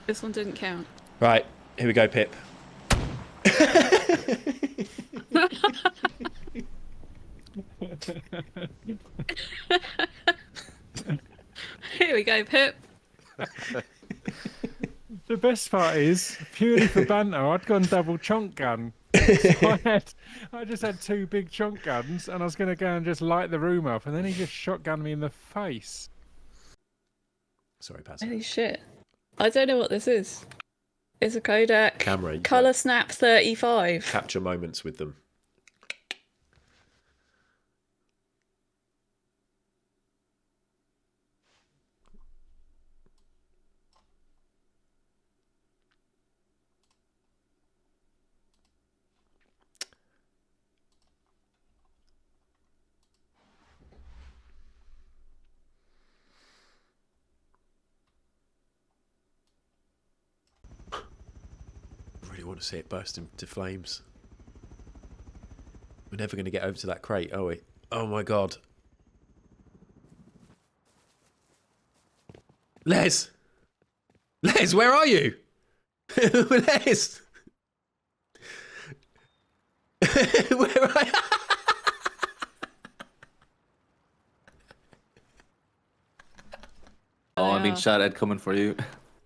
This one didn't count. Right, here we go, Pip. Here we go, Pip. The best part is, purely for banter, I'd gone double chonk gun. So I just had two big chonk guns, and I was going to go and just light the room up, and then he just shotgunned me in the face. Sorry, Paz. Holy shit. I don't know what this is. It's a Kodak Camera. Color Snap 35. Capture moments with them. I really want to see it burst into flames. We're never going to get over to that crate, are we? Oh my god. Les! Les, where are you? Les! Where are you? Oh, I'm being shot at coming for you.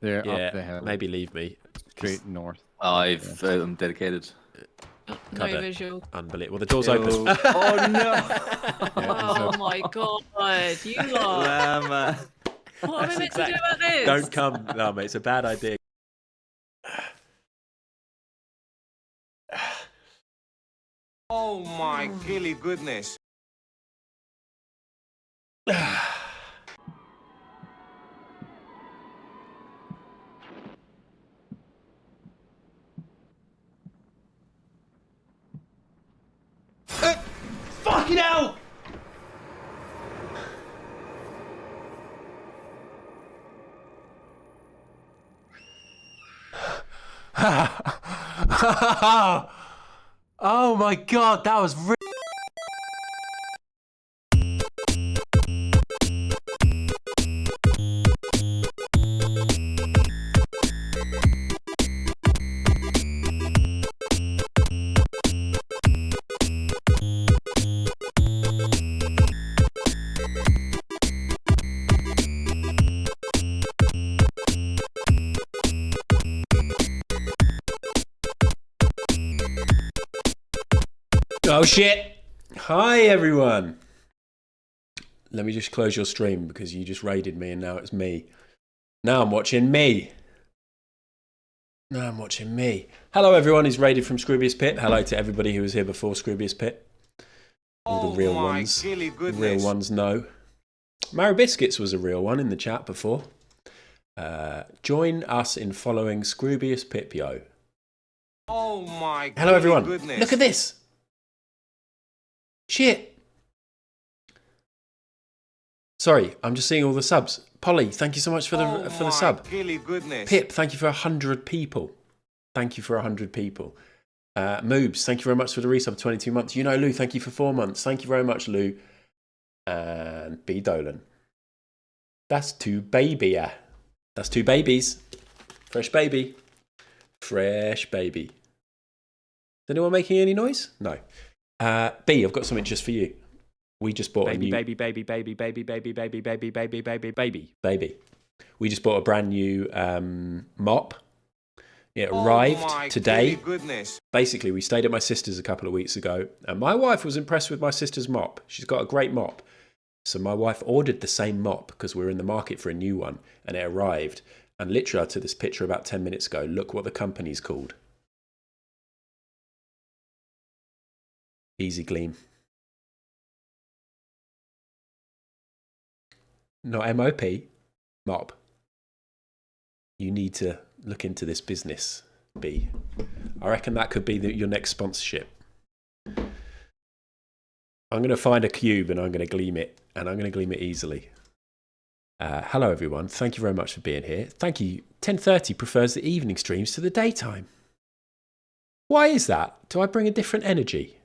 They're Yeah, up the hill, maybe leave me. straight north. I'm dedicated. No Cover. visual. Unbelievable. Well, the door's Yo. open. Oh no! Oh my god. You lot. Llama. What am I meant to do about this? Don't come. No, mate, it's a bad idea. Oh my gilly goodness. Fucking hell! Oh my god, that was really... Oh shit! Hi everyone! Let me just close your stream because you just raided me and now it's me. Now I'm watching me. Now I'm watching me. Hello everyone who's raided from Scroobius Pit. Hello to everybody who was here before Scroobius Pit. All the real ones. The real ones know. Mary Biscuits was a real one in the chat before. Join us in following Scroobius Pipio. Oh my Hello everyone. goodness. Look at this. Shit. Sorry, I'm just seeing all the subs. Polly, thank you so much for the sub. Gilly goodness. Pip, thank you for 100 people. Thank you for 100 people. Moobs, thank you very much for the resub, 22 months. You know, Lou, thank you for 4 months. Thank you very much, Lou. And B. Dolan. That's two baby. That's two babies. Fresh baby. Fresh baby. Is anyone making any noise? No. B, I've got something just for you. We just bought a new... Baby. We just bought a brand new mop. It arrived today. Goodness. Basically, we stayed at my sister's a couple of weeks ago, and my wife was impressed with my sister's mop. She's got a great mop. So my wife ordered the same mop because we were in the market for a new one, and it arrived. And literally, I took this picture about 10 minutes ago. Look what the company's called. Easy Gleam. Not MOP, mop. You need to look into this business, B. I reckon that could be your next sponsorship. I'm going to find a cube and I'm going to gleam it, and I'm going to gleam it easily. Hello, everyone. Thank you very much for being here. Thank you. 10:30 prefers the evening streams to the daytime. Why is that? Do I bring a different energy?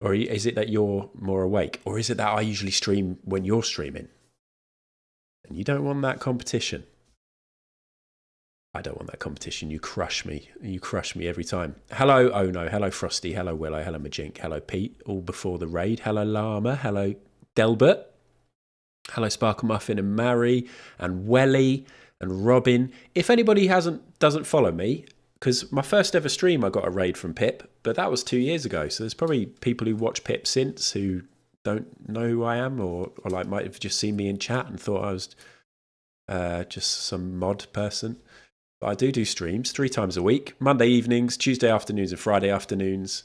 Or is it that you're more awake? Or is it that I usually stream when you're streaming? And you don't want that competition. I don't want that competition. You crush me. You crush me every time. Hello, Oh No. Hello, Frosty. Hello, Willow. Hello, Majink. Hello, Pete. All before the raid. Hello, Llama. Hello, Delbert. Hello, Sparkle Muffin and Mary and Welly and Robin. If anybody doesn't follow me, because my first ever stream I got a raid from Pip, but that was 2 years ago. So there's probably people who watch Pip since who don't know who I am, or like might have just seen me in chat and thought I was just some mod person. But I do streams 3 times a week: Monday evenings, Tuesday afternoons, and Friday afternoons.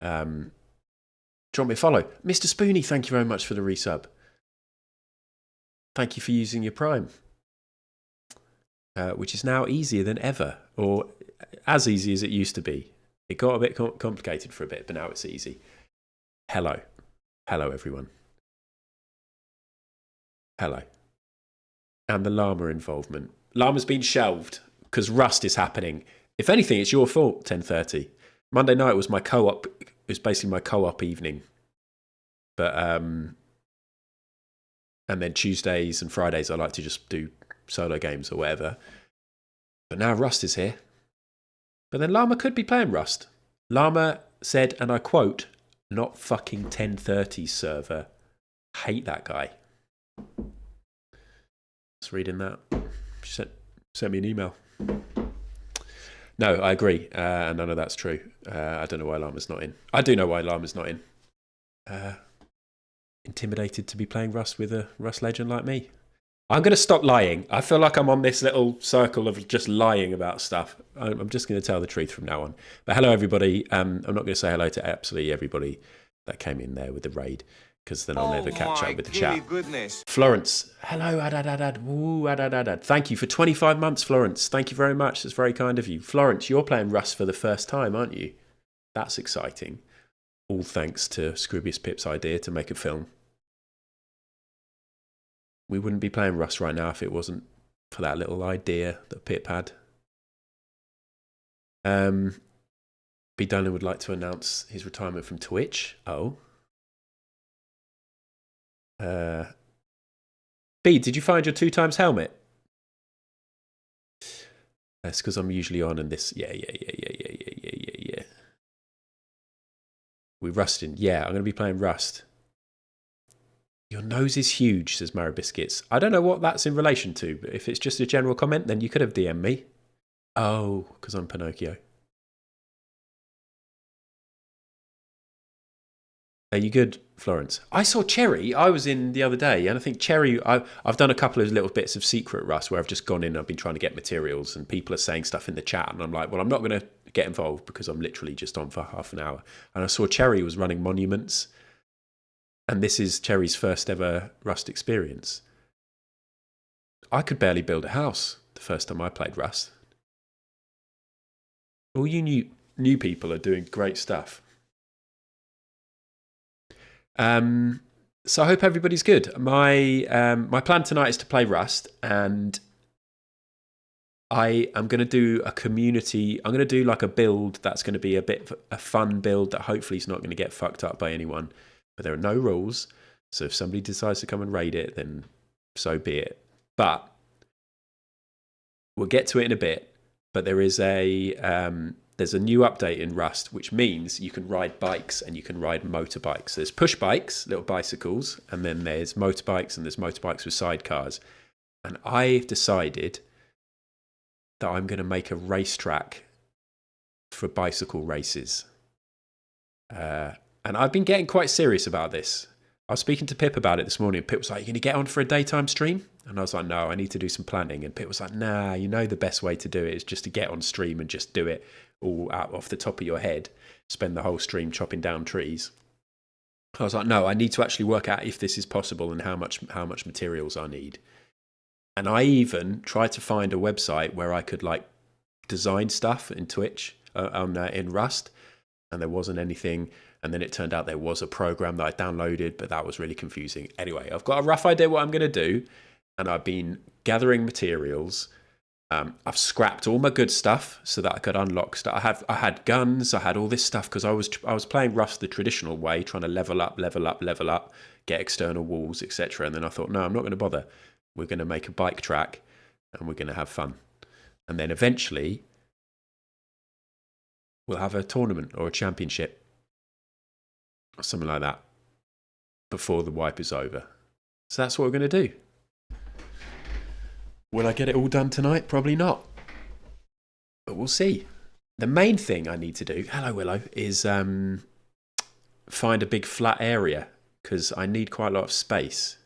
Drop me a follow, Mr. Spoony. Thank you very much for the resub. Thank you for using your Prime, which is now easier than ever, or as easy as it used to be. It got a bit complicated for a bit, but now it's easy. Hello. Hello, everyone. Hello. And the Llama involvement. Llama's been shelved because Rust is happening. If anything, it's your fault, 10:30. Monday night was my co-op. It was basically my co-op evening. But, and then Tuesdays and Fridays, I like to just do solo games or whatever. But now Rust is here. But then Llama could be playing Rust. Llama said, and I quote, "Not fucking 10:30 server." Hate that guy. Just reading that. She sent me an email. No, I agree. And none of that's true. I don't know why Llama's not in. I do know why Llama's not in. Intimidated to be playing Rust with a Rust legend like me. I'm going to stop lying. I feel like I'm on this little circle of just lying about stuff. I'm just going to tell the truth from now on. But hello, everybody. I'm not going to say hello to absolutely everybody that came in there with the raid, because then I'll never catch up with the chat. Goodness. Florence. Hello, Adadadad. Woo, Adadadad. Thank you for 25 months, Florence. Thank you very much. That's very kind of you. Florence, you're playing Rust for the first time, aren't you? That's exciting. All thanks to Scroobius Pip's idea to make a film. We wouldn't be playing Rust right now if it wasn't for that little idea that Pip had. B. Dunlin would like to announce his retirement from Twitch. Oh. B, did you find your 2x helmet? That's because I'm usually on and this. Yeah. We rusting. Yeah, I'm going to be playing Rust. Your nose is huge, says Mara Biscuits. I don't know what that's in relation to, but if it's just a general comment, then you could have DM'd me. Oh, because I'm Pinocchio. Are you good, Florence? I saw Cherry. I was in the other day, and I think Cherry, I've done a couple of little bits of Secret Rust where I've just gone in and I've been trying to get materials, and people are saying stuff in the chat, and I'm like, well, I'm not going to get involved because I'm literally just on for half an hour. And I saw Cherry was running Monuments, and this is Cherry's first ever Rust experience. I could barely build a house the first time I played Rust. All you new people are doing great stuff. So I hope everybody's good. My plan tonight is to play Rust, and I am going to do a community. I'm going to do like a build that's going to be a bit of a fun build that hopefully is not going to get fucked up by anyone. But there are no rules, so if somebody decides to come and raid it, then so be it. But we'll get to it in a bit. But there is there's a new update in Rust, which means you can ride bikes and you can ride motorbikes. There's push bikes, little bicycles, and then there's motorbikes, and there's motorbikes with sidecars. And I've decided that I'm going to make a racetrack for bicycle races. And I've been getting quite serious about this. I was speaking to Pip about it this morning. Pip was like, "You going to get on for a daytime stream?" And I was like, "No, I need to do some planning." And Pip was like, "Nah, you know the best way to do it is just to get on stream and just do it all out off the top of your head. Spend the whole stream chopping down trees." I was like, "No, I need to actually work out if this is possible and how much materials I need." And I even tried to find a website where I could like design stuff in Twitch in Rust, and there wasn't anything. And then it turned out there was a program that I downloaded, but that was really confusing. Anyway, I've got a rough idea what I'm going to do, and I've been gathering materials. I've scrapped all my good stuff so that I could unlock stuff. I had guns, I had all this stuff because I was playing Rust the traditional way, trying to level up, get external walls, etc. And then I thought, no, I'm not going to bother. We're going to make a bike track, and we're going to have fun. And then eventually we'll have a tournament or a championship or something like that before the wipe is over. So that's what we're going to do. Will I get it all done tonight? Probably not. But we'll see. The main thing I need to do, hello Willow, is find a big flat area because I need quite a lot of space.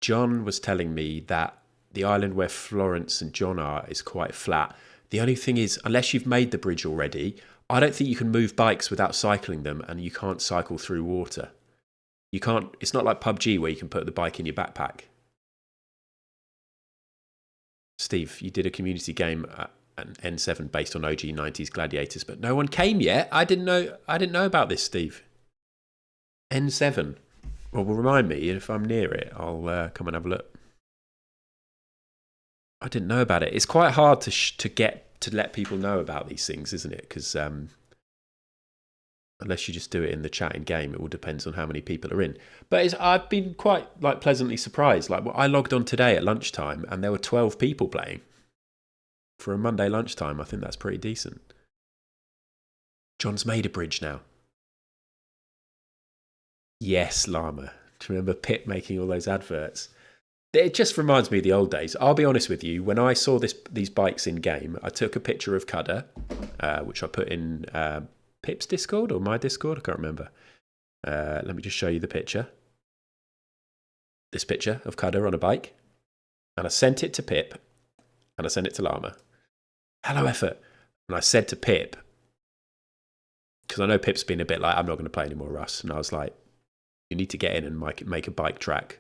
John was telling me that the island where Florence and John are is quite flat. The only thing is, unless you've made the bridge already, I don't think you can move bikes without cycling them, and you can't cycle through water. You can't. It's not like PUBG where you can put the bike in your backpack. Steve, you did a community game at an N7 based on OG 90s Gladiators, but no one came yet. I didn't know about this, Steve. N7. Well, remind me if I'm near it. I'll come and have a look. I didn't know about it. It's quite hard to let people know about these things, isn't it? Because unless you just do it in the chatting game, it all depends on how many people are in. But I've been quite pleasantly surprised. I logged on today at lunchtime and there were 12 people playing. For a Monday lunchtime, I think that's pretty decent. John's made a bridge now. Yes, Llama. Do you remember Pip making all those adverts? It just reminds me of the old days. I'll be honest with you. When I saw these bikes in game, I took a picture of Cudder, which I put in Pip's Discord or my Discord. I can't remember. Let me just show you the picture. This picture of Cudder on a bike. And I sent it to Pip. And I sent it to Llama. Hello, effort. And I said to Pip, because I know Pip's been a bit like, I'm not going to play anymore, Russ. And I was like, you need to get in and make a bike track.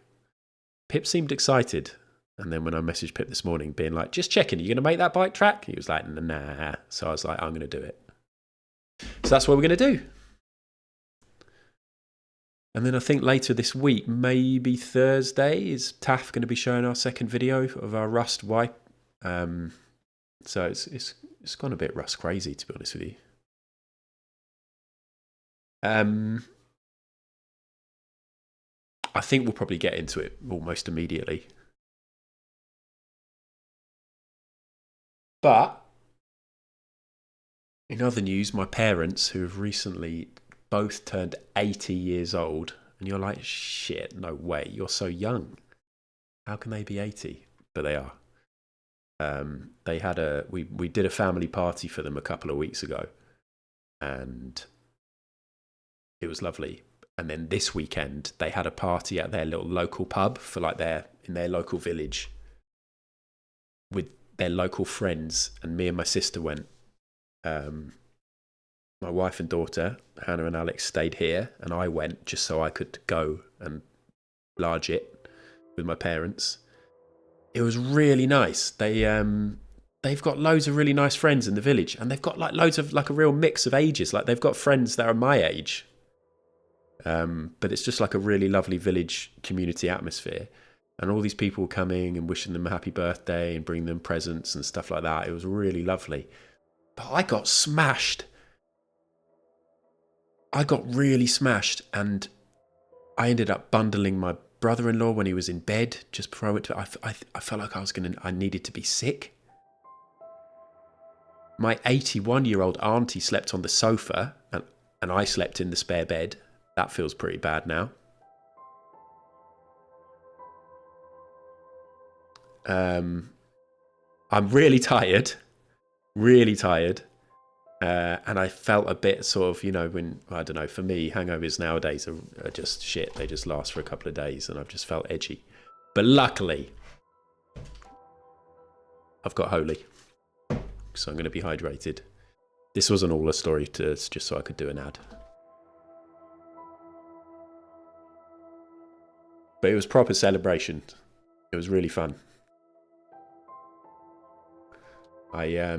Pip seemed excited. And then when I messaged Pip this morning, being like, just checking, are you going to make that bike track? He was like, nah. So I was like, I'm going to do it. So that's what we're going to do. And then I think later this week, maybe Thursday, is Taff going to be showing our second video of our Rust wipe. So it's gone a bit Rust crazy, to be honest with you. I think we'll probably get into it almost immediately. But in other news, my parents, who have recently both turned 80 years old, and you're like, shit, no way, you're so young. How can they be 80? But they are. They had we did a family party for them a couple of weeks ago, and it was lovely. And then this weekend they had a party at their little local pub for in their local village with their local friends, and me and my sister went. My wife and daughter, Hannah and Alex, stayed here, and I went just so I could go and large it with my parents. It was really nice. They've got loads of really nice friends in the village, and they've got loads of a real mix of ages. They've got friends that are my age, but it's just a really lovely village community atmosphere. And all these people coming and wishing them a happy birthday and bringing them presents and stuff like that. It was really lovely. But I got smashed. I got really smashed, and I ended up bundling my brother-in-law when he was in bed just before I went to. I felt like I needed to be sick. My 81-year-old auntie slept on the sofa, and I slept in the spare bed. That feels pretty bad now. I'm really tired, and I felt a bit sort of, when, I don't know, for me, hangovers nowadays are just shit. They just last for a couple of days, and I've just felt edgy. But luckily, I've got Holy, so I'm going to be hydrated. This wasn't all a story, just so I could do an ad. But it was proper celebration. It was really fun. I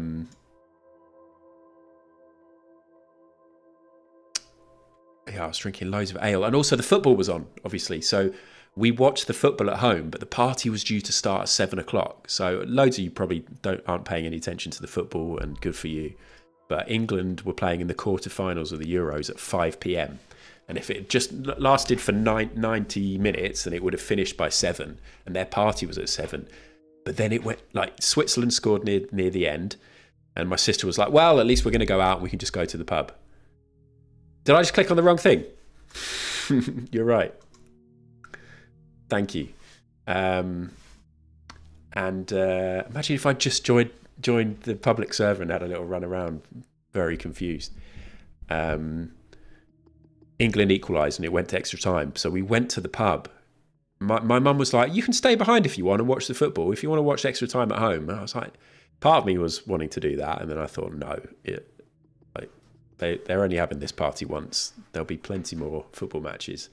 was drinking loads of ale, and also the football was on, obviously. So we watched the football at home, but the party was due to start at 7:00. So loads of you probably aren't paying any attention to the football, and good for you. But England were playing in the quarterfinals of the Euros at 5 p.m. And if it just lasted for 90 minutes, then it would have finished by 7, and their party was at 7. But then it went like Switzerland scored near the end, and my sister was like, "Well, at least we're going to go out. And we can just go to the pub." Did I just click on the wrong thing? You're right. Thank you. And imagine if I just joined the public server and had a little run around, very confused. England equalised and it went to extra time, so we went to the pub. My mum was like, "You can stay behind if you want and watch the football. If you want to watch extra time at home." And I was like, part of me was wanting to do that, and then I thought, no, they're only having this party once. There'll be plenty more football matches.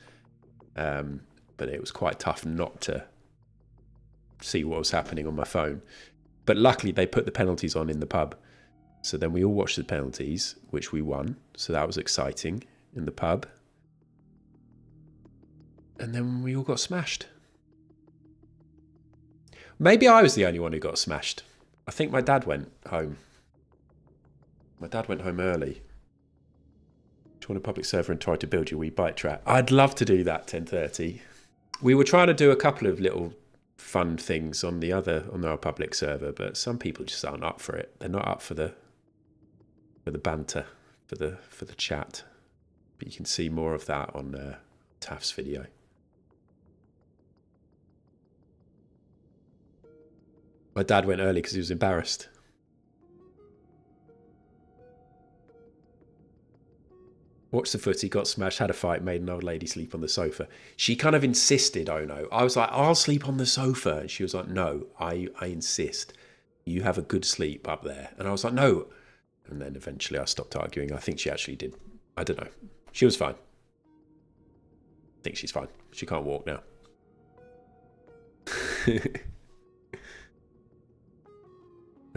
But it was quite tough not to see what was happening on my phone. But luckily they put the penalties on in the pub. So then we all watched the penalties, which we won. So that was exciting in the pub. And then we all got smashed. Maybe I was the only one who got smashed. I think my dad went home. My dad went home early. Joined a public server and tried to build your wee bike track. I'd love to do that, 10:30. We were trying to do a couple of little fun things on our public server, but some people just aren't up for it. They're not up for the banter, for the chat. But you can see more of that on Taff's video. My dad went early because he was embarrassed. Watched the footy, got smashed, had a fight, made an old lady sleep on the sofa. She kind of insisted, oh no. I was like, I'll sleep on the sofa. And she was like, no, I insist. You have a good sleep up there. And I was like, no. And then eventually I stopped arguing. I think she actually did. I don't know. She was fine. I think she's fine. She can't walk now.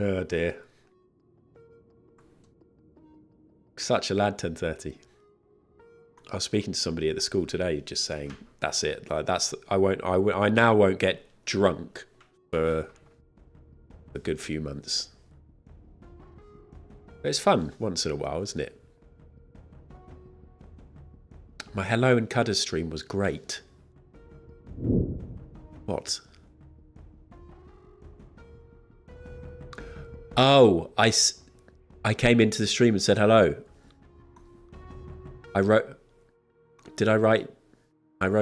Oh dear. Such a lad, 10:30. I was speaking to somebody at the school today, just saying, "That's it. Like I now won't get drunk for a good few months." But it's fun once in a while, isn't it? My Hello and Cudder stream was great. What? Oh, I came into the stream and said hello. I wrote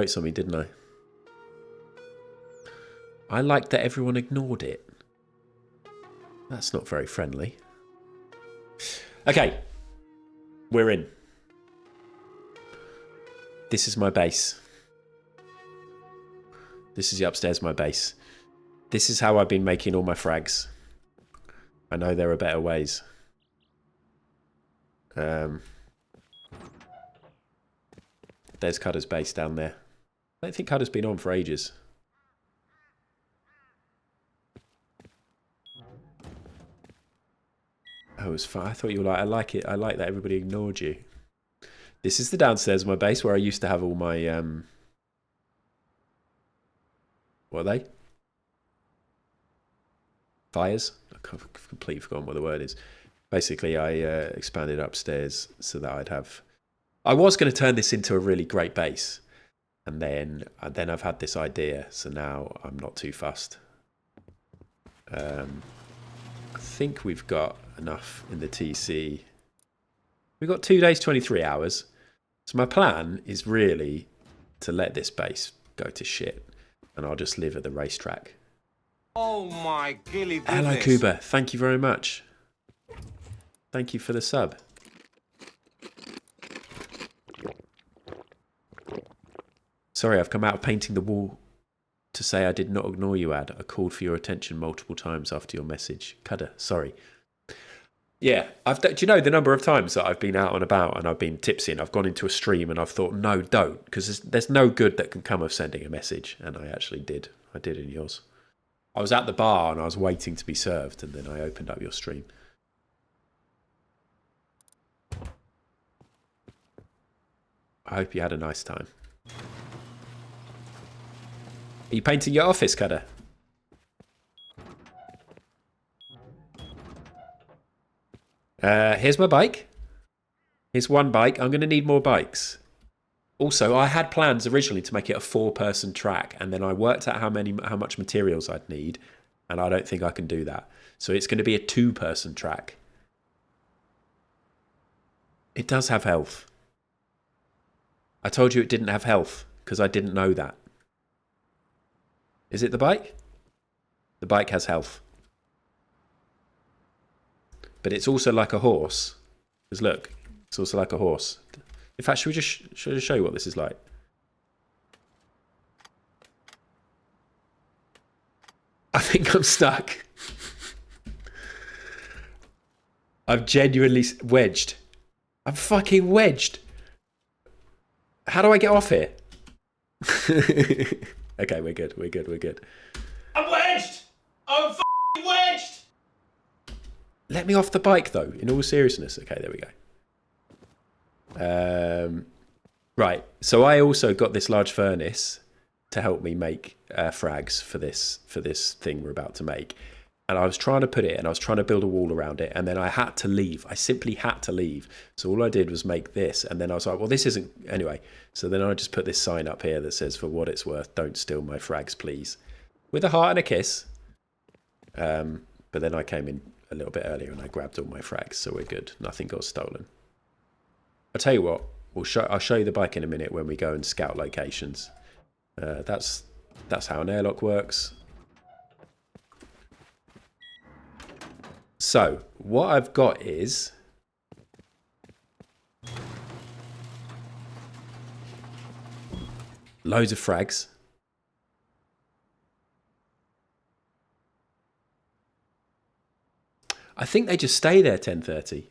something, didn't I? I liked that everyone ignored it. That's not very friendly. Okay. We're in. This is my base. This is the upstairs of my base. This is how I've been making all my frags. I know there are better ways. There's Cudder's base down there. I don't think Cudder's been on for ages. Oh, it was fun. I thought you were like, I like it. I like that everybody ignored you. This is the downstairs of my base where I used to have all my... what are they? Fires? I've completely forgotten what the word is. Basically, I expanded upstairs so that I'd have... I was going to turn this into a really great base. And then I've had this idea, so now I'm not too fussed. I think we've got enough in the TC. We've got 2 days, 23 hours. So my plan is really to let this base go to shit. And I'll just live at the racetrack. Oh my gilly goodness. Hello, Kuba. Thank you very much. Thank you for the sub. Sorry, I've come out of painting the wall to say I did not ignore you, Ad. I called for your attention multiple times after your message. Cudder, sorry. Yeah, do you know the number of times that I've been out and about and I've been tipsy and I've gone into a stream and I've thought, no, don't, because there's no good that can come of sending a message. And I actually did. I did in yours. I was at the bar and I was waiting to be served and then I opened up your stream. I hope you had a nice time. Are you painting your office, Cudder? Here's my bike. Here's one bike. I'm going to need more bikes. Also, I had plans originally to make it a 4-person track, and then I worked out how much materials I'd need, And I don't think I can do that. So it's going to be a 2-person track. It does have health. I told you it didn't have health because I didn't know that. Is it the bike? The bike has health. But it's also like a horse. Because look, it's also like a horse. In fact, should I just show you what this is like? I think I'm stuck. I'm genuinely wedged. I'm fucking wedged. How do I get off here? Okay, we're good. We're good. We're good. I'm wedged. I'm fucking wedged. Let me off the bike, though. In all seriousness. Okay, there we go. Right. So I also got this large furnace to help me make frags for this thing we're about to make. And I was trying to put it, and I was trying to build a wall around it, and then I had to leave. I simply had to leave. So all I did was make this, and then I was like, well, this isn't... Anyway, so then I just put this sign up here that says, for what it's worth, don't steal my frags, please. With a heart and a kiss. But then I came in a little bit earlier, and I grabbed all my frags, so we're good. Nothing got stolen. I'll tell you what, I'll show you the bike in a minute when we go and scout locations. That's how an airlock works. So, what I've got is... loads of frags. I think they just stay there 10:30.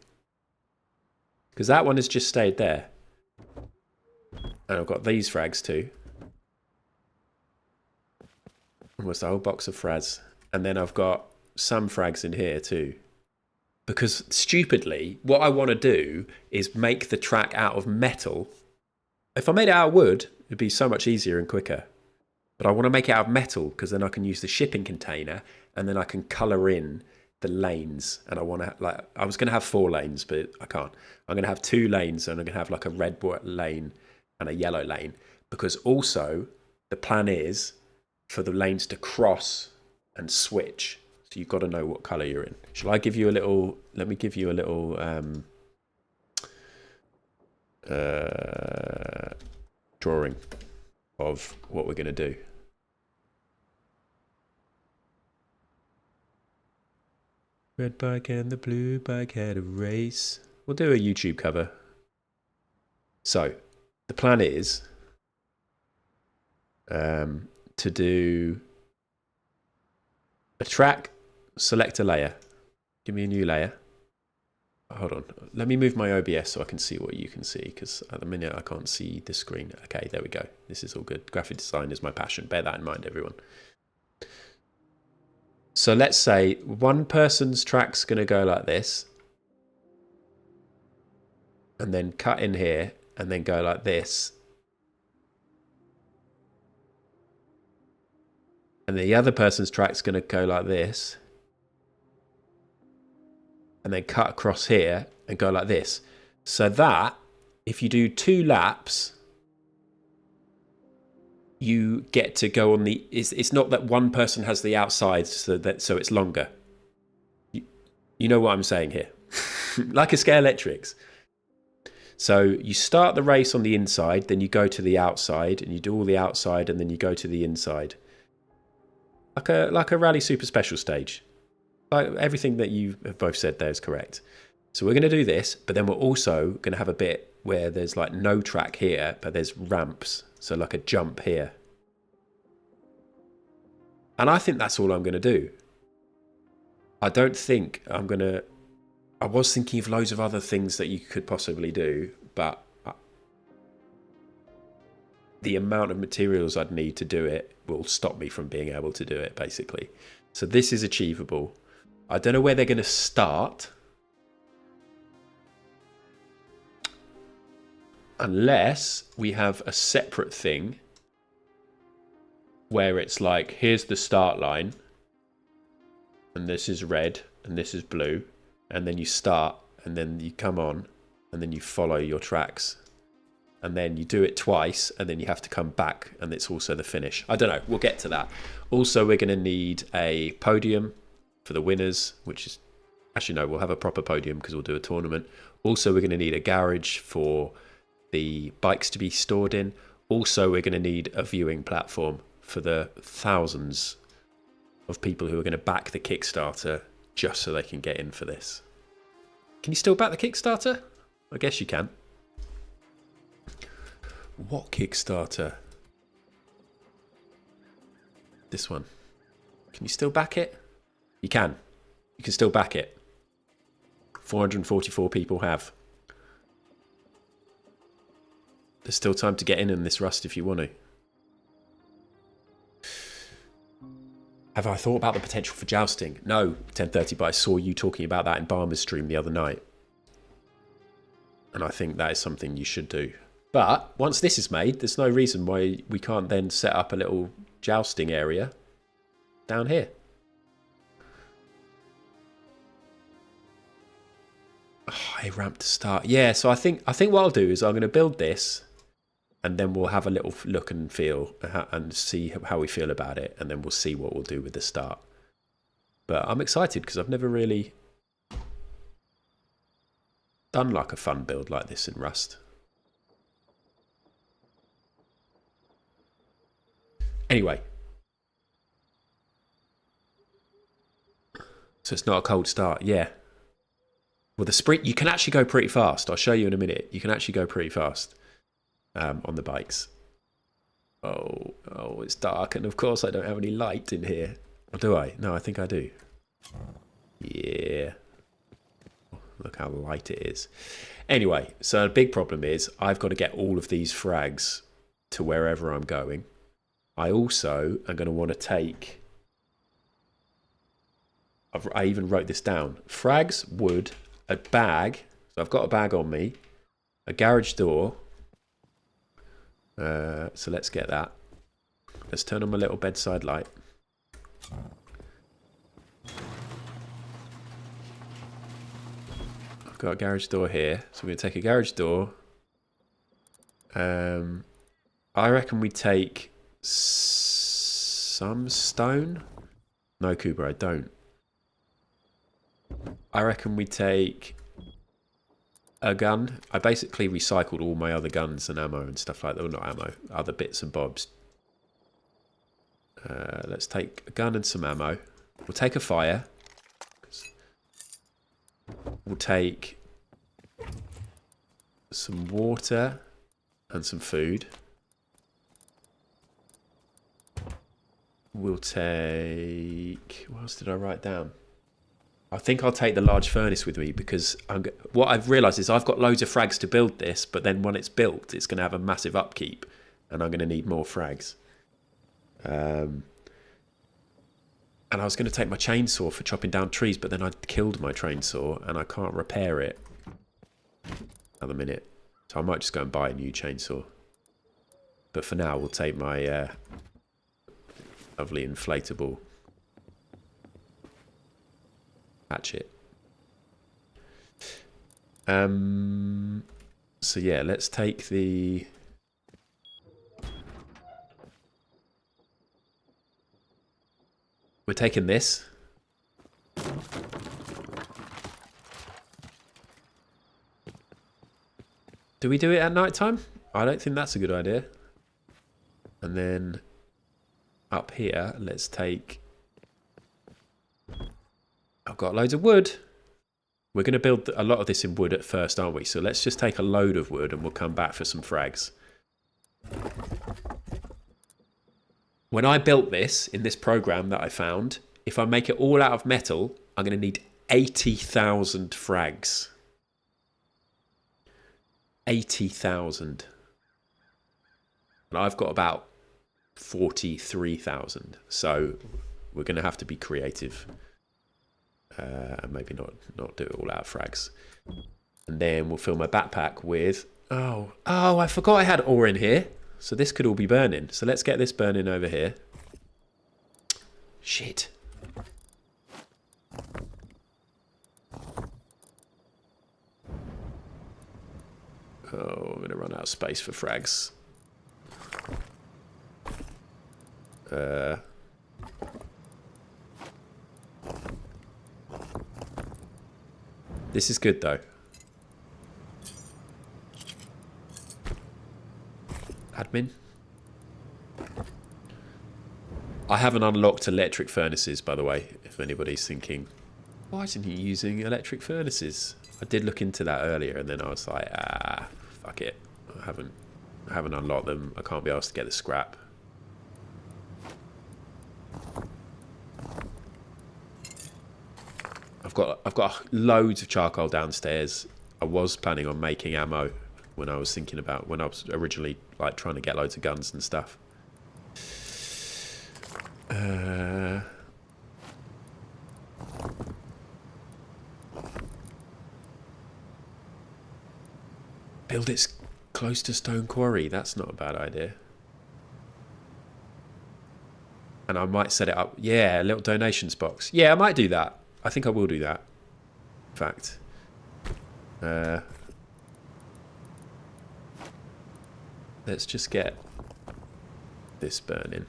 Because that one has just stayed there. And I've got these frags too. Almost a whole box of frags. And then I've got some frags in here too. Because stupidly, what I want to do is make the track out of metal. If I made it out of wood, it'd be so much easier and quicker. But I want to make it out of metal because then I can use the shipping container and then I can colour in the lanes. And I want to, I was going to have 4 lanes, but I can't. I'm going to have 2 lanes, and I'm going to have like a red lane and a yellow lane. Because also, the plan is for the lanes to cross and switch. So you've got to know what colour you're in. Shall I give you a little... Let me give you a little... drawing of what we're going to do. Red bike and the blue bike had a race. We'll do a YouTube cover. So, the plan is to do a track, select a layer. Give me a new layer. Hold on. Let me move my OBS so I can see what you can see, because at the minute I can't see the screen. Okay, there we go. This is all good. Graphic design is my passion. Bear that in mind, everyone. So let's say one person's track's going to go like this, and then cut in here, and then go like this. And the other person's track's going to go like this, and then cut across here and go like this. So that, if you do 2 laps, you get to go on the... It's not that one person has the outside so it's longer. You know what I'm saying here. Like a Scalextrics. So you start the race on the inside, then you go to the outside, and you do all the outside, and then you go to the inside. Like a Rally Super Special stage. Like everything that you have both said there is correct. So we're going to do this, but then we're also going to have a bit where there's like no track here, but there's ramps. So like a jump here. And I think that's all I'm going to do. I don't think I'm going to... I was thinking of loads of other things that you could possibly do, but the amount of materials I'd need to do it will stop me from being able to do it, basically. So this is achievable. I don't know where they're going to start. Unless we have a separate thing where it's like, here's the start line, and this is red, and this is blue, and then you start, and then you come on, and then you follow your tracks, and then you do it twice, and then you have to come back, and it's also the finish. I don't know. We'll get to that. Also, we're going to need a podium for the winners, which is... Actually, no, we'll have a proper podium because we'll do a tournament. Also, we're going to need a garage for the bikes to be stored in. Also, we're going to need a viewing platform for the thousands of people who are going to back the Kickstarter just so they can get in for this. Can you still back the Kickstarter? I guess you can. What Kickstarter? This one. Can you still back it? You can. You can still back it. 444 people have. There's still time to get in this, Rust, if you want to. Have I thought about the potential for jousting? No, 1030, but I saw you talking about that in Barmer's stream the other night. And I think that is something you should do. But once this is made, there's no reason why we can't then set up a little jousting area down here. Oh, a ramp to start. Yeah, so I think what I'll do is I'm going to build this, and then we'll have a little look and feel and see how we feel about it, and then we'll see what we'll do with the start. But I'm excited because I've never really done like a fun build like this in Rust. Anyway. So it's not a cold start, yeah. Well, the sprint, you can actually go pretty fast. I'll show you in a minute. You can actually go pretty fast on the bikes. Oh, it's dark. And of course, I don't have any light in here. Or do I? No, I think I do. Yeah. Look how light it is. Anyway, so the big problem is I've got to get all of these frags to wherever I'm going. I also am going to want to take... I even wrote this down. Frags, wood, a bag. So I've got a bag on me. A garage door. So let's get that. Let's turn on my little bedside light. I've got a garage door here. So we're going to take a garage door. I reckon we take some stone. No, Cooper, I don't. I reckon we take a gun. I basically recycled all my other guns and ammo and stuff like that. Well, not ammo, other bits and bobs. Let's take a gun and some ammo. We'll take a fire. We'll take some water and some food. We'll take... What else did I write down? I think I'll take the large furnace with me because what I've realised is I've got loads of frags to build this, but then when it's built, it's going to have a massive upkeep, and I'm going to need more frags. And I was going to take my chainsaw for chopping down trees, but then I killed my chainsaw, and I can't repair it at the minute. So I might just go and buy a new chainsaw. But for now, we'll take my lovely inflatable hatchet. So yeah, let's take the... We're taking this. Do we do it at night time? I don't think that's a good idea. And then up here, let's take... I've got loads of wood. We're going to build a lot of this in wood at first, aren't we? So let's just take a load of wood and we'll come back for some frags. When I built this, in this program that I found, if I make it all out of metal, I'm going to need 80,000 frags. 80,000. And I've got about 43,000. So we're going to have to be creative. And maybe not do it all out of frags. And then we'll fill my backpack with... Oh, I forgot I had ore in here. So this could all be burning. So let's get this burning over here. Shit. Oh, I'm going to run out of space for frags. This is good though. Admin. I haven't unlocked electric furnaces, by the way, if anybody's thinking, why isn't he using electric furnaces? I did look into that earlier, and then I was like, fuck it. I haven't unlocked them. I can't be asked to get the scrap. I've got loads of charcoal downstairs. I was planning on making ammo when I was originally like trying to get loads of guns and stuff. Build it close to Stone Quarry. That's not a bad idea. And I might set it up. Yeah, a little donations box. Yeah, I might do that. I think I will do that. In fact. Let's just get this burning.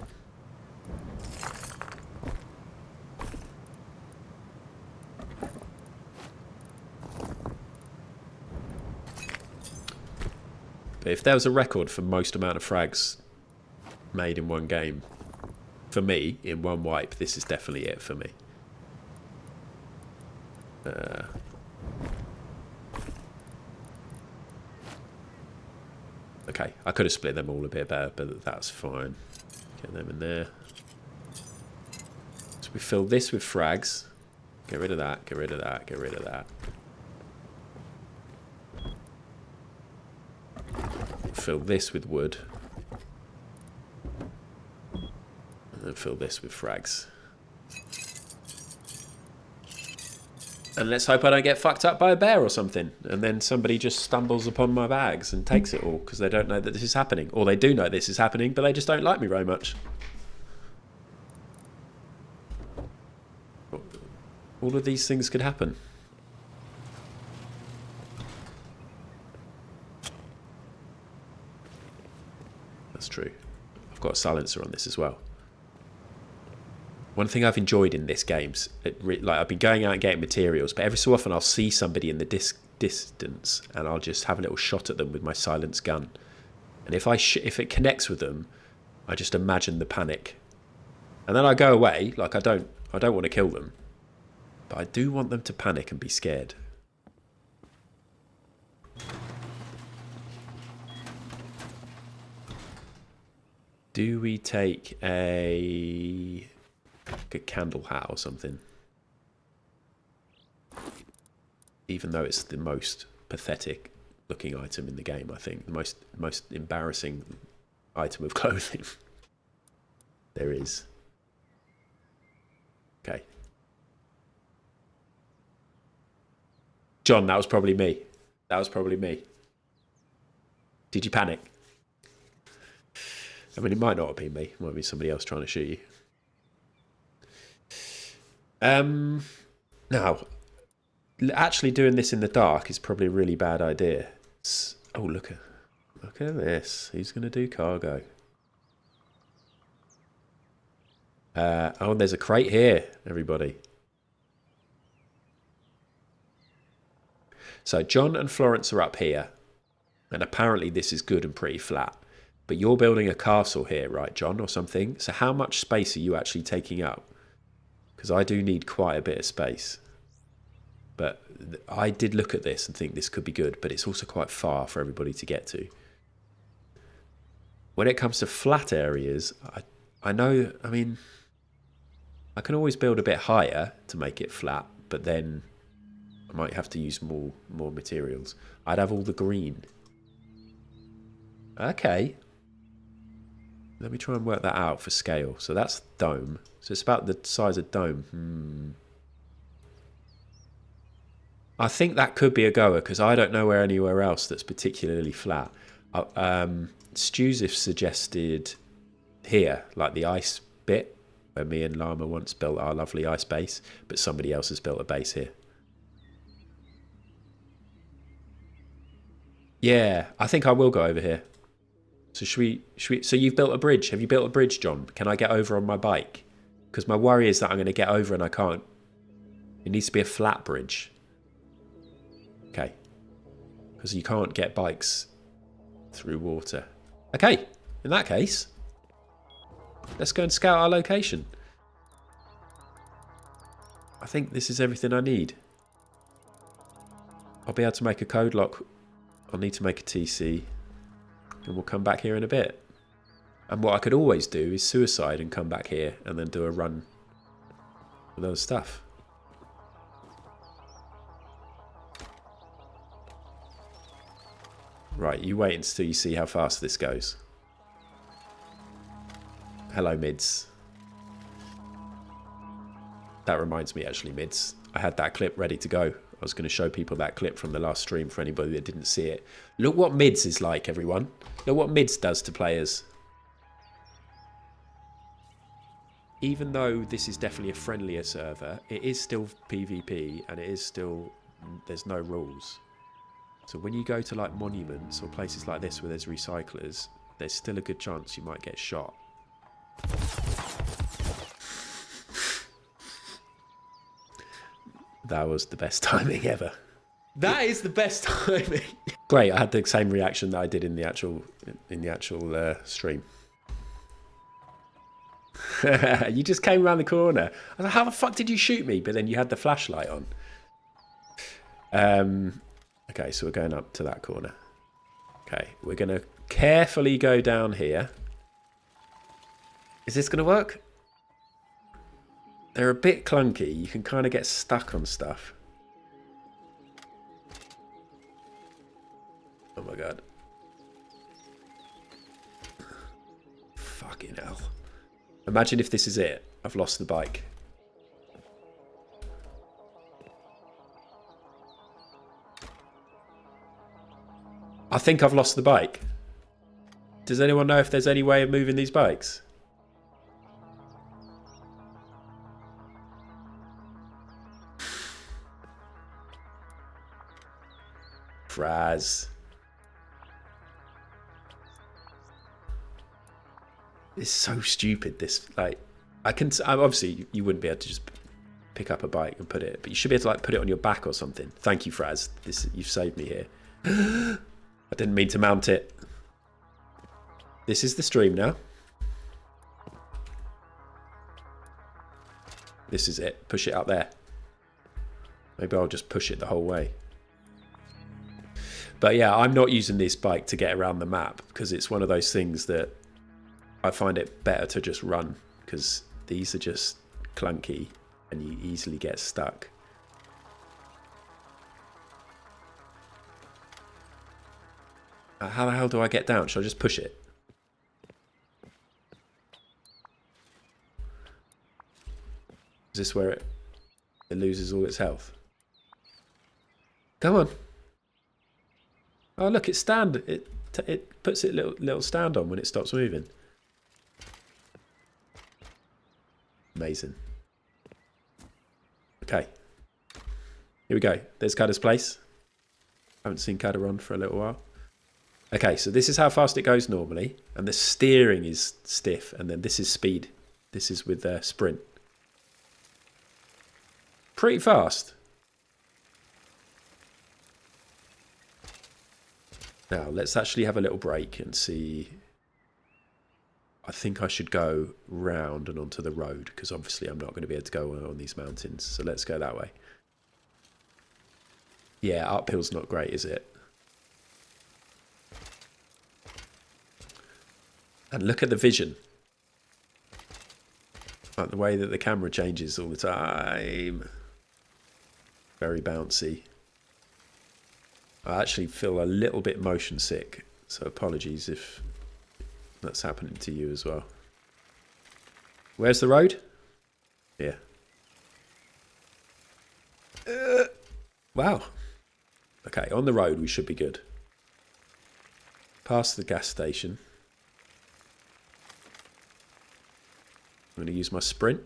But if there was a record for most amount of frags made in one game, for me, in one wipe, this is definitely it for me. Okay, I could have split them all a bit better, but that's fine. Get them in there. So we fill this with frags. Get rid of that, get rid of that, get rid of that. Fill this with wood. And then fill this with frags. And let's hope I don't get fucked up by a bear or something. And then somebody just stumbles upon my bags and takes it all because they don't know that this is happening. Or they do know this is happening, but they just don't like me very much. All of these things could happen. That's true. I've got a silencer on this as well. One thing I've enjoyed in this game's, like I've been going out and getting materials, but every so often I'll see somebody in the distance and I'll just have a little shot at them with my silenced gun. And if it connects with them, I just imagine the panic. And then I go away, like I don't want to kill them, but I do want them to panic and be scared. Do we take a candle hat or something? Even though it's the most pathetic looking item in the game, I think. The most embarrassing item of clothing there is. Okay. John, that was probably me. That was probably me. Did you panic? I mean, it might not have been me. It might be somebody else trying to shoot you. Now, actually doing this in the dark is probably a really bad idea. Oh, look at this. Who's going to do cargo? Oh, and there's a crate here, everybody. So John and Florence are up here, and apparently this is good and pretty flat. But you're building a castle here, right, John, or something? So how much space are you actually taking up? Because I do need quite a bit of space. But I did look at this and think this could be good, but it's also quite far for everybody to get to. When it comes to flat areas, I know, I mean, I can always build a bit higher to make it flat, but then I might have to use more materials. I'd have all the green. Okay. Let me try and work that out for scale. So that's dome. So it's about the size of dome. I think that could be a goer because I don't know anywhere else that's particularly flat. Stewsif suggested here, like the ice bit, where me and Llama once built our lovely ice base, but somebody else has built a base here. Yeah, I think I will go over here. So so you've built a bridge. Have you built a bridge, John? Can I get over on my bike? Because my worry is that I'm going to get over and I can't. It needs to be a flat bridge. Okay. Because you can't get bikes through water. Okay, in that case, let's go and scout our location. I think this is everything I need. I'll be able to make a code lock. I'll need to make a TC. And we'll come back here in a bit. And what I could always do is suicide and come back here and then do a run with other stuff. Right, you wait until you see how fast this goes. Hello, mids. That reminds me, actually, mids. I had that clip ready to go. I was going to show people that clip from the last stream for anybody that didn't see it. Look what mids is like, everyone. Look what mids does to players. Even though this is definitely a friendlier server, it is still PvP and it is still, there's no rules. So when you go to like monuments or places like this where there's recyclers, there's still a good chance you might get shot. That was the best timing ever. That is the best timing. Great, I had the same reaction that I did in the actual stream. You just came around the corner. I was like, how the fuck did you shoot me? But then you had the flashlight on. Okay, so we're going up to that corner. Okay, we're going to carefully go down here. Is this going to work? They're a bit clunky. You can kind of get stuck on stuff. Oh my god. Fucking hell. Imagine if this is it. I've lost the bike. I think I've lost the bike. Does anyone know if there's any way of moving these bikes? Fraz. It's so stupid, this, like, obviously you wouldn't be able to just pick up a bike and put it, but you should be able to like put it on your back or something. Thank you, Fraz. You've saved me here. I didn't mean to mount it. This is the stream now. This is it. Push it up there. Maybe I'll just push it the whole way. But yeah, I'm not using this bike to get around the map because it's one of those things that I find it better to just run because these are just clunky and you easily get stuck. How the hell do I get down? Should I just push it? Is this where it loses all its health? Come on. Oh look, it puts it little stand on when it stops moving. Amazing. Okay. Here we go. There's Cada's place. Haven't seen Cada run for a little while. Okay, so this is how fast it goes normally. And the steering is stiff. And then this is speed. This is with sprint. Pretty fast. Now, let's actually have a little break and see. I think I should go round and onto the road because obviously I'm not going to be able to go on these mountains. So let's go that way. Yeah, uphill's not great, is it? And look at the vision. Like the way that the camera changes all the time. Very bouncy. I actually feel a little bit motion sick, so apologies if that's happening to you as well. Where's the road? Yeah. Wow. Okay, on the road we should be good. Past the gas station. I'm going to use my sprint.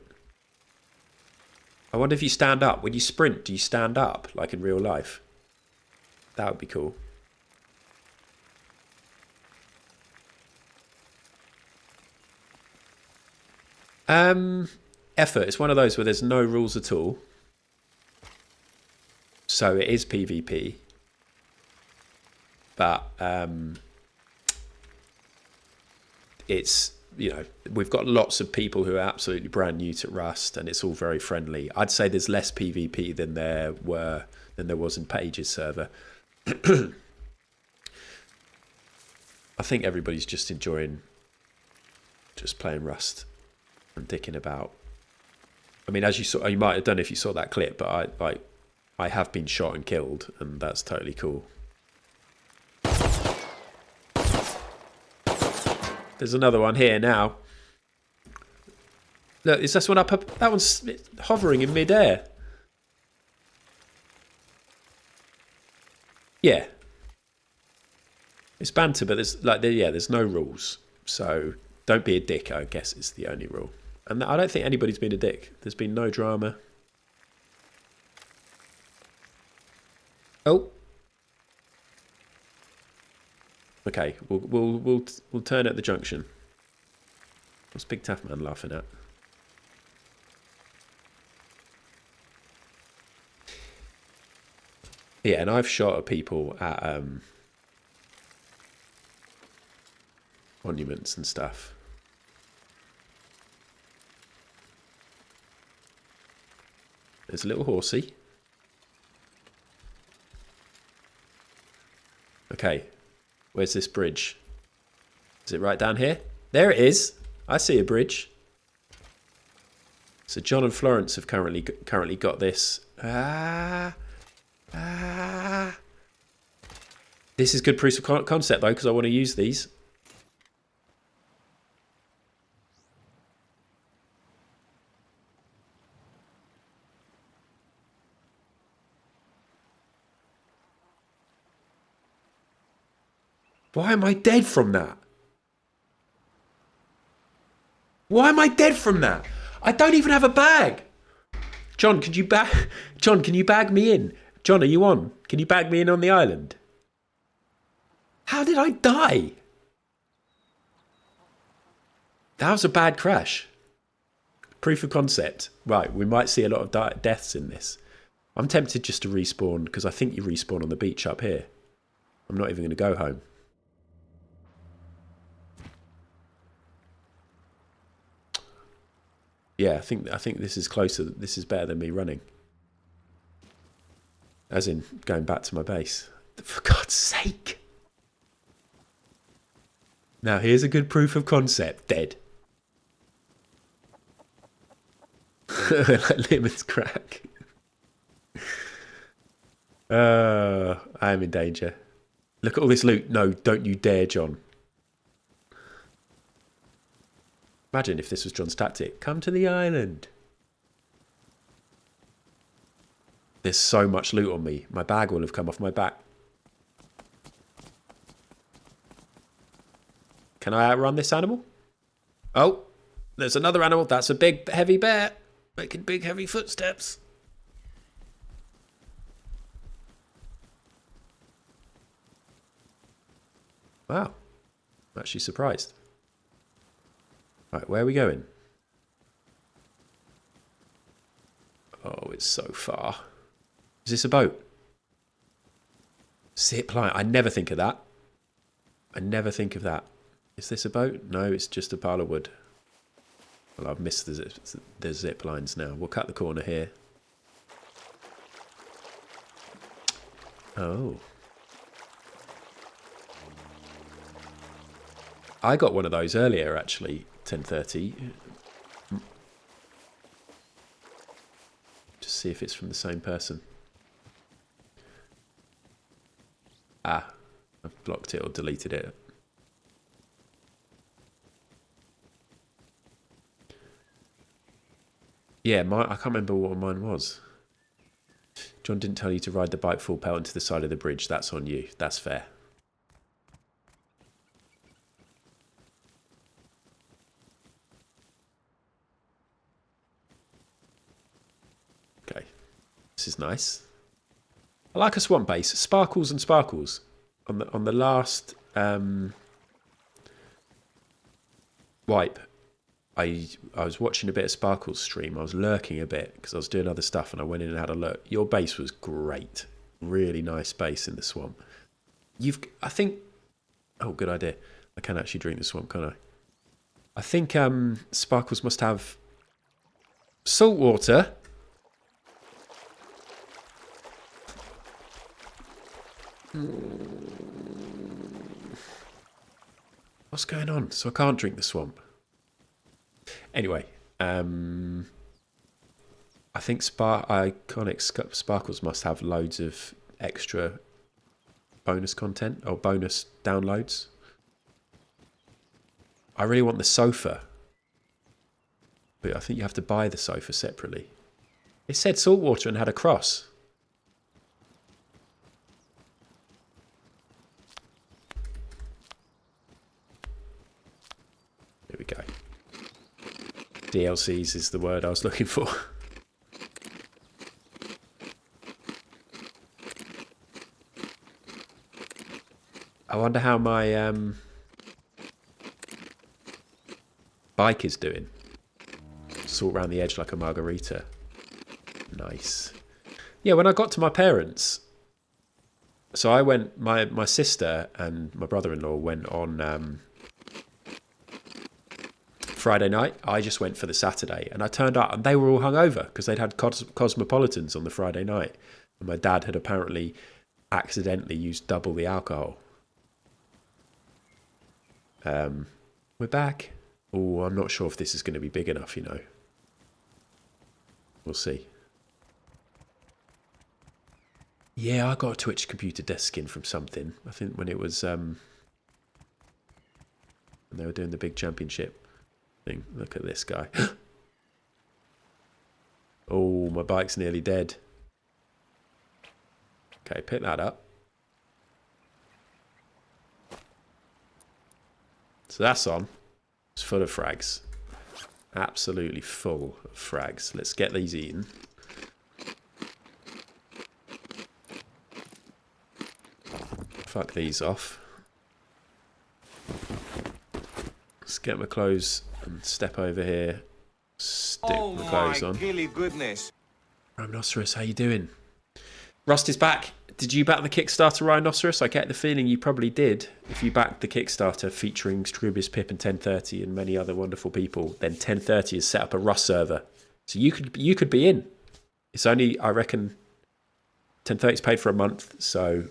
I wonder if you stand up. When you sprint, do you stand up like in real life? That would be cool. Effort. It's one of those where there's no rules at all. So it is PvP. But it's, you know, we've got lots of people who are absolutely brand new to Rust, and it's all very friendly. I'd say there's less PvP than there was in Paige's server. I think everybody's just enjoying just playing Rust and dicking about. I mean, as you saw, you might have done if you saw that clip, but I have been shot and killed, and that's totally cool. There's another one here now. Look, is this one up? That one's hovering in midair. Yeah. It's banter, but there's no rules. So don't be a dick, I guess, is the only rule. And I don't think anybody's been a dick. There's been no drama. Oh. Okay, we'll turn at the junction. What's Big Tough Man laughing at? Yeah, and I've shot at people at monuments and stuff. There's a little horsey. Okay. Where's this bridge? Is it right down here? There it is. I see a bridge. So John and Florence have currently got this. This is good proof of concept though, because I want to use these. Why am I dead from that? Why am I dead from that? I don't even have a bag. John, can you bag me in? John, are you on? Can you bag me in on the island? How did I die? That was a bad crash. Proof of concept. Right, we might see a lot of deaths in this. I'm tempted just to respawn, because I think you respawn on the beach up here. I'm not even going to go home. Yeah, I think this is closer. This is better than me running. As in, going back to my base. For God's sake. Now, here's a good proof of concept. Dead. Like Lemon's crack. I am in danger. Look at all this loot. No, don't you dare, John. Imagine if this was John's tactic. Come to the island. There's so much loot on me. My bag will have come off my back. Can I outrun this animal? Oh, there's another animal. That's a big, heavy bear. Making big, heavy footsteps. Wow. I'm actually surprised. Right, where are we going? Oh, it's so far. Is this a boat? Zip line. I never think of that. I never think of that. Is this a boat? No, it's just a pile of wood. Well, I've missed the zip lines now. We'll cut the corner here. Oh. I got one of those earlier, actually. 10:30. Just see if it's from the same person. Ah, I've blocked it or deleted it. Yeah, I can't remember what mine was. John didn't tell you to ride the bike full pelt into the side of the bridge. That's on you. That's fair. Okay. This is nice. I like a swamp base. Sparkles and sparkles. On the last wipe, I was watching a bit of Sparkle's stream. I was lurking a bit because I was doing other stuff, and I went in and had a look. Your base was great, really nice base in the swamp. I think. Oh, good idea. I can actually drink the swamp, can't I? I think Sparkles must have salt water. What's going on? So I can't drink the swamp. Anyway, I think Iconic Sparkles must have loads of extra bonus content or bonus downloads. I really want the sofa, but I think you have to buy the sofa separately. It said saltwater and had a cross. There we go. DLCs is the word I was looking for. I wonder how my bike is doing. Sort around the edge like a margarita. Nice. Yeah, when I got to my parents, so I went, my sister and my brother-in-law went on Friday night. I just went for the Saturday, and I turned up and they were all hungover because they'd had Cosmopolitans on the Friday night, and my dad had apparently accidentally used double the alcohol. We're back. Oh, I'm not sure if this is going to be big enough, you know. We'll see. Yeah, I got a Twitch computer desk skin from something. I think when it was when they were doing the big championship thing. Look at this guy. Oh, my bike's nearly dead. Okay, pick that up. So that's on. It's full of frags. Absolutely full of frags. Let's get these eaten. Fuck these off. Let's get my clothes and step over here. Stick my clothes on. Gilly goodness. Rhinoceros, how you doing? Rust is back. Did you back the Kickstarter, Rhinoceros? I get the feeling you probably did. If you backed the Kickstarter featuring Strubius, Pip and 1030 and many other wonderful people, then 1030 has set up a Rust server. So you could be in. It's only, I reckon, 1030's paid for a month, so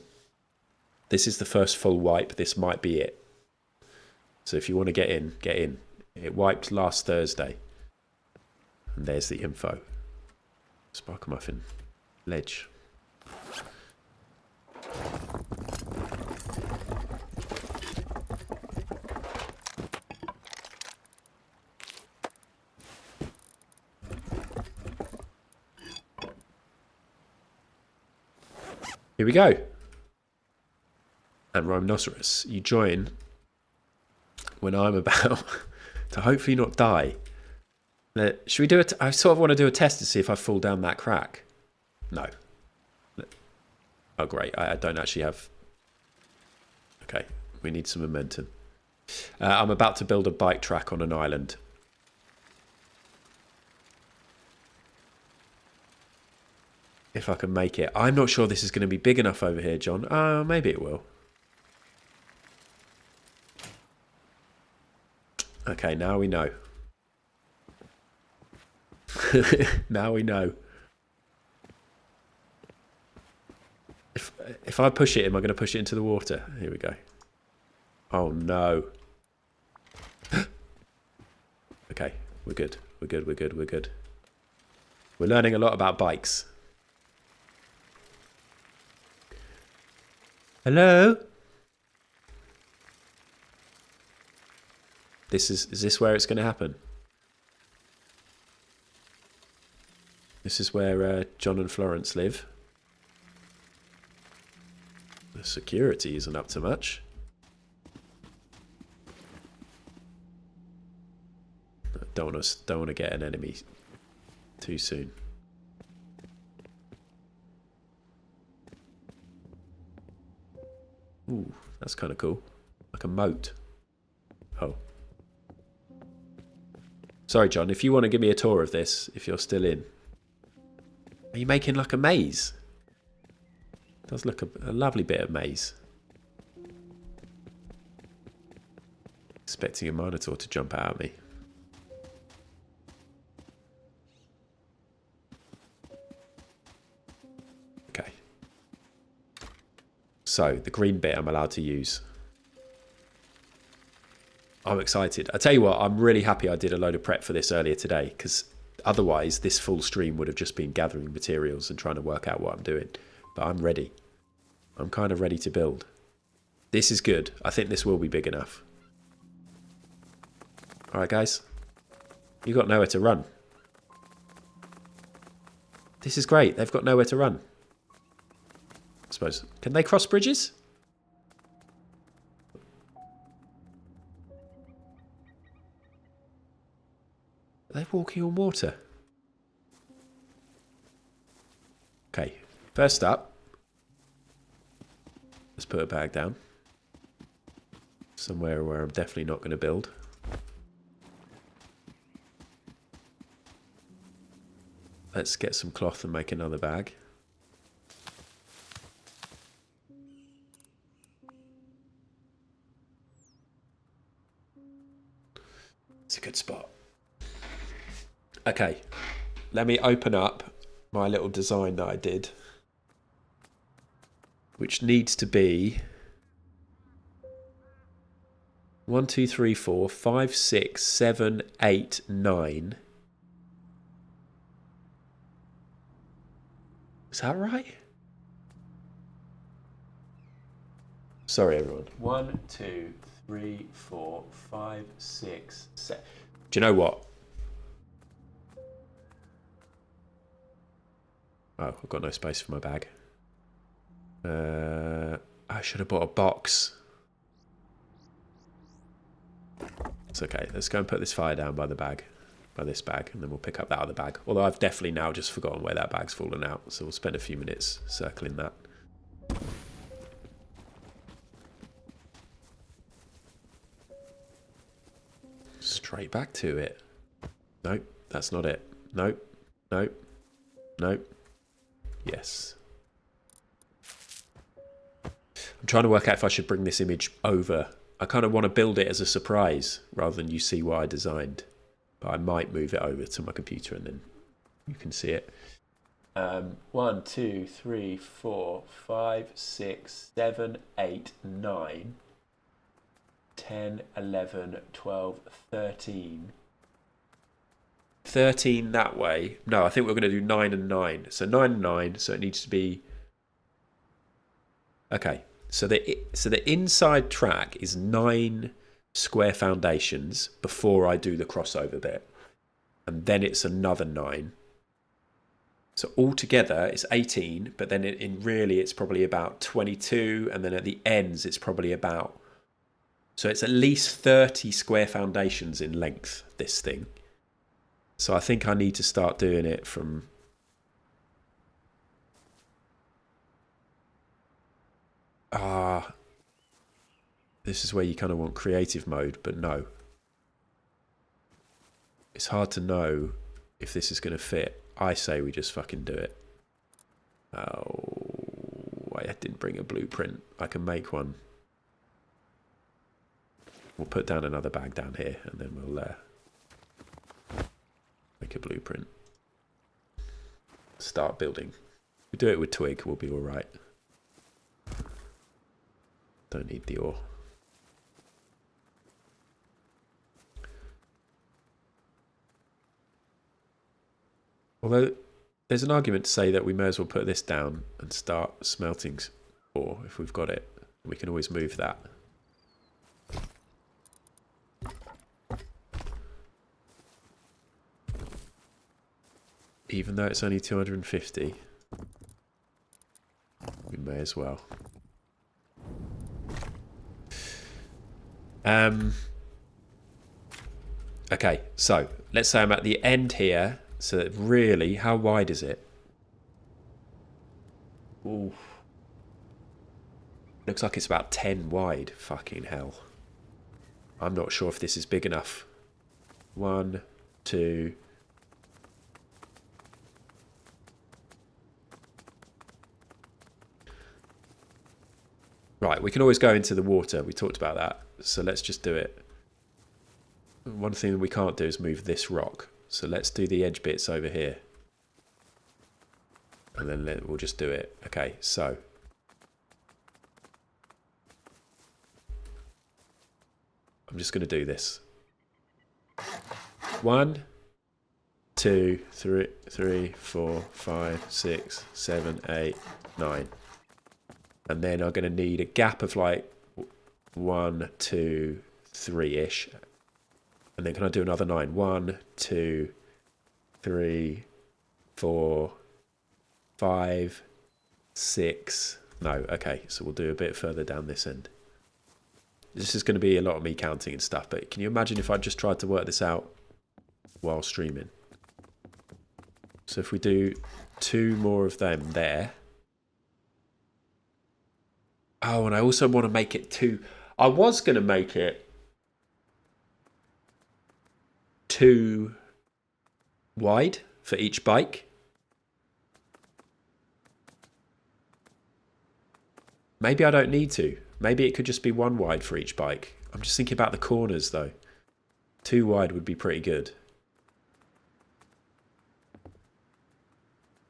this is the first full wipe. This might be it. So if you want to get in, get in. It wiped last Thursday. And there's the info. Sparkle Muffin. Ledge. Here we go. And Rhinoceros, you join when I'm about to hopefully not die. Should we do it? I sort of want to do a test to see if I fall down that crack. No. Oh, great. I don't actually have... Okay, we need some momentum. I'm about to build a bike track on an island. If I can make it. I'm not sure this is going to be big enough over here, John. Maybe it will. Okay, now we know. Now we know. If I push it, am I going to push it into the water? Here we go. Oh no. Okay, we're good. We're good, we're good, we're good. We're learning a lot about bikes. Hello? Is this where it's going to happen? This is where John and Florence live. The security isn't up to much. Don't want to get an enemy too soon. Ooh, that's kind of cool. Like a moat. Oh. Sorry, John, if you want to give me a tour of this, if you're still in. Are you making like a maze? It does look a lovely bit of maze. Expecting a Minotaur to jump out at me. Okay. So, the green bit I'm allowed to use. I'm excited. I tell you what, I'm really happy I did a load of prep for this earlier today, because otherwise this full stream would have just been gathering materials and trying to work out what I'm doing. But I'm ready. I'm kind of ready to build. This is good. I think this will be big enough. Alright guys, you got nowhere to run. This is great. They've got nowhere to run. I suppose. Can they cross bridges? Are they walking on water? Okay, first up, let's put a bag down. Somewhere where I'm definitely not going to build. Let's get some cloth and make another bag. It's a good spot. Okay, let me open up my little design that I did, which needs to be 1, 2, 3, 4, 5, 6, 7, 8, 9. Is that right? Sorry, everyone. 1, 2, 3, 4, 5, 6, 7. Do you know what? Oh, I've got no space for my bag. I should have bought a box. It's okay. Let's go and put this fire down by the bag. By this bag, and then we'll pick up that other bag. Although I've definitely now just forgotten where that bag's fallen out, so we'll spend a few minutes circling that. Straight back to it. Nope, that's not it. Nope, nope, nope. Yes. I'm trying to work out if I should bring this image over. I kind of want to build it as a surprise rather than you see what I designed. But I might move it over to my computer and then you can see it. 1, 2, 3, 4, 5, 6, 7, 8, 9, 10, 11, 12, 13. 13 that way. No, I think we're going to do 9 and 9. So 9 and 9, so it needs to be... Okay, so the inside track is 9 square foundations before I do the crossover bit. And then it's another 9. So altogether it's 18, but then in really it's probably about 22, and then at the ends it's probably about... So it's at least 30 square foundations in length, this thing. So I think I need to start doing it from... This is where you kind of want creative mode, but no. It's hard to know if this is going to fit. I say we just fucking do it. Oh, I didn't bring a blueprint. I can make one. We'll put down another bag down here, and then we'll make a blueprint. Start building. We do it with twig, we'll be all right. Don't need the ore. Although there's an argument to say that we may as well put this down and start smelting ore if we've got it. We can always move that. Even though it's only 250, we may as well. Okay, so let's say I'm at the end here. So that really, how wide is it? Ooh. Looks like it's about 10 wide. Fucking hell. I'm not sure if this is big enough. 1, 2. Right, we can always go into the water. We talked about that. So let's just do it. One thing that we can't do is move this rock. So let's do the edge bits over here. And then we'll just do it. Okay, so. I'm just going to do this. 1, 2, 3, 4, 5, 6, 7, 8, 9. And then I'm going to need a gap of like 1, 2, 3-ish. And then can I do another 9? 1, 2, 3, 4, 5, 6. No, okay. So we'll do a bit further down this end. This is going to be a lot of me counting and stuff. But can you imagine if I just tried to work this out while streaming? So if we do 2 more of them there. Oh, and I also want to make it 2. I was going to make it 2 wide for each bike. Maybe I don't need to. Maybe it could just be 1 wide for each bike. I'm just thinking about the corners though. 2 wide would be pretty good.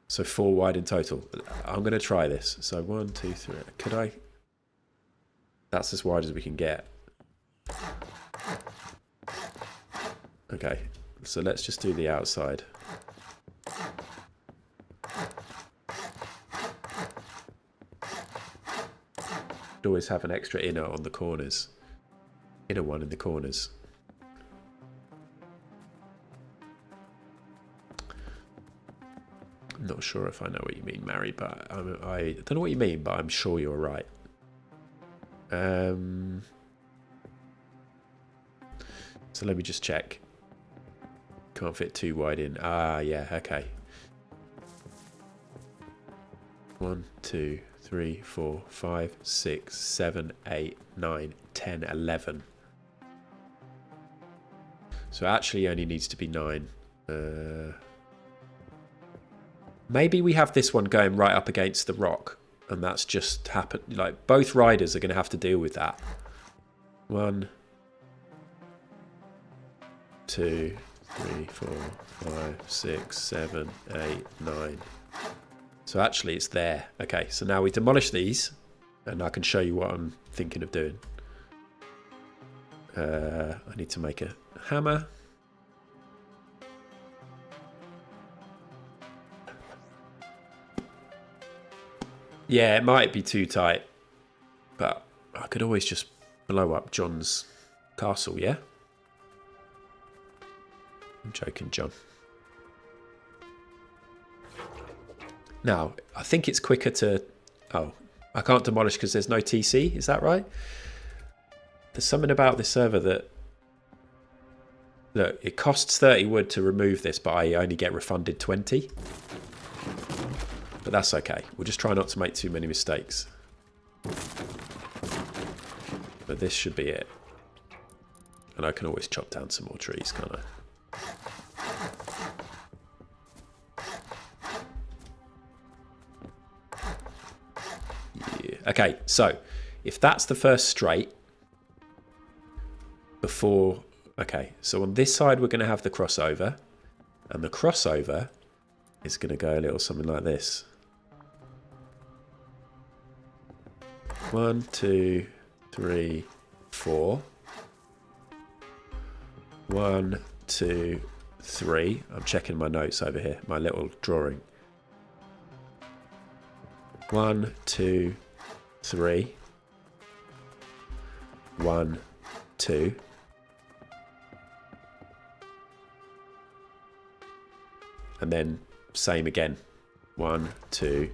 So 4 wide in total. I'm going to try this. So 1, 2, 3. Could I? That's as wide as we can get. Okay, so let's just do the outside. Could always have an extra inner on the corners. Inner one in the corners. I'm not sure if I know what you mean, Mary, but I don't know what you mean, but I'm sure you're right. So let me just check. Can't fit 2 wide in. Ah, yeah, okay. 1, 2, 3, 4, 5, 6, 7, 8, 9, 10, 11. So actually only needs to be 9. Maybe we have this one going right up against the rock. And that's just happened. Like, both riders are going to have to deal with that. 1, 2, 3, 4, 5, 6, 7, 8, 9. So actually it's there. Okay, so now we demolish these. And I can show you what I'm thinking of doing. I need to make a hammer. Yeah, it might be too tight, but I could always just blow up John's castle, yeah? I'm joking, John. Now, I think it's quicker to... Oh, I can't demolish because there's no TC, is that right? There's something about this server that... Look, it costs 30 wood to remove this, but I only get refunded 20. But that's okay. We'll just try not to make too many mistakes. But this should be it. And I can always chop down some more trees, can't I? Yeah. Okay, so if that's the first straight before... Okay, so on this side we're going to have the crossover. And the crossover is going to go a little something like this. 1, 2, 3, 4. 1, 2, 3. I'm checking my notes over here, my little drawing. 1, 2, 3. 1, 2. And then same again. 1, 2.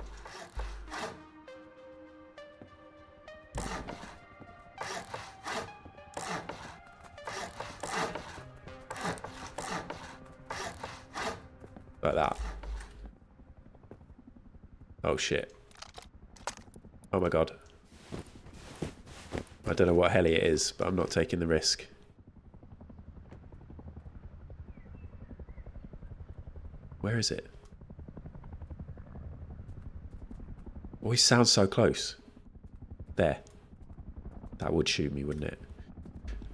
Like that. Oh shit. Oh my god. I don't know what heli it is, but I'm not taking the risk. Where is it? Always sounds so close. There. That would shoot me, wouldn't it?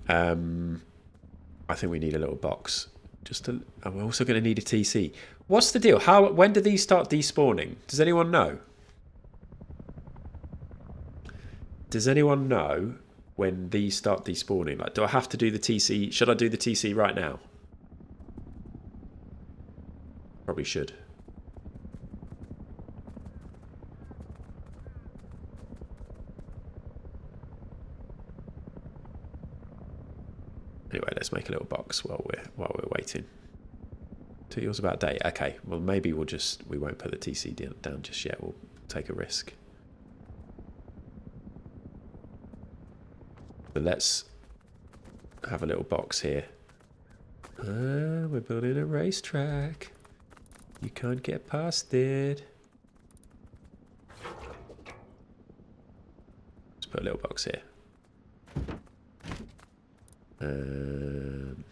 I think we need a little box. And we're also going to need a TC. What's the deal? When do these start despawning? Does anyone know? Does anyone know when these start despawning? Like, do I have to do the TC? Should I do the TC right now? Probably should. Anyway, let's make a little box while we're waiting. 2 years about date. Okay, well maybe we won't put the TC down just yet. We'll take a risk. But let's have a little box here. We're building a racetrack. You can't get past it. Let's put a little box here. And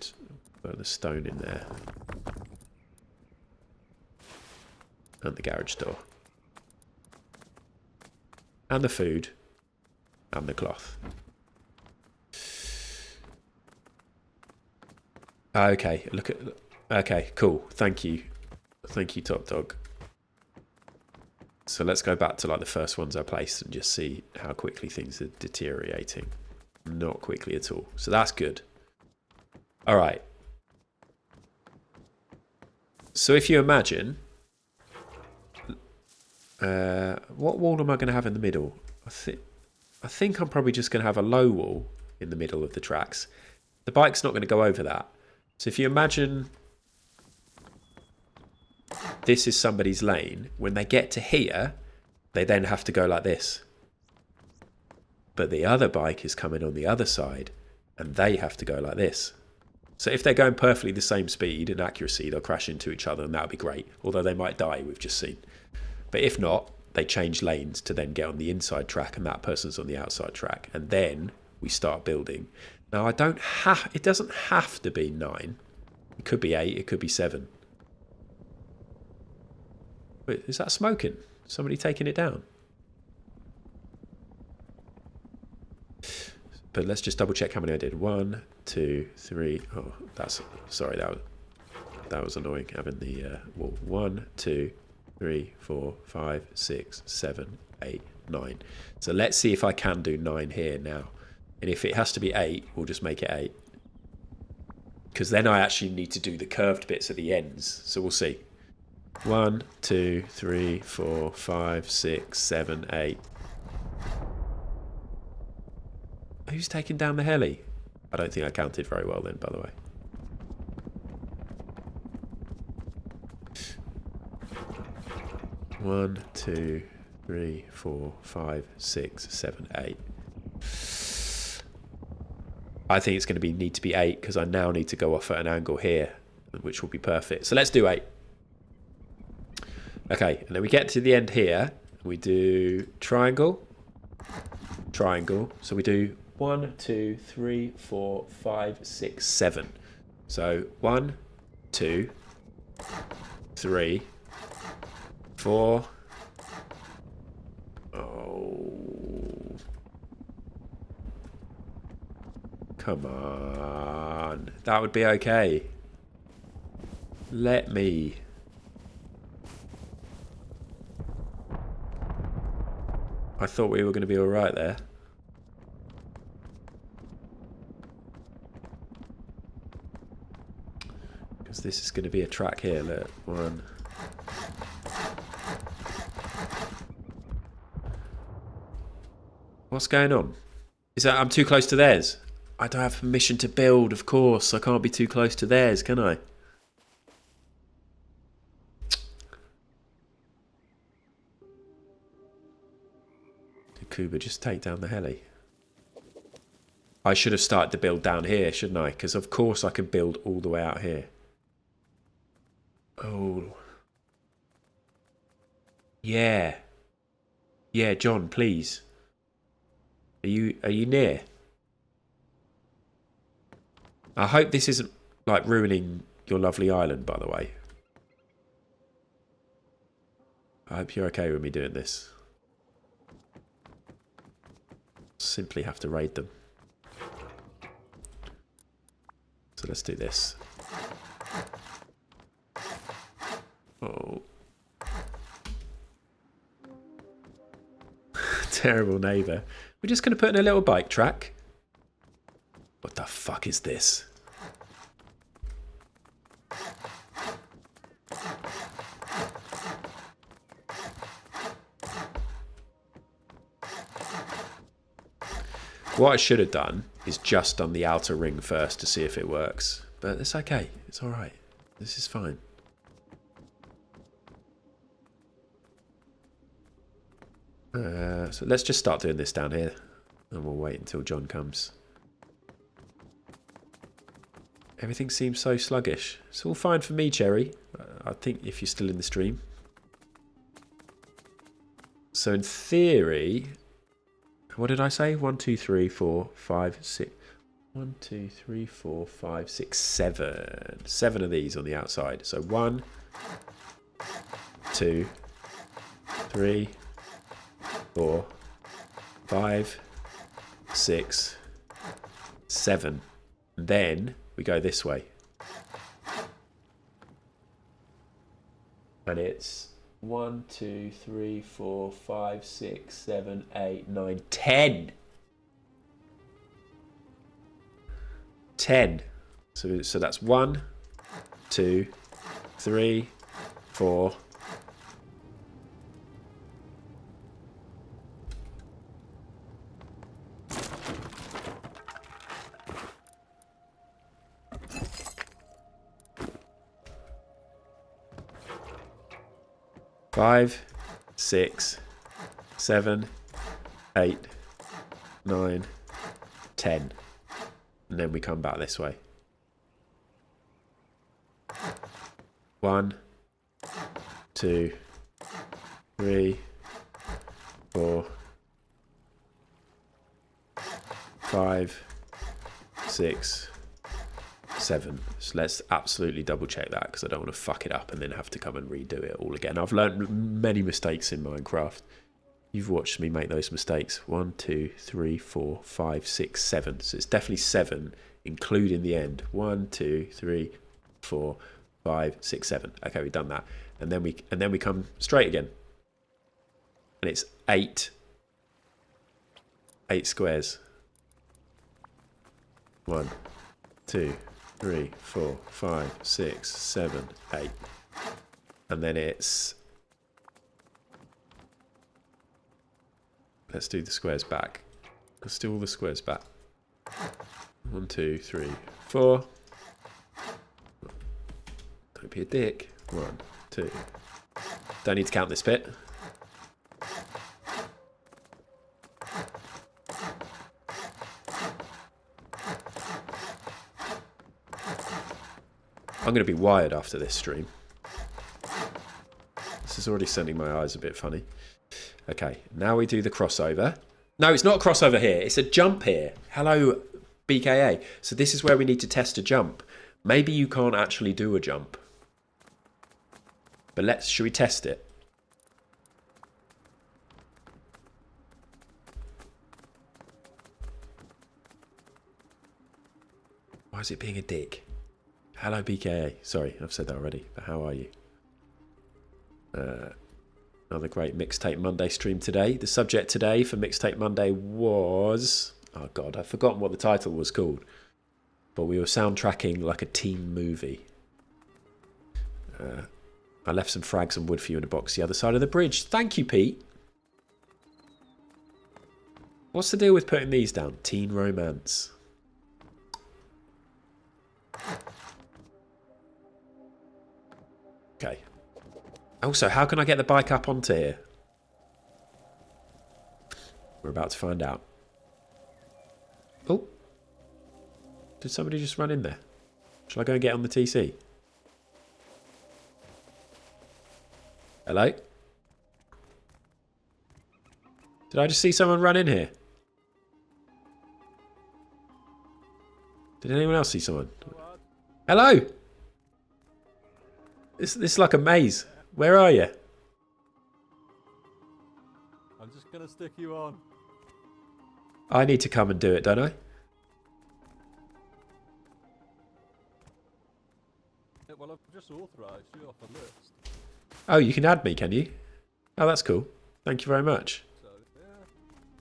put the stone in there. And the garage door. And the food. And the cloth. Okay, okay, cool. Thank you. Thank you, Top Dog. So let's go back to like the first ones I placed and just see how quickly things are deteriorating. Not quickly at all. So that's good. All right. So if you imagine, what wall am I going to have in the middle? I think I'm probably just going to have a low wall in the middle of the tracks. The bike's not going to go over that. So if you imagine this is somebody's lane, when they get to here, they then have to go like this. But the other bike is coming on the other side, and they have to go like this. So if they're going perfectly the same speed and accuracy, they'll crash into each other, and that'll be great. Although they might die, we've just seen. But if not, they change lanes to then get on the inside track, and that person's on the outside track. And then we start building. Now, it doesn't have to be 9. It could be 8, it could be 7. Wait, is that smoking? Somebody taking it down? But let's just double check how many I did. 1, 2, 3. Oh, sorry, that was annoying having the wall. 1, 2, 3, 4, 5, 6, 7, 8, 9. So let's see if I can do 9 here now. And if it has to be 8, we'll just make it 8. Because then I actually need to do the curved bits at the ends. So we'll see. 1, 2, 3, 4, 5, 6, 7, 8. Who's taking down the heli? I don't think I counted very well then, by the way. One, 2, 3, 4, 5, 6, 7, 8. I think it's going to need to be 8 because I now need to go off at an angle here, which will be perfect. So let's do 8. Okay, and then we get to the end here. We do triangle, triangle. So we do 1, 2, 3, 4, 5, 6, 7. So 1, 2, 3, 4. Oh. Come on. That would be okay. Let me. I thought we were going to be all right there. Because this is going to be a track here. Look, 1. What's going on? Is that I'm too close to theirs? I don't have permission to build, of course. I can't be too close to theirs, can I? Did Kuba just take down the heli? I should have started to build down here, shouldn't I? Because of course I can build all the way out here. Oh. Yeah. Yeah, John, please. Are you near? I hope this isn't like ruining your lovely island, by the way. I hope you're okay with me doing this. Simply have to raid them. So let's do this. Oh. Terrible neighbour. We're just going to put in a little bike track. What the fuck is this? What I should have done is just done the outer ring first to see if it works. But it's okay. It's alright. This is fine. So let's just start doing this down here. And we'll wait until John comes. Everything seems so sluggish. It's all fine for me, Cherry. I think if you're still in the stream. So in theory... What did I say? 1, 2, 3, 4, 5, 6. 1, 2, 3, 4, 5, 6, 7. 7 of these on the outside. So 1, 2, 3, 4, 5, 6, 7. And then we go this way. And it's 1, 2, 3, 4, 5, 6, 7, 8, 9, 10. 10. So that's 1, 2, 3, 4. Five, 6, 7, 8, 9, 10. And then we come back this way. 1, 2, 3, 4, 5, 6, 7. So let's absolutely double check that because I don't want to fuck it up and then have to come and redo it all again. I've learned many mistakes in Minecraft. You've watched me make those mistakes. 1, 2, 3, 4, 5, 6, 7. So it's definitely 7, including the end. 1, 2, 3, 4, 5, 6, 7. Okay, we've done that. And then we come straight again. And it's 8. 8 squares. 1, 2, 3, 4, 5, 6, 7, 8. And then it's... Let's do the squares back. Let's do all the squares back. 1, 2, 3, 4. Don't be a dick. 1, 2. Don't need to count this bit. I'm going to be wired after this stream. This is already sending my eyes a bit funny. Okay, now we do the crossover. No, it's not a crossover here. It's a jump here. Hello, BKA. So this is where we need to test a jump. Maybe you can't actually do a jump. But should we test it? Why is it being a dick? Hello, BKA. Sorry, I've said that already, but how are you? Another great Mixtape Monday stream today. The subject today for Mixtape Monday was... Oh, God, I've forgotten what the title was called. But we were soundtracking like a teen movie. I left some frags and wood for you in a box the other side of the bridge. Thank you, Pete. What's the deal with putting these down? Teen romance. Okay. Also, how can I get the bike up onto here? We're about to find out. Oh. Did somebody just run in there? Shall I go and get on the TC? Hello? Did I just see someone run in here? Did anyone else see someone? Hello? This is like a maze. Where are you? gonna stick you on. I need to come and do it, don't I? Yeah, well, I've just authorised you off the list. Oh, you can add me, can you? Oh, that's cool. Thank you very much. So, yeah,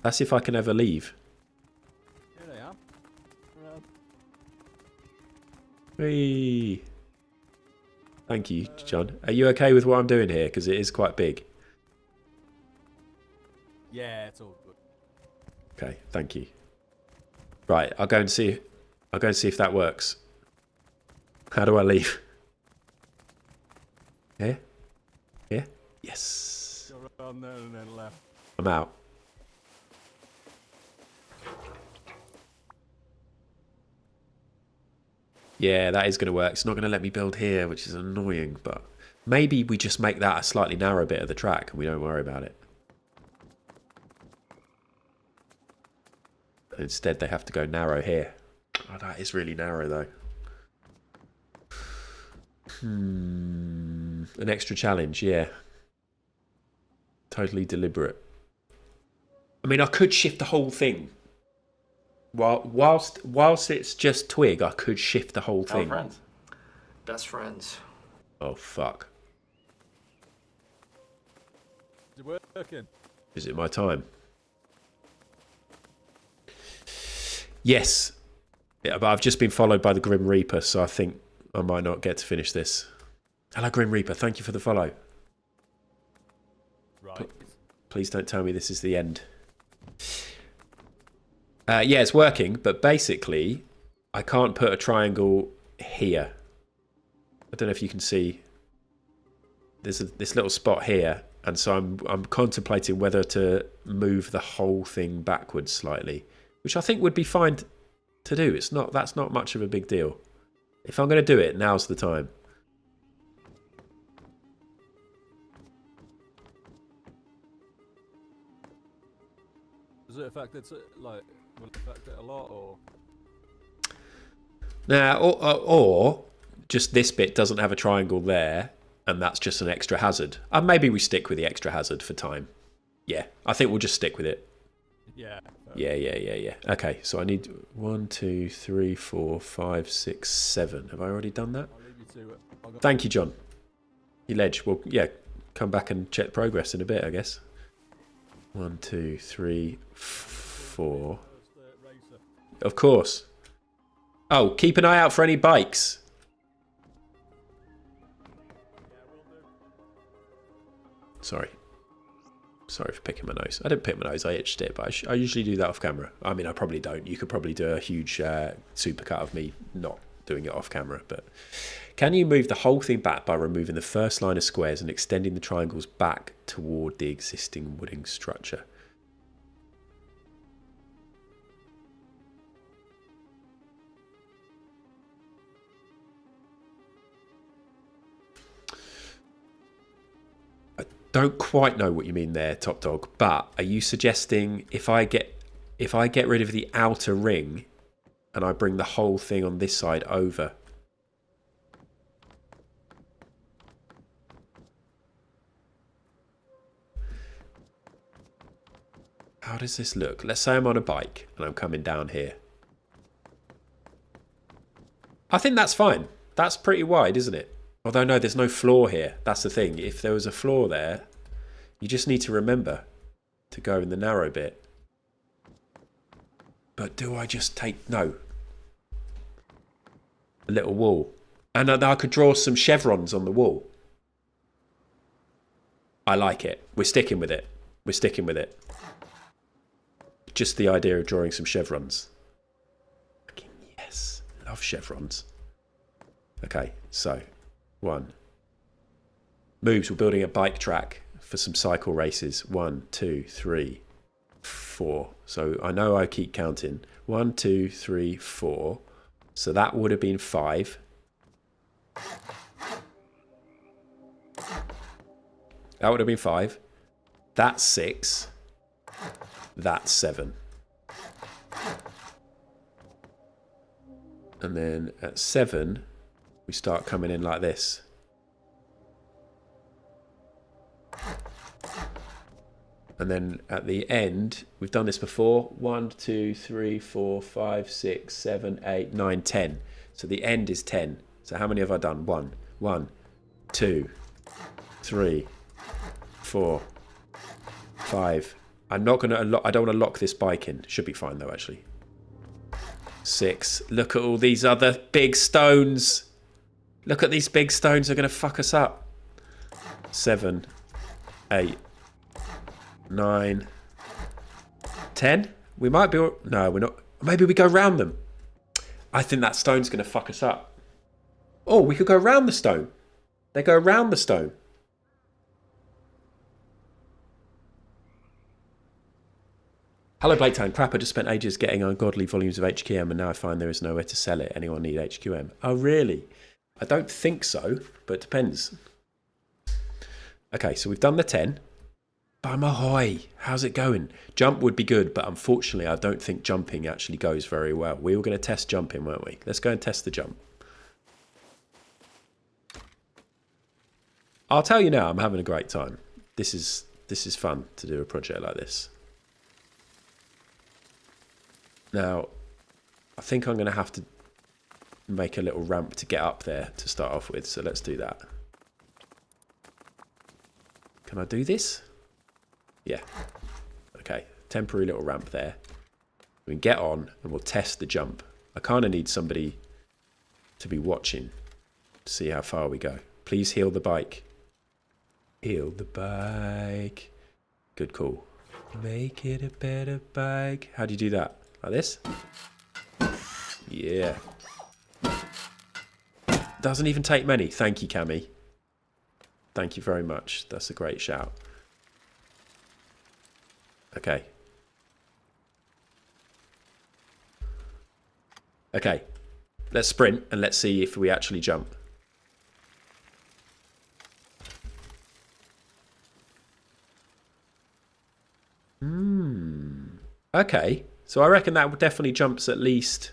That's if I can ever leave. here I am. Around. Whee. Thank you, John. Are you okay with what I'm doing here? Because it is quite big. Yeah, it's all good. Okay, thank you. Right, I'll go and see. I'll go and see if that works. How do I leave? Here? Here? Yes. Go around there and then left. I'm out. Yeah, that is going to work. It's not going to let me build here, which is annoying, but maybe we just make that a slightly narrow bit of the track and we don't worry about it. Instead, they have to go narrow here. Oh, that is really narrow, though. An extra challenge, yeah. Totally deliberate. I mean, I could shift the whole thing. Whilst it's just twig, I could shift the whole thing. Friends. Best friends. Oh, fuck. Is it working? Is it my time? Yes. Yeah, but I've just been followed by the Grim Reaper, so I think I might not get to finish this. Hello, Grim Reaper. Thank you for the follow. Right. Please don't tell me this is the end. Yeah, it's working, but basically, I can't put a triangle here. I don't know if you can see. There's this little spot here, and so I'm contemplating whether to move the whole thing backwards slightly, which I think would be fine to do. That's not much of a big deal. If I'm going to do it, now's the time. Does it affect it, like, will it affect it a lot, or? Now, or just this bit doesn't have a triangle there, and that's just an extra hazard. And maybe we stick with the extra hazard for time. Yeah, I think we'll just stick with it. Yeah. Yeah. Okay, so I need 1, 2, 3, 4, 5, 6, 7. Have I already done that? I'll leave you to it. Thank you, John. You ledge. Well, yeah, come back and check progress in a bit, I guess. 1, 2, 3, 4. Of course. Oh, keep an eye out for any bikes. Sorry for picking my nose. I didn't pick my nose, I itched it, but I usually do that off camera. I mean, I probably don't. You could probably do a huge supercut of me not doing it off camera. But can you move the whole thing back by removing the first line of squares and extending the triangles back toward the existing wooden structure? Don't quite know what you mean there, Top Dog, but are you suggesting if I get rid of the outer ring and I bring the whole thing on this side over? How does this look? Let's say I'm on a bike and I'm coming down here. I think that's fine. That's pretty wide, isn't it? Although, no, there's no floor here. That's the thing. If there was a floor there, you just need to remember to go in the narrow bit. But do I just take... No. A little wall. And I could draw some chevrons on the wall. I like it. We're sticking with it. We're sticking with it. Just the idea of drawing some chevrons. Fucking yes. Love chevrons. Okay, so... 1. Moves. We're building a bike track for some cycle races. 1, 2, 3, 4. So I know I keep counting. 1, 2, 3, 4. So that would have been 5. That would have been 5. That's 6. That's 7. And then at 7... we start coming in like this. And then at the end, we've done this before. 1, 2, 3, 4, 5, 6, 7, 8, 9, 10. So the end is 10. So how many have I done? 1, 1, 2, 3, 4, 5. I'm not going to. I don't want to lock this bike in. Should be fine though, actually. 6. Look at all these other big stones. Look at these big stones. They're going to fuck us up. 7, 8, 9, 10. We might be. No, we're not. Maybe we go round them. I think that stone's going to fuck us up. Oh, we could go round the stone. They go round the stone. Hello, Blake Town. Crap, I just spent ages getting ungodly volumes of HQM and now I find there is nowhere to sell it. Anyone need HQM? Oh, really? I don't think so, but it depends. Okay, so we've done the 10. Bamahoy, how's it going? Jump would be good, but unfortunately I don't think jumping actually goes very well. We were going to test jumping, weren't we? Let's go and test the jump. I'll tell you now, I'm having a great time. This is fun to do a project like this. Now, I think I'm going to have to make a little ramp to get up there to start off with, so let's do that. Can I do this? Yeah. Okay, temporary little ramp there. We can get on and we'll test the jump. I kind of need somebody to be watching to see how far we go. Please heal the bike. Heal the bike. Good call. Make it a better bike. How do you do that? Like this? Yeah. Doesn't even take many. Thank you, Cammy. Thank you very much. That's a great shout. Okay. Okay. Let's sprint and let's see if we actually jump. Okay. So I reckon that definitely jumps at least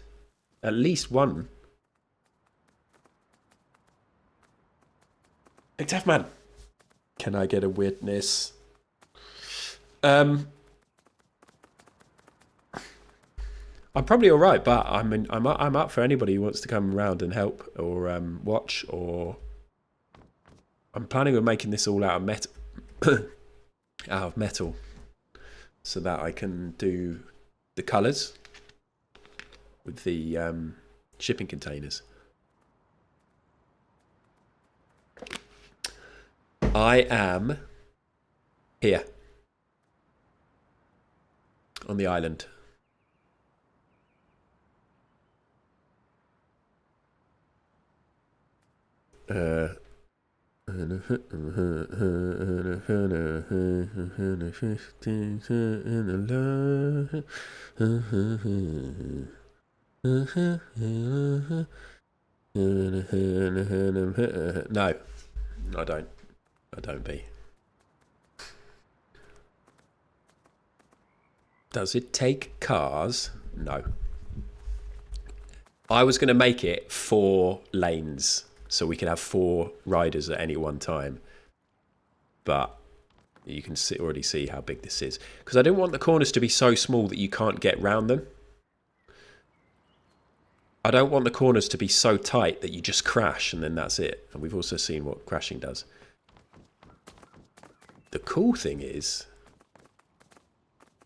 one. Big Tough Man. Can I get a witness? I'm probably all right, but I'm up for anybody who wants to come around and help or watch. Or I'm planning on making this all out of metal, so that I can do the colours with the shipping containers. I am here on the island. No, I don't. I don't be. Does it take cars? No. I was going to make it 4 lanes so we could have 4 riders at any one time. But you can already see how big this is. Because I don't want the corners to be so small that you can't get round them. I don't want the corners to be so tight that you just crash and then that's it. And we've also seen what crashing does. The cool thing is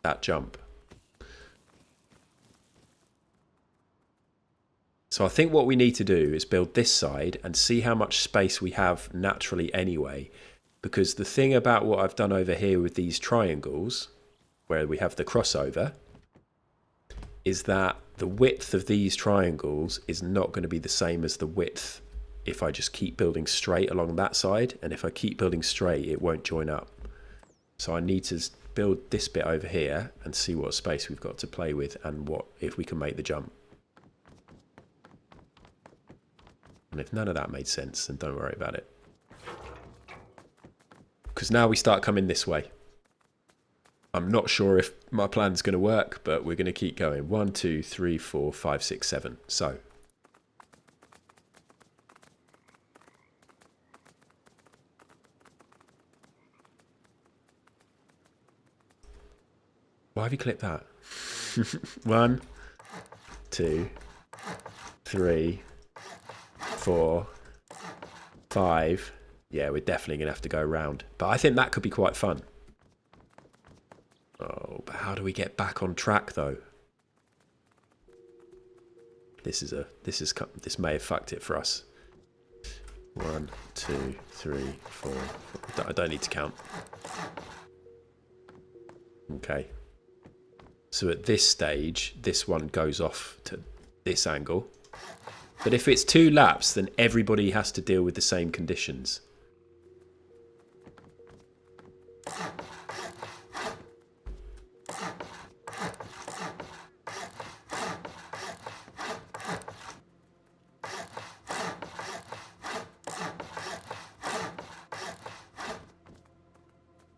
that jump. So I think what we need to do is build this side and see how much space we have naturally anyway. Because the thing about what I've done over here with these triangles, where we have the crossover, is that the width of these triangles is not going to be the same as the width if I just keep building straight along that side. And if I keep building straight, it won't join up. So I need to build this bit over here and see what space we've got to play with and what if we can make the jump. And if none of that made sense, then don't worry about it. Because now we start coming this way. I'm not sure if my plan's going to work, but we're going to keep going. 1, 2, 3, 4, 5, 6, 7. So. Why have you clipped that? 1, 2, 3, 4, 5. Yeah, we're definitely going to have to go around. But I think that could be quite fun. Oh, but how do we get back on track though? This may have fucked it for us. 1, 2, 3, 4. I don't need to count. Okay. So at this stage, this one goes off to this angle. But if it's 2 laps, then everybody has to deal with the same conditions.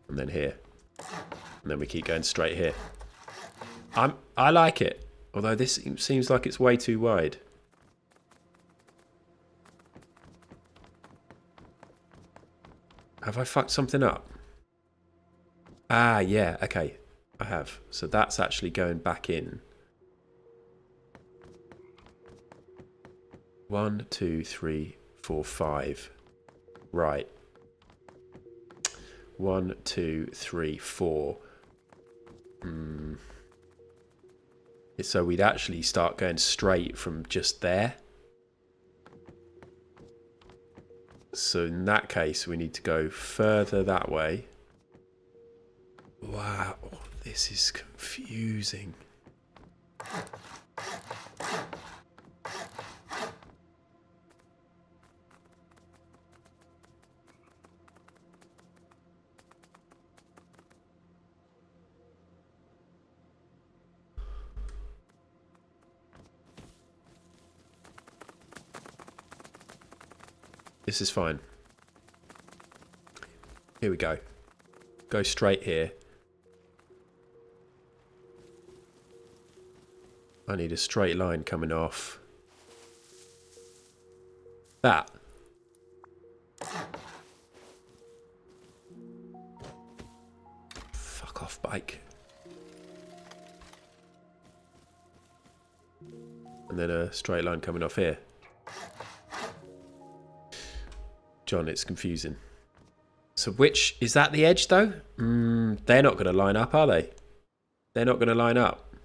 And then here. And then we keep going straight here. I like it. Although this seems like it's way too wide. Have I fucked something up? Ah, yeah, okay. I have. So that's actually going back in. 1, 2, 3, 4, 5. Right. 1, 2, 3, 4. So we'd actually start going straight from just there. So in that case, we need to go further that way. Wow, this is confusing. This is fine. Here we go. Go straight here. I need a straight line coming off. That. Fuck off, bike. And then a straight line coming off here. John, it's confusing. So which, is that the edge though? They're not going to line up, are they? They're not going to line up.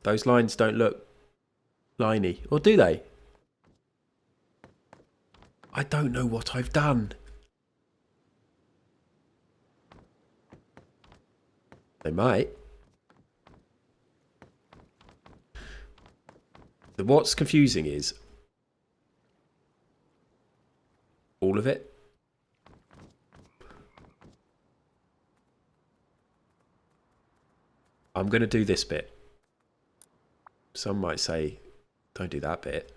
Those lines don't look liney, or do they? I don't know what I've done. They might. What's confusing is all of it. I'm going to do this bit. Some might say, don't do that bit.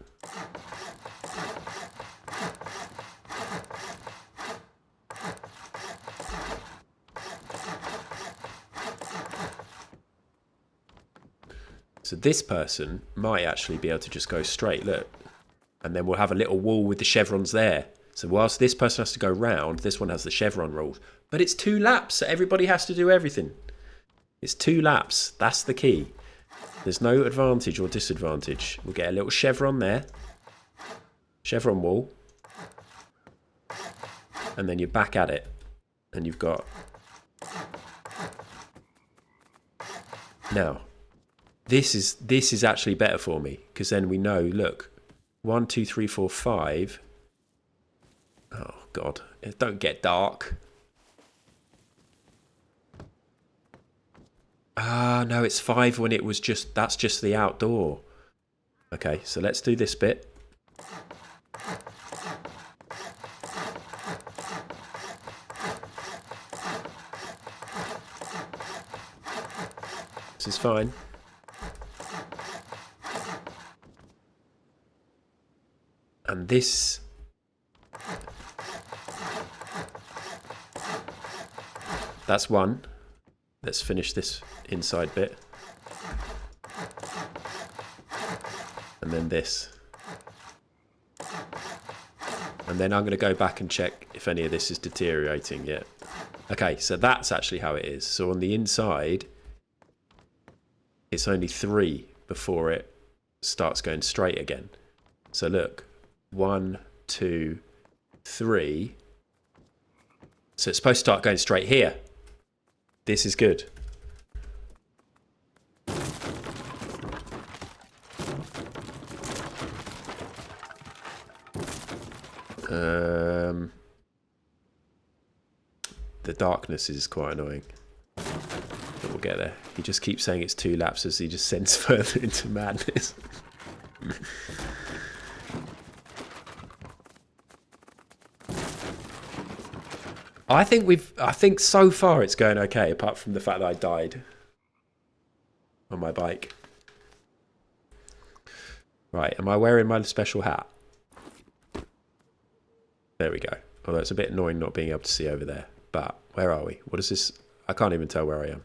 So this person might actually be able to just go straight, look. And then we'll have a little wall with the chevrons there. So whilst this person has to go round, this one has the chevron rules. But it's 2 laps, so everybody has to do everything. It's 2 laps. That's the key. There's no advantage or disadvantage. We'll get a little chevron there. Chevron wall. And then you're back at it. And you've got... Now, this is actually better for me. Because then we know, look. 1, 2, 3, 4, 5. Oh, God. Don't get dark. Ah, no, it's 5 when it was just... That's just the outdoor. Okay, so let's do this bit. This is fine. And this... That's 1. Let's finish this inside bit. And then this. And then I'm going to go back and check if any of this is deteriorating yet. Okay, so that's actually how it is. So on the inside, it's only 3 before it starts going straight again. So look, 1, 2, 3. So it's supposed to start going straight here. This is good. The darkness is quite annoying. But we'll get there. He just keeps saying it's 2 laps as he just sends further into madness. I think so far it's going okay, apart from the fact that I died on my bike. Right, am I wearing my special hat? There we go. Although it's a bit annoying not being able to see over there. But where are we? What is this? I can't even tell where I am.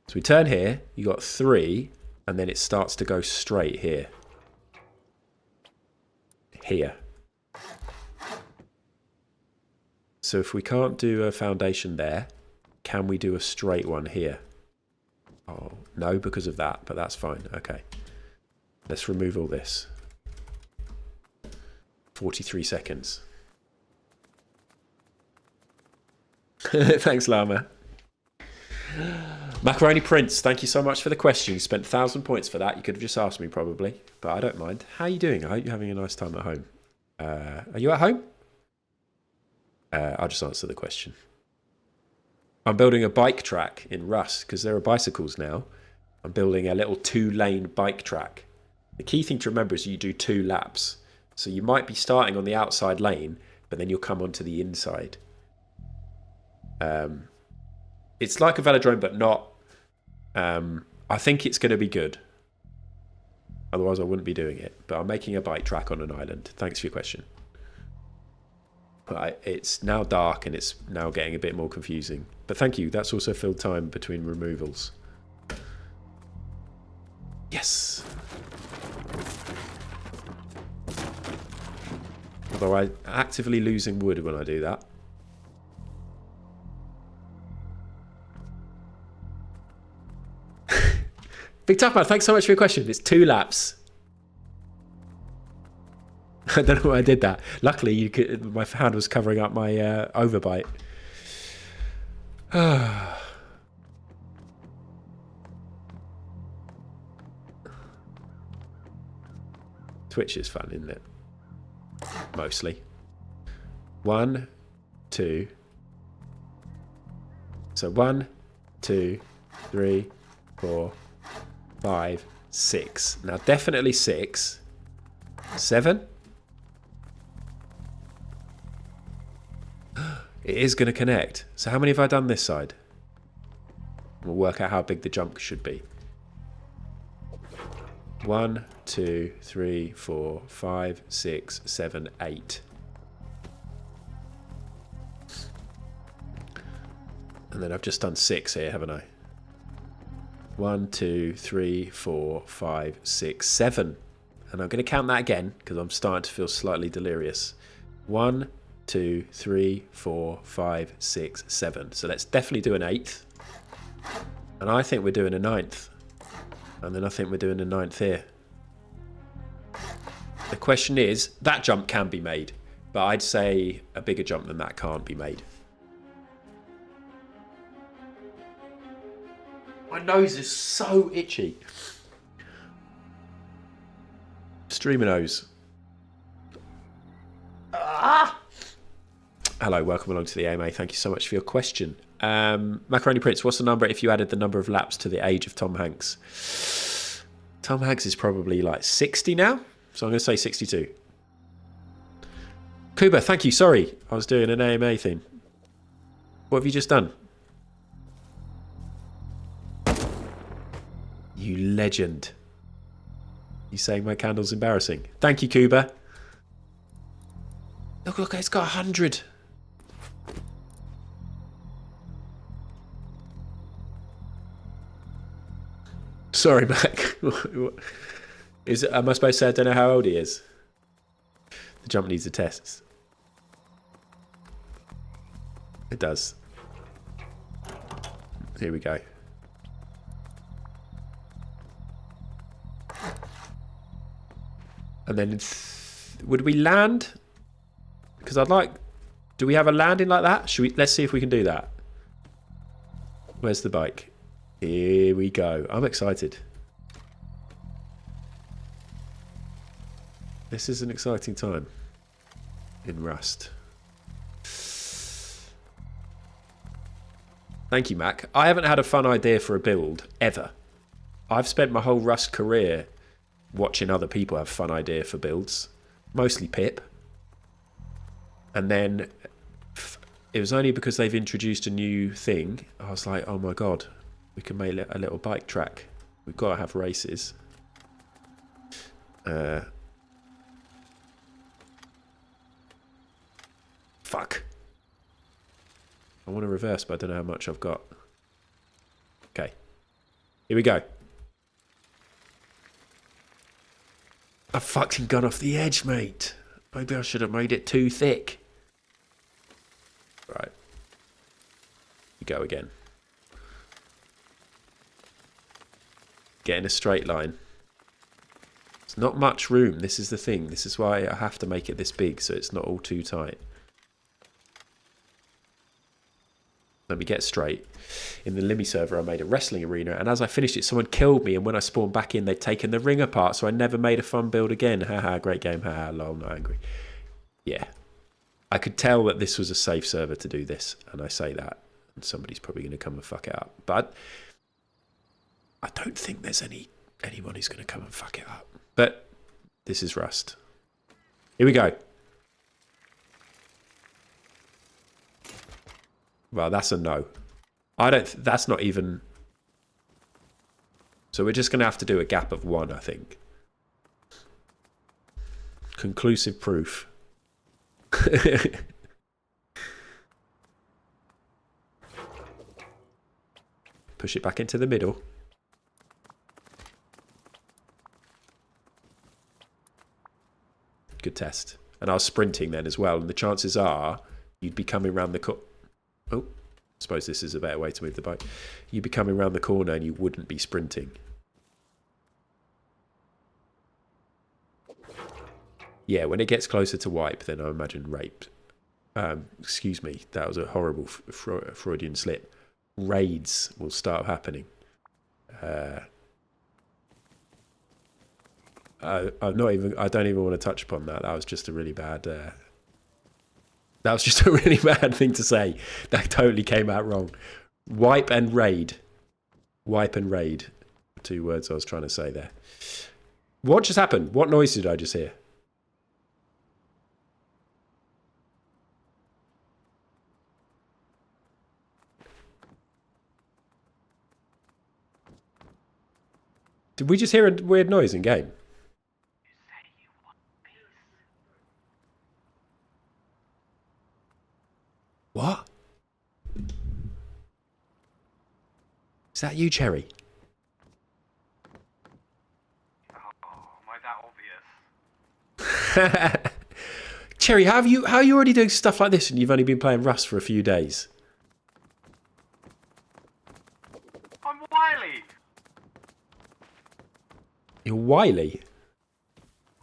So we turn here, you got 3, and then it starts to go straight here. Here. So if we can't do a foundation there, can we do a straight one here? Oh, no, because of that, but that's fine. Okay. Let's remove all this. 43 seconds. Thanks, Llama. Macaroni Prince, thank you so much for the question. You spent 1,000 points for that. You could have just asked me probably, but I don't mind. How are you doing? I hope you're having a nice time at home. Are you at home? I'll just answer the question. I'm building a bike track in Rust because there are bicycles now. I'm building a little 2-lane bike track. The key thing to remember is you do 2 laps. So you might be starting on the outside lane, but then you'll come onto the inside. It's like a velodrome, but not. I think it's going to be good. Otherwise, I wouldn't be doing it. But I'm making a bike track on an island. Thanks for your question. But it's now dark and it's now getting a bit more confusing. But thank you. That's also filled time between removals. Yes. Although I'm actively losing wood when I do that. Big Tough Man, thanks so much for your question. It's 2 laps. I don't know why I did that. Luckily, my hand was covering up my overbite. Twitch is fun, isn't it? Mostly. 1, 2. So 1, 2, 3, 4, 5, 6. Now definitely 6. 7. It is going to connect. So how many have I done this side? We'll work out how big the jump should be. 1, 2, 3, 4, 5, 6, 7, 8. And then I've just done 6 here, haven't I? 1, 2, 3, 4, 5, 6, 7. And I'm going to count that again because I'm starting to feel slightly delirious. 1, 2, 3, 4, 5, 6, 7. So let's definitely do an 8th. And I think we're doing a 9th. And then I think we're doing a 9th here. The question is, that jump can be made. But I'd say a bigger jump than that can't be made. My nose is so itchy. Streamer nose. Ah! Hello, welcome along to the AMA. Thank you so much for your question. Macaroni Prince, what's the number if you added the number of laps to the age of Tom Hanks? Tom Hanks is probably like 60 now, so I'm going to say 62. Kuba, thank you. Sorry, I was doing an AMA thing. What have you just done? You legend. You saying my candle's embarrassing? Thank you, Kuba. Look, it's got 100. Sorry, Mac. Am I supposed to say I don't know how old he is? The jump needs a test. It does. Here we go. And then would we land? Because I'd like... Do we have a landing like that? Should we? Let's see if we can do that. Where's the bike? Here we go. I'm excited. This is an exciting time in Rust. Thank you, Mac. I haven't had a fun idea for a build, ever. I've spent my whole Rust career watching other people have fun idea for builds. Mostly Pip. And then it was only because they've introduced a new thing. I was like, oh my god, we can make a little bike track. We've got to have races. Fuck. I want to reverse, but I don't know how much I've got. Okay. Here we go. I've fucking gone off the edge, mate. Maybe I should have made it too thick. Right. You go again. Get in a straight line. There's not much room. This is the thing. This is why I have to make it this big so it's not all too tight. Let me get straight. In the Limmy server, I made a wrestling arena, and as I finished it, someone killed me, and when I spawned back in, they'd taken the ring apart, so I never made a fun build again. Haha, great game. Haha, lol, not angry. Yeah. I could tell that this was a safe server to do this, and I say that, and somebody's probably going to come and fuck it up. But I don't think there's anyone who's going to come and fuck it up. But this is Rust. Here we go. Well, that's a no. That's not even... So we're just going to have to do a gap of 1, I think. Conclusive proof. Push it back into the middle. Good test. And I was sprinting then as well, and the chances are you'd be coming around the... Oh, I suppose this is a better way to move the bike. You'd be coming around the corner and you wouldn't be sprinting. Yeah, when it gets closer to wipe, then I imagine rape. Excuse me, that was a horrible Freudian slip. Raids will start happening. I don't even want to touch upon that. That was just a really bad... That was just a really bad thing to say. That totally came out wrong. Wipe and raid. Wipe and raid. 2 words I was trying to say there. What just happened? What noise did I just hear? Did we just hear a weird noise in game? What? Is that you, Cherry? Oh, am I that obvious? Cherry, how are you already doing stuff like this and you've only been playing Rust for a few days? I'm wily. You're wily.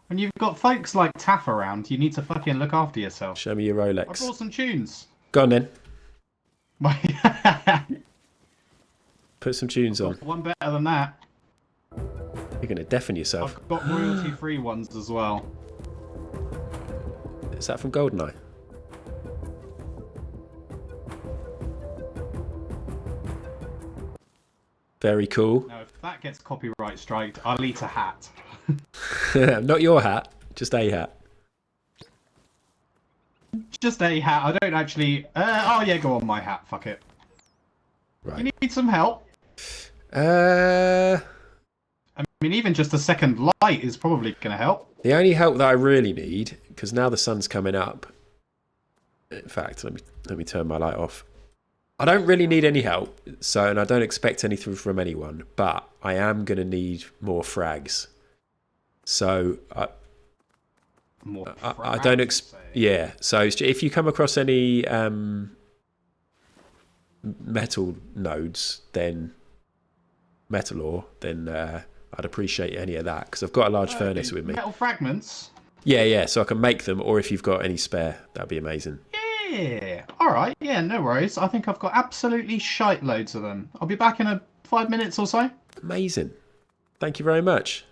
When you've got folks like Taff around, you need to fucking look after yourself. Show me your I Rolex. brought some tunes. Go on then. Got Put some tunes on. one better than that. You're going to deafen yourself. I've got royalty-free ones as well. Is that from GoldenEye? Very cool. Now, if that gets copyright striked, I'll eat a hat. Not your hat, just a hat. Just a hat. I don't actually... oh, yeah, go on my hat. Fuck it. Right. You need some help? Uh, I mean, even just a second light is probably going to help. the only help that I really need, because now the sun's coming up. In fact, let me turn my light off. I don't really need any help, and I don't expect anything from anyone, but I am going to need more frags. So More I don't frags, say. yeah. So if you come across any metal nodes, then metal ore, then I'd appreciate any of that because I've got a large furnace with me. Metal fragments. Yeah, so I can make them, or if you've got any spare, that'd be amazing. Yeah. All right. Yeah, no worries. I think I've got absolutely shite loads of them. I'll be back in 5 minutes or so. Amazing. Thank you very much.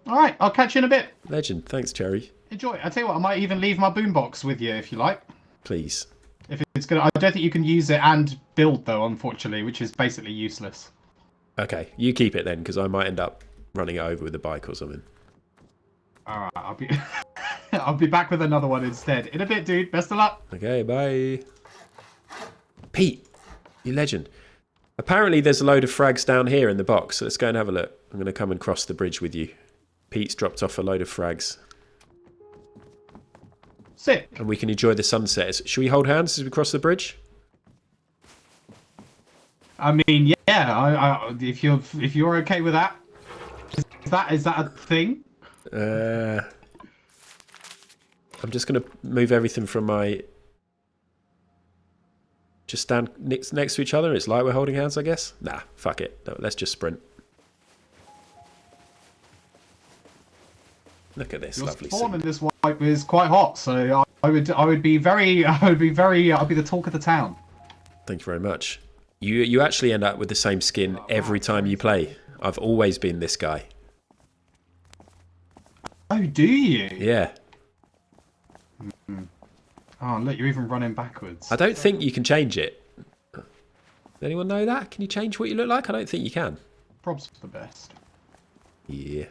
All right. I'll catch you in a bit. Legend. Thanks, Cherry. Enjoy. I tell you what, I might even leave my boombox with you if you like. Please. If it's gonna, I don't think you can use it and build though, unfortunately, which is basically useless. Okay, you keep it then, because I might end up running it over with a bike or something. All right. I'll be, I'll be back with another one instead. In a bit, dude. Best of luck. Okay, bye. Pete, you legend. Apparently there's a load of frags down here in the box, so let's go and have a look. I'm going to come and cross the bridge with you. Pete's dropped off a load of frags. Sick. And we can enjoy the sunset. Should we hold hands as we cross the bridge? I mean, yeah. If you're okay with that, is that a thing? I'm just going to move everything from my... Just stand next to each other. It's like we're holding hands, I guess. Nah, fuck it. No, let's just sprint. Look at this Your lovely spawn in scene. this wipe is quite hot, so I would be the talk of the town. Thank you very much. You actually end up with the same skin every time you play. I've always been this guy. Oh, do you? Yeah. Oh, look, you're even running backwards. I don't think you can change it. Does anyone know that? Can you change what you look like? I don't think you can. Probs for the best. Yeah.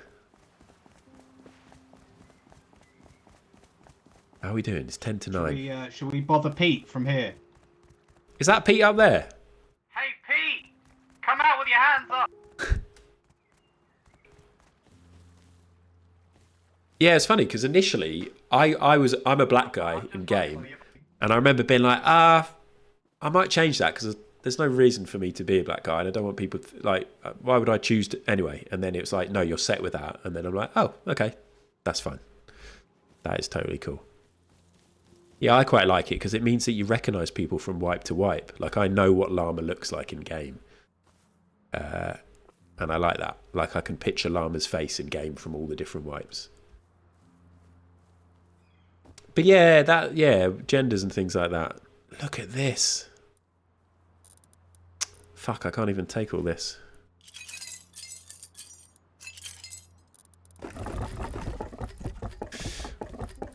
How are we doing? It's 10 to 9. Should we bother Pete from here? Is that Pete up there? Hey, Pete! Come out with your hands up! Yeah, it's funny because initially I'm a black guy in game, and I remember being like, I might change that because there's no reason for me to be a black guy, and I don't want people why would I choose to anyway? And then it was like, no, you're set with that, and then I'm like, oh, okay, that's fine. That is totally cool. Yeah, I quite like it because it means that you recognise people from wipe to wipe. Like I know what llama looks like in game, and I like that. Like I can picture llama's face in game from all the different wipes. But yeah, genders and things like that. Look at this. Fuck, I can't even take all this.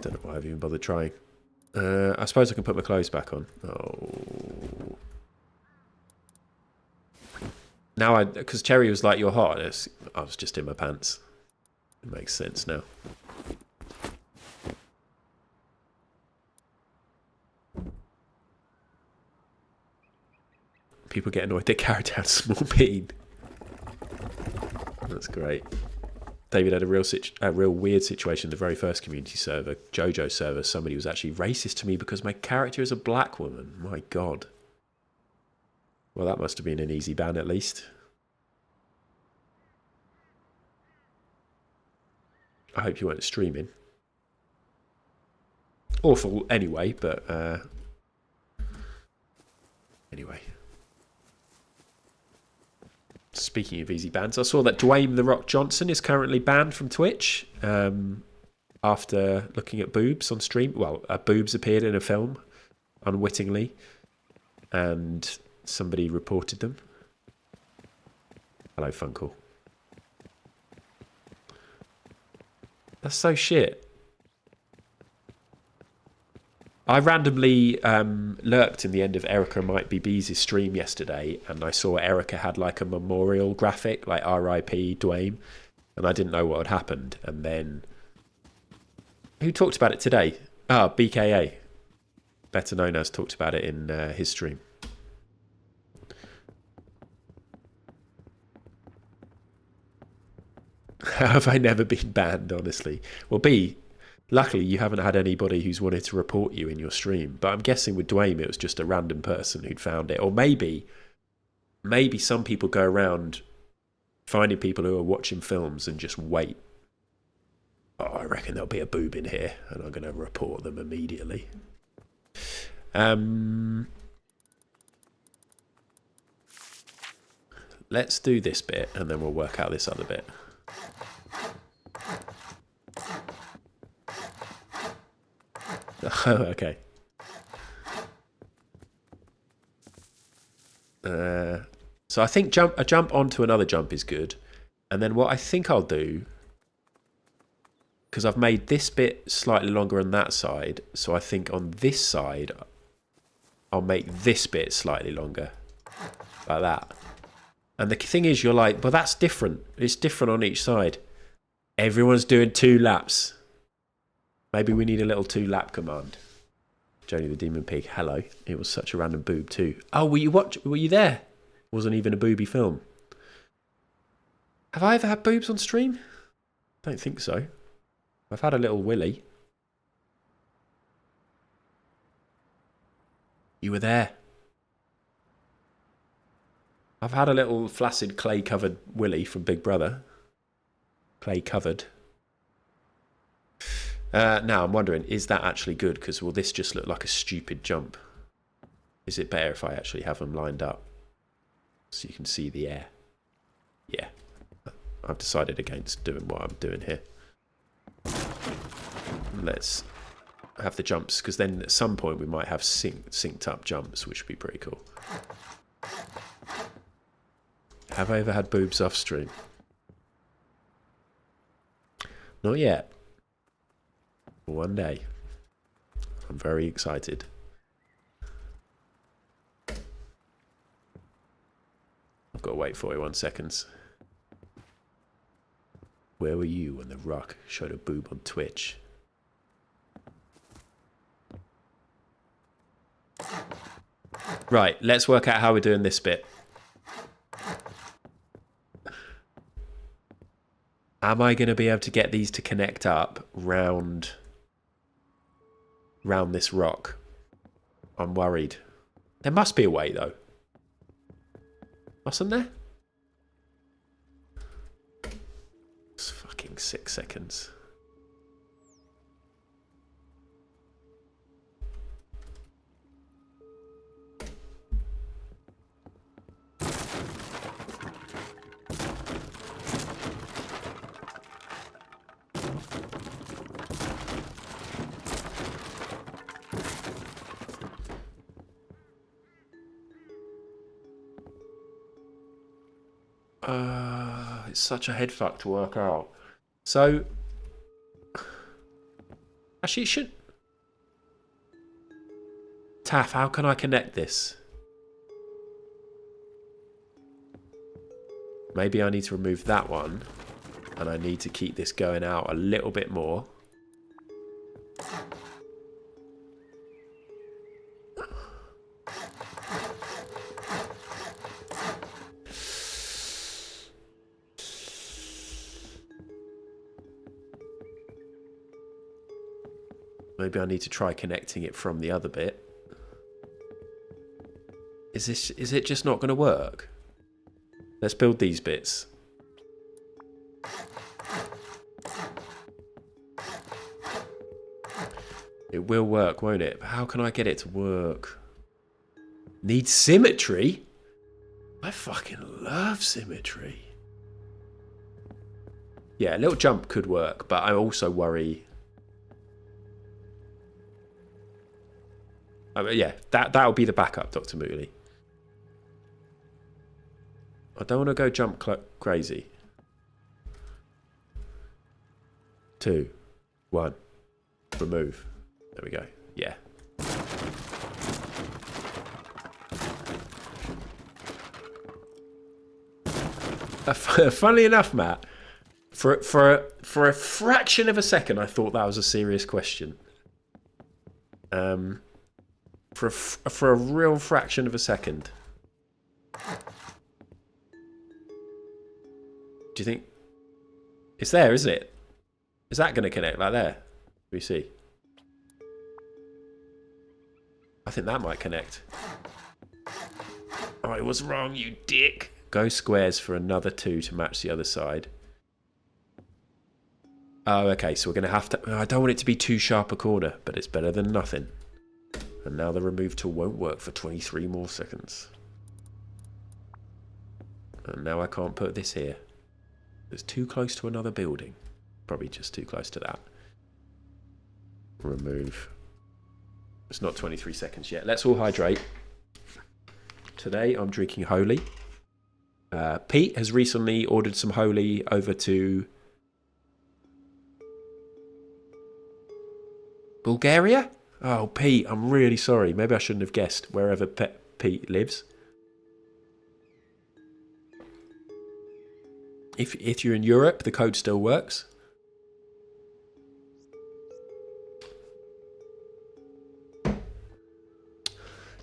Don't know why I've even bothered trying. I suppose I can put my clothes back on. Oh. Now because Cherry was like, you're hot. I was just in my pants. It makes sense now. People get annoyed they carried out small bean. That's great. David had a real weird situation in the very first community server, JoJo server. Somebody was actually racist to me because my character is a black woman. My God. Well, that must have been an easy ban at least. I hope you weren't streaming. Awful anyway, but anyway. Speaking of easy bans, I saw that Dwayne "The Rock" Johnson is currently banned from Twitch after looking at boobs on stream. Well, boobs appeared in a film unwittingly, and somebody reported them. Hello, Funkle. That's so shit. I randomly lurked in the end of Erica Might Be Bees' stream yesterday, and I saw Erica had like a memorial graphic, like RIP Dwayne, and I didn't know what had happened. And then, who talked about it today? BKA, better known as, talked about it in his stream. Have I never been banned, honestly? Well, B, luckily you haven't had anybody who's wanted to report you in your stream. But I'm guessing with Dwayne it was just a random person who'd found it. Or maybe some people go around finding people who are watching films and just wait. Oh, I reckon there'll be a boob in here and I'm going to report them immediately. let's do this bit and then we'll work out this other bit. Oh, okay. So I think a jump onto another jump is good. And then what I think I'll do, because I've made this bit slightly longer on that side, so I think on this side, I'll make this bit slightly longer. Like that. And the thing is, you're like, well, that's different. It's different on each side. Everyone's doing 2 laps. Maybe we need a little 2-lap command. Joni the Demon Pig, hello. It was such a random boob too. Oh, were you there? It wasn't even a booby film. Have I ever had boobs on stream? Don't think so. I've had a little willy. You were there. I've had a little flaccid clay-covered willy from Big Brother. Clay-covered. Now, I'm wondering, is that actually good? Because will this just look like a stupid jump? Is it better if I actually have them lined up? So you can see the air. Yeah. I've decided against doing what I'm doing here. Let's have the jumps, because then at some point we might have synced up jumps, which would be pretty cool. Have I ever had boobs off stream? Not yet. One day. I'm very excited. I've got to wait 41 seconds. Where were you when The Rock showed a boob on Twitch? Right, let's work out how we're doing this bit. Am I going to be able to get these to connect up round this rock? I'm worried. There must be a way, though. Mustn't there? It's fucking 6 seconds. It's such a head fuck to work out. So, actually, it should. Taff, how can I connect this? Maybe I need to remove that one, and I need to keep this going out a little bit more. Maybe I need to try connecting it from the other bit. Is it just not going to work? Let's build these bits. It will work, won't it? But how can I get it to work? Need symmetry? I fucking love symmetry. Yeah, a little jump could work, but I also worry. Yeah, that'll be the backup, Dr. Mooley. I don't want to go jump crazy. 2, 1, remove. There we go. Yeah. Funnily enough, Matt, for a fraction of a second, I thought that was a serious question. For a real fraction of a second. Do you think it's there, is it? Is that going to connect like there? We see. I think that might connect. I was wrong, you dick. Go squares for another 2 to match the other side. Oh, okay, so we're going to have to. I don't want it to be too sharp a corner, but it's better than nothing. And now the remove tool won't work for 23 more seconds. And now I can't put this here. It's too close to another building. Probably just too close to that. Remove. It's not 23 seconds yet. Let's all hydrate. Today I'm drinking Holy. Pete has recently ordered some Holy over to Bulgaria? Oh, Pete, I'm really sorry. Maybe I shouldn't have guessed wherever Pete lives. If you're in Europe, the code still works.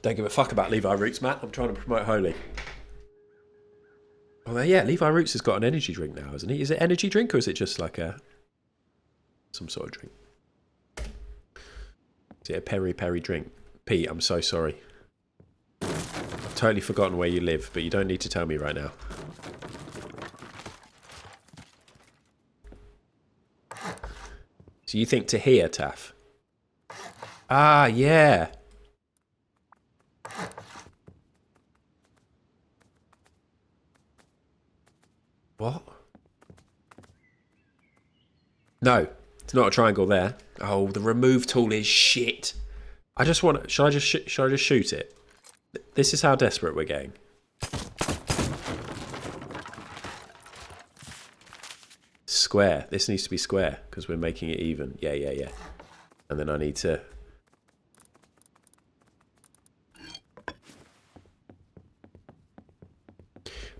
Don't give a fuck about Levi Roots, Matt. I'm trying to promote Holy. Oh, yeah, Levi Roots has got an energy drink now, hasn't he? Is it energy drink or is it just like some sort of drink? Is it a peri drink? Pete, I'm so sorry. I've totally forgotten where you live, but you don't need to tell me right now. So you think to here, Taff? Ah, yeah. What? No, it's not a triangle there. Oh, the remove tool is shit. I just want. Should I just shoot it? This is how desperate we're getting. Square. This needs to be square because we're making it even. Yeah. And then I need to.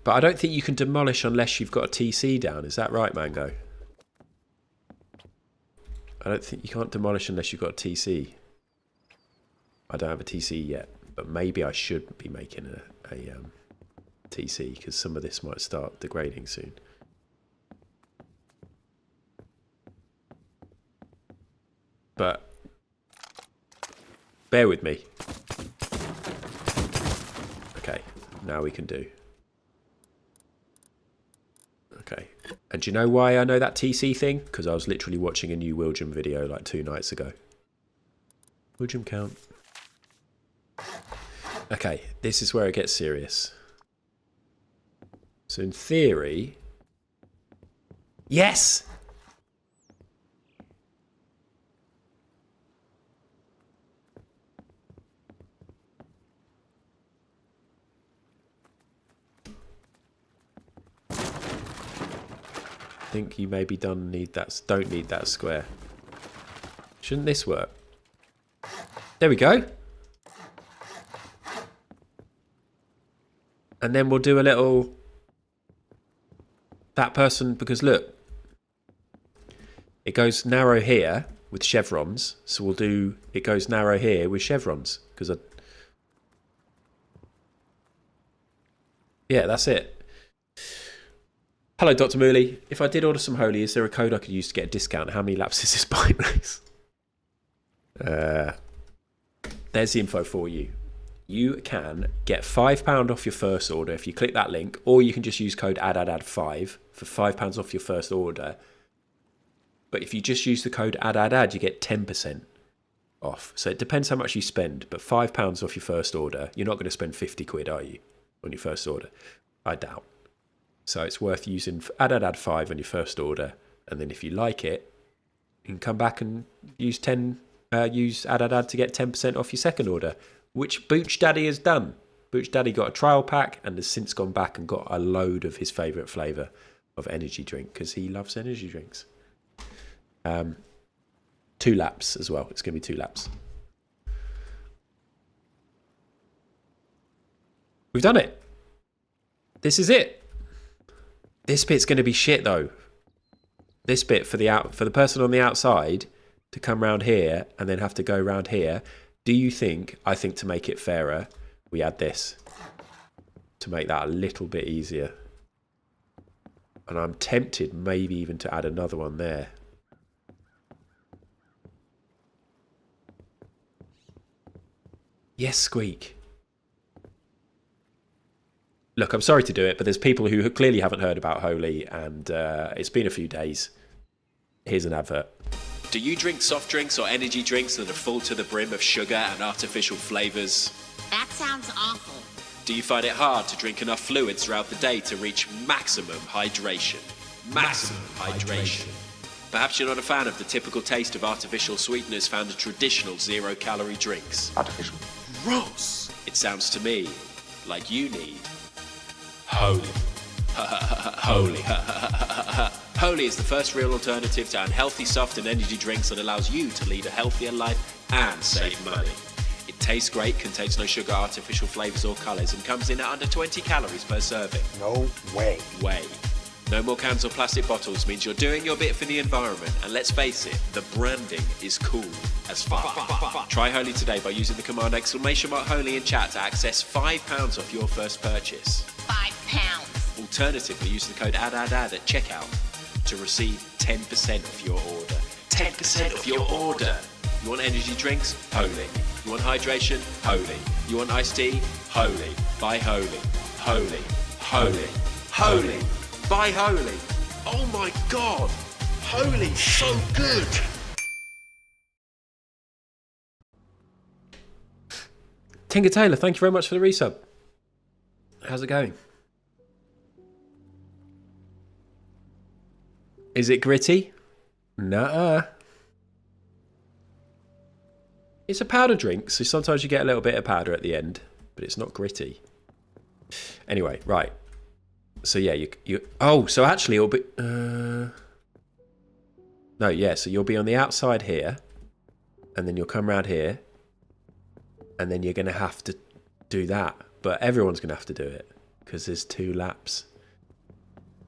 But I don't think you can demolish unless you've got a TC down. Is that right, Mango? I don't think you can't demolish unless you've got a TC. I don't have a TC yet, but maybe I should be making a TC because some of this might start degrading soon. But bear with me. Okay, now we can do. Okay. And do you know why I know that TC thing? Because I was literally watching a new William video like 2 nights ago. William count. Okay, this is where it gets serious. So in theory... Yes! I think you maybe don't need that square. Shouldn't this work? There we go. And then we'll do a little... That person, because look, it goes narrow here with chevrons. So we'll do, it goes narrow here with chevrons. Because yeah, that's it. Hello, Dr. Mooley. If I did order some Holy, is there a code I could use to get a discount? How many laps is this bike race? There's the info for you. You can get £5 off your first order if you click that link, or you can just use code ADDADD5 for £5 off your first order. But if you just use the code ADDADD, you get 10% off. So it depends how much you spend, but £5 off your first order. You're not going to spend 50 quid, are you, on your first order? I doubt. So it's worth using ADDADD5 on your first order, and then if you like it, you can come back and use ADDADD to get 10% off your second order, which Booch Daddy has done. Booch Daddy got a trial pack and has since gone back and got a load of his favourite flavour of energy drink because he loves energy drinks. 2 laps as well. It's going to be 2 laps. We've done it. This is it. This bit's going to be shit though. This bit for the person on the outside to come round here and then have to go round here. Do you think, I think to make it fairer, we add this to make that a little bit easier? And I'm tempted maybe even to add another one there. Yes, Squeak. Look, I'm sorry to do it, but there's people who clearly haven't heard about Holy, and it's been a few days. Here's an advert. Do you drink soft drinks or energy drinks that are full to the brim of sugar and artificial flavours? That sounds awful. Do you find it hard to drink enough fluids throughout the day to reach maximum hydration? Maximum hydration. Perhaps you're not a fan of the typical taste of artificial sweeteners found in traditional zero-calorie drinks. Artificial. Gross! It sounds to me like you need Holy. Holy. Holy is the first real alternative to unhealthy soft and energy drinks that allows you to lead a healthier life and save money. It tastes great, contains no sugar, artificial flavours or colours, and comes in at under 20 calories per serving. No way. No more cans or plastic bottles means you're doing your bit for the environment, and let's face it, the branding is cool as fuck. Try Holy today by using the command !Holy in chat to access £5 off your first purchase. £5. Alternatively, use the code ADDADAD at checkout to receive 10% off your order. 10% off your order! You want energy drinks? Holy. You want hydration? Holy. You want iced tea? Holy. Buy Holy. Holy. Holy. Holy. Buy Holy. Oh my god! Holy, so good! Tinker Taylor, thank you very much for the resub. How's it going? Is it gritty? Nuh-uh. It's a powder drink, so sometimes you get a little bit of powder at the end, but it's not gritty. Anyway, right. So yeah, you oh, so actually it'll be no, yeah, so you'll be on the outside here, and then you'll come around here, and then you're gonna have to do that. But everyone's gonna have to do it because there's 2 laps.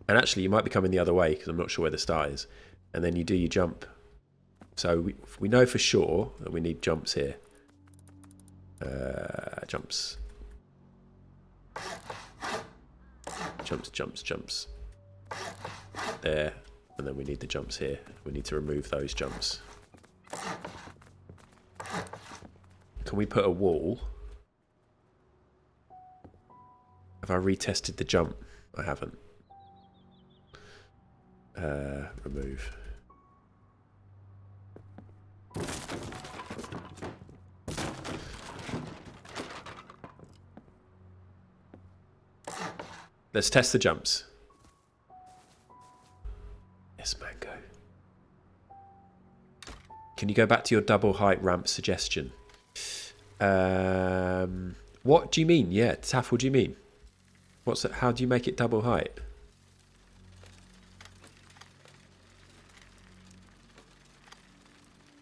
And actually, you might be coming the other way because I'm not sure where the start is. And then you do your jump. So we know for sure that we need jumps here. Jumps. Jumps. There. And then we need the jumps here. We need to remove those jumps. Can we put a wall? Have I retested the jump? I haven't. Remove. Let's test the jumps. Yes, Mango. Can you go back to your double height ramp suggestion? What do you mean? Yeah, Taff, what do you mean? What's it? How do you make it double height?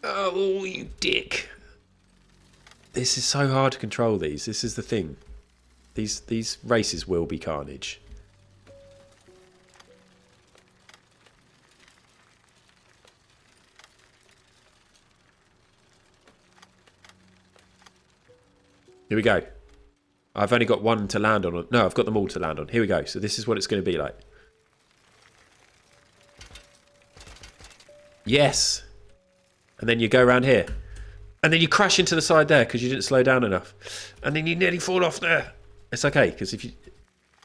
Oh, you dick. This is so hard to control these. This is the thing. These races will be carnage. Here we go. I've only got one to land on. No, I've got them all to land on. Here we go. So this is what it's going to be like. Yes. And then you go around here. And then you crash into the side there because you didn't slow down enough. And then you nearly fall off there. It's okay because if you...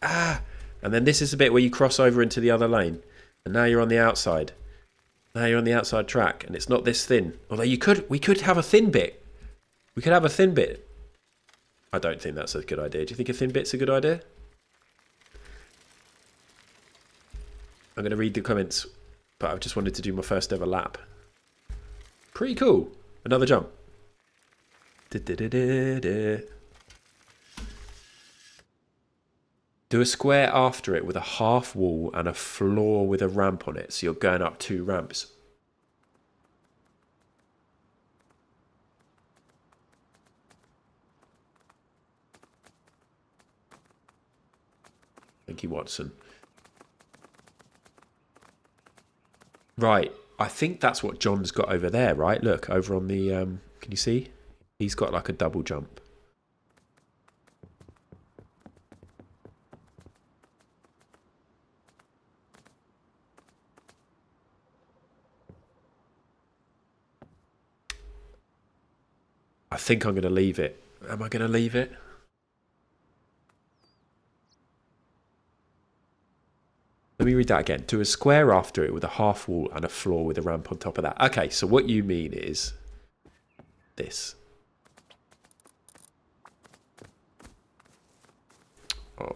And then this is the bit where you cross over into the other lane. And now you're on the outside. Now you're on the outside track. And it's not this thin. Although we could have a thin bit. We could have a thin bit. I don't think that's a good idea. Do you think a thin bit's a good idea? I'm going to read the comments. But I just wanted to do my first ever lap. Pretty cool. Another jump. Do a square after it with a half wall and a floor with a ramp on it. So you're going up 2 ramps. Thank you, Watson. Right. I think that's what John's got over there, right? Look, over on the... can you see? He's got like a double jump. I think I'm going to leave it. Am I going to leave it? Let me read that again. Do a square after it with a half wall and a floor with a ramp on top of that. Okay, so what you mean is this. Oh,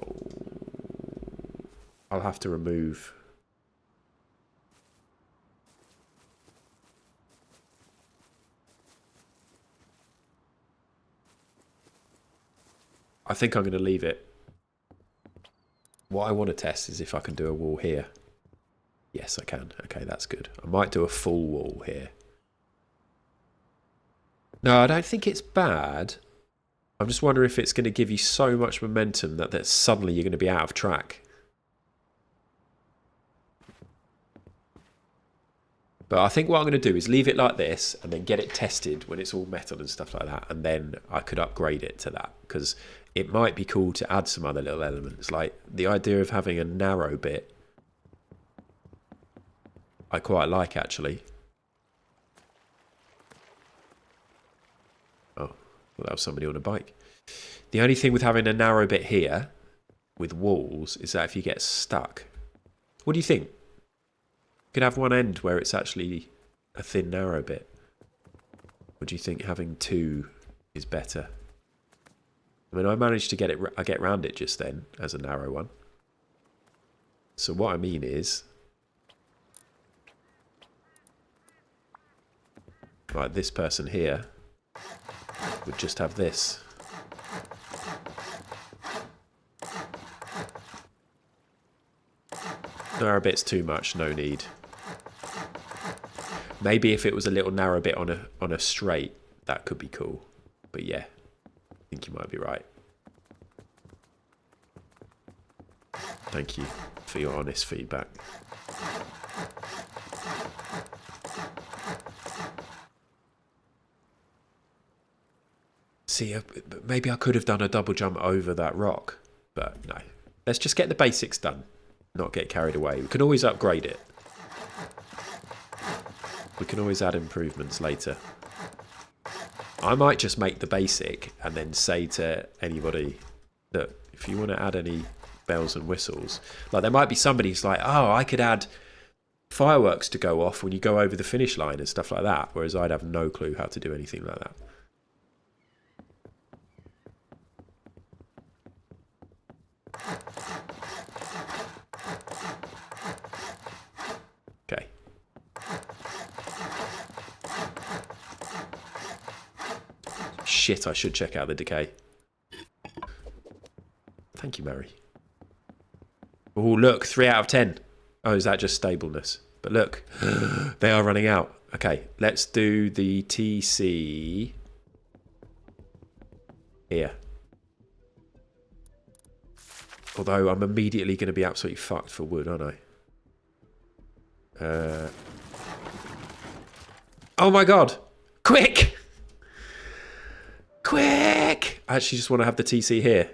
I'll have to remove. I think I'm going to leave it. What I want to test is if I can do a wall here. Yes, I can. Okay, that's good. I might do a full wall here. No, I don't think it's bad. I'm just wondering if it's going to give you so much momentum that suddenly you're going to be out of track. But I think what I'm going to do is leave it like this and then get it tested when it's all metal and stuff like that. And then I could upgrade it to that, because it might be cool to add some other little elements. Like the idea of having a narrow bit, I quite like actually. Oh, well, that was somebody on a bike. The only thing with having a narrow bit here with walls is that if you get stuck, what do you think? You could have one end where it's actually a thin, narrow bit. Or do you think having two is better? I mean, I managed to get it. I get round it just then as a narrow one. So what I mean is, like this person here would just have this. Narrow bit's too much, no need. Maybe if it was a little narrow bit on a straight, that could be cool. But yeah, I think you might be right. Thank you for your honest feedback. See, maybe I could have done a double jump over that rock, but no. Let's just get the basics done, not get carried away. We can always upgrade it. We can always add improvements later. I might just make the basic and then say to anybody that if you want to add any bells and whistles, like there might be somebody who's like, oh, I could add fireworks to go off when you go over the finish line and stuff like that, whereas I'd have no clue how to do anything like that. Okay. Shit, I should check out the decay. Thank you, Mary. Oh, look, 3 out of 10. Oh, is that just stableness? But look, they are running out. Okay, let's do the TC here. Although I'm immediately going to be absolutely fucked for wood, aren't I? Oh my god! Quick! Quick! I actually just want to have the TC here.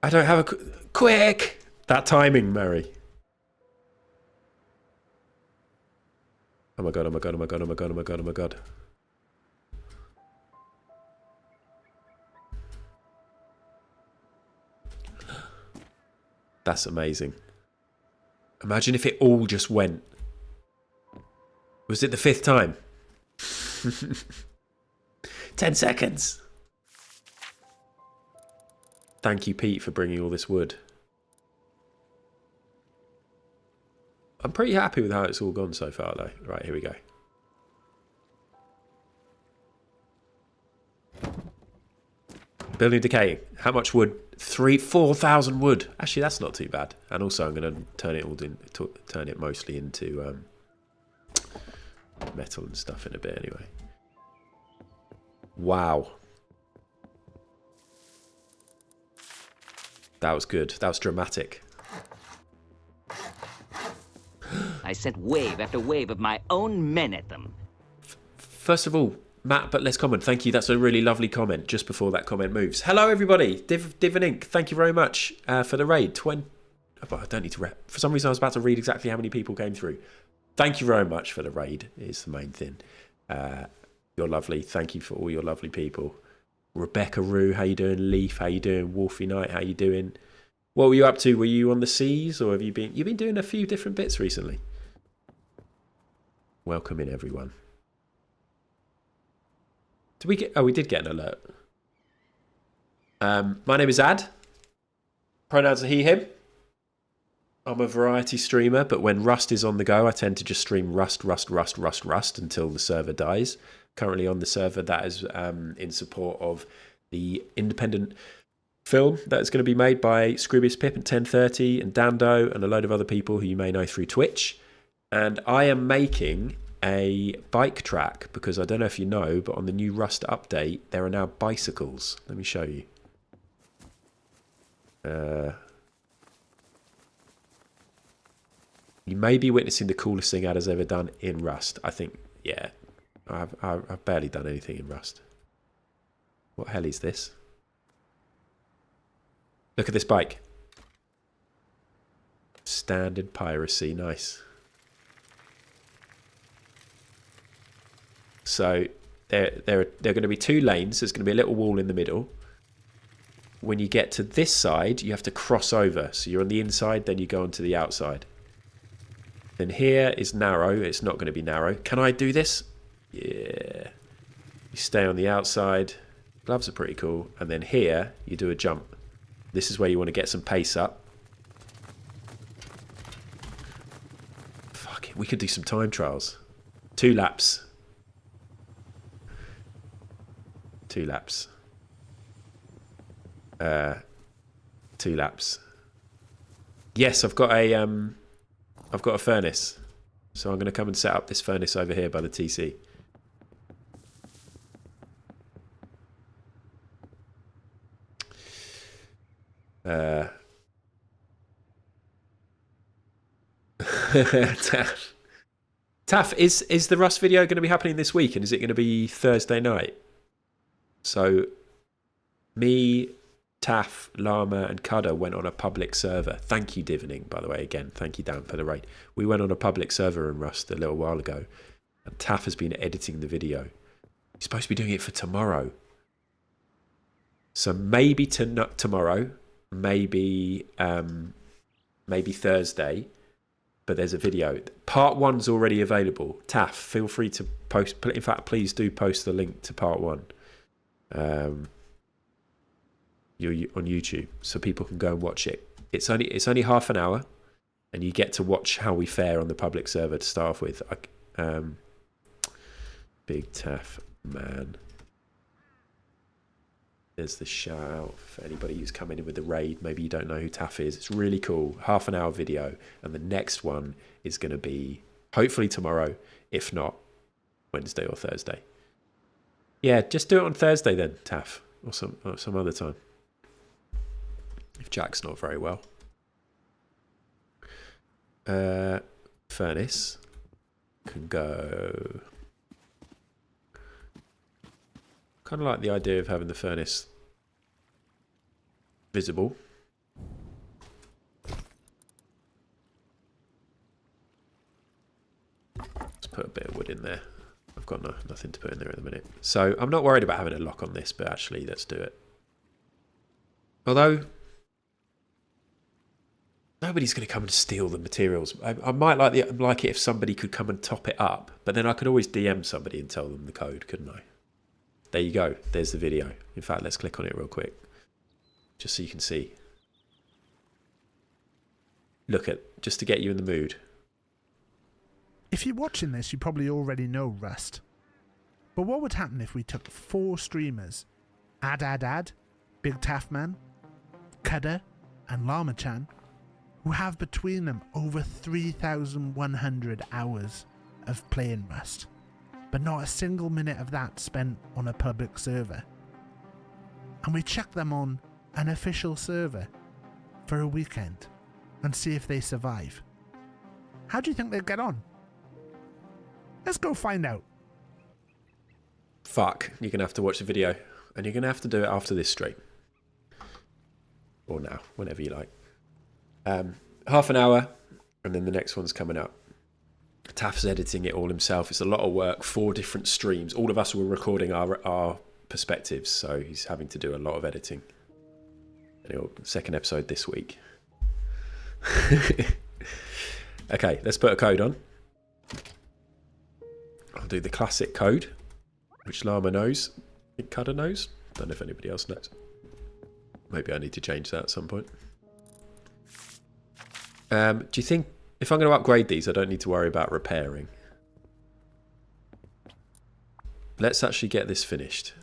I don't have a... Quick! That timing, Mary. Oh my god, oh my god, oh my god, oh my god, oh my god, oh my god. That's amazing. Imagine if it all just went. Was it the 5th time? 10 seconds. Thank you, Pete, for bringing all this wood. I'm pretty happy with how it's all gone so far, though. Right, here we go. Building decaying. How much wood? 4,000 wood. Actually, that's not too bad. And also, I'm going to turn it mostly into metal and stuff in a bit, anyway. Wow. That was good. That was dramatic. I sent wave after wave of my own men at them. First of all, Matt, but let's comment. Thank you. That's a really lovely comment just before that comment moves. Hello, everybody. Div and Ink, thank you very much for the raid. I don't need to read. For some reason, I was about to read exactly how many people came through. Thank you very much for the raid is the main thing. You're lovely. Thank you for all your lovely people. Rebecca Rue, how you doing? Leaf, how you doing? Wolfie Knight, how you doing? What were you up to? Were you on the seas, or have you been? You've been doing a few different bits recently. Welcome in, everyone. Did we get? Oh, we did get an alert. My name is Ad. Pronouns are he, him. I'm a variety streamer, but when Rust is on the go, I tend to just stream Rust until the server dies. Currently on the server, that is in support of the independent film that is going to be made by Scroobius Pip and 1030 and Dando and a load of other people who you may know through Twitch. And I am making a bike track because I don't know if you know, but on the new Rust update, there are now bicycles. Let me show you. You may be witnessing the coolest thing Ad has ever done in Rust. I think, yeah, I've barely done anything in Rust. What hell is this? Look at this bike. Standard piracy, nice. So there are going to be 2 lanes. There's going to be a little wall in the middle. When you get to this side, you have to cross over. So you're on the inside, then you go onto the outside. Then here is narrow. It's not going to be narrow. Can I do this? Yeah. You stay on the outside. Gloves are pretty cool. And then here, you do a jump. This is where you want to get some pace up. Fuck it. We could do some time trials. 2 laps. 2 laps. 2 laps. Yes, I've got a furnace. So I'm going to come and set up this furnace over here by the TC. Taff, is the Rust video going to be happening this week? And is it going to be Thursday night? So me, Taff, Llama and Cudder went on a public server. Thank you, Divining, by the way, again. Thank you, Dan, for the raid. We went on a public server in Rust a little while ago. And Taff has been editing the video. He's supposed to be doing it for tomorrow. So maybe tomorrow, maybe Thursday, but there's a video. Part 1's already available. Taff, feel free to post. In fact, please do post the link to part 1. You're on YouTube, so people can go and watch it. It's only half an hour, and you get to watch how we fare on the public server to start off with. Big Taff, man. There's the shout out for anybody who's coming in with the raid. Maybe you don't know who Taff is. It's really cool. Half an hour video, and the next one is going to be hopefully tomorrow, if not Wednesday or Thursday. Yeah, just do it on Thursday then, Taff, or some other time. If Jack's not very well. Furnace can go. Kind of like the idea of having the furnace visible. Let's put a bit of wood in there. I've got nothing to put in there at the minute. So I'm not worried about having a lock on this, but actually let's do it. Although nobody's going to come and steal the materials. I might like it if somebody could come and top it up, but then I could always DM somebody and tell them the code, couldn't I? There you go. There's the video. In fact, let's click on it real quick, just so you can see. Just to get you in the mood. If you're watching this, you probably already know Rust. But what would happen if we took 4 streamers, Ad, Big Taffman, Cudder, and Llama-chan, who have between them over 3,100 hours of playing Rust, but not a single minute of that spent on a public server. And we chuck them on an official server for a weekend and see if they survive. How do you think they'd get on? Let's go find out. Fuck, you're going to have to watch the video, and you're going to have to do it after this stream. Or now, whenever you like. Half an hour, and then the next one's coming up. Taff's editing it all himself. It's a lot of work, 4 different streams. All of us were recording our perspectives, so he's having to do a lot of editing. Anyway, second episode this week. Okay, let's put a code on. I'll do the classic code, which Llama knows. I think Cudder knows. Don't know if anybody else knows. Maybe I need to change that at some point. Do you think if I'm going to upgrade these, I don't need to worry about repairing? Let's actually get this finished.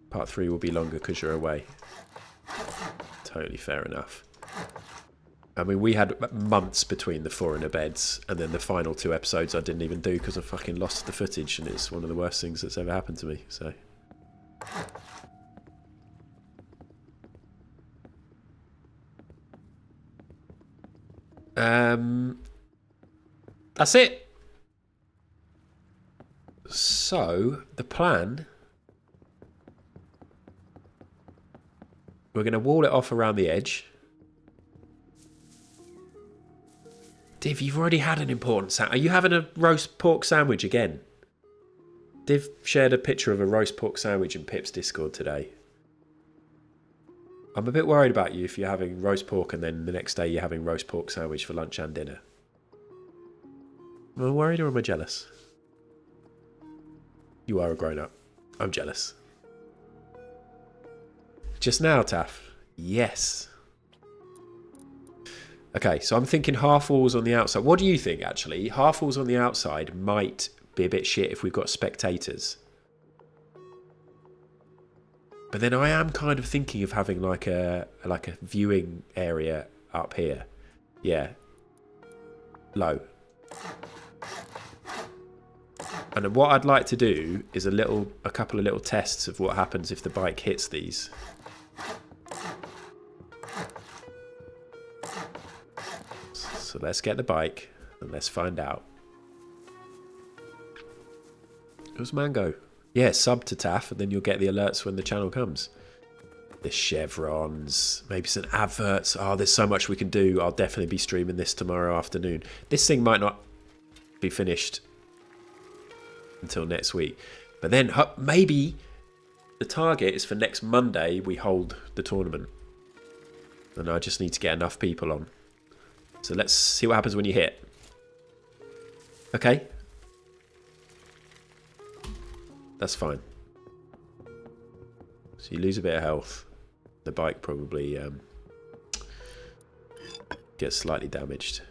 Part 3 will be longer because you're away. Totally fair enough. I mean, we had months between the foreigner beds, and then the final 2 episodes I didn't even do because I fucking lost the footage, and it's one of the worst things that's ever happened to me, so... That's it. So, the plan... We're going to wall it off around the edge. Div, you've already had an important sandwich. Are you having a roast pork sandwich again? Div shared a picture of a roast pork sandwich in Pip's Discord today. I'm a bit worried about you if you're having roast pork and then the next day you're having roast pork sandwich for lunch and dinner. Am I worried or am I jealous? You are a grown-up. I'm jealous. Just now, Taff. Yes. Okay, so I'm thinking half walls on the outside. What do you think, actually? Half walls on the outside might be a bit shit if we've got spectators. But then I am kind of thinking of having like a viewing area up here. Yeah. Low. And what I'd like to do is a couple of little tests of what happens if the bike hits these. So let's get the bike and let's find out. It was Mango. Yeah, sub to Taff and then you'll get the alerts when the channel comes. The chevrons, maybe some adverts. Oh, there's so much we can do. I'll definitely be streaming this tomorrow afternoon. This thing might not be finished until next week. But then maybe the target is for next Monday we hold the tournament. And I just need to get enough people on. So let's see what happens when you hit. Okay. That's fine. So you lose a bit of health. The bike probably gets slightly damaged.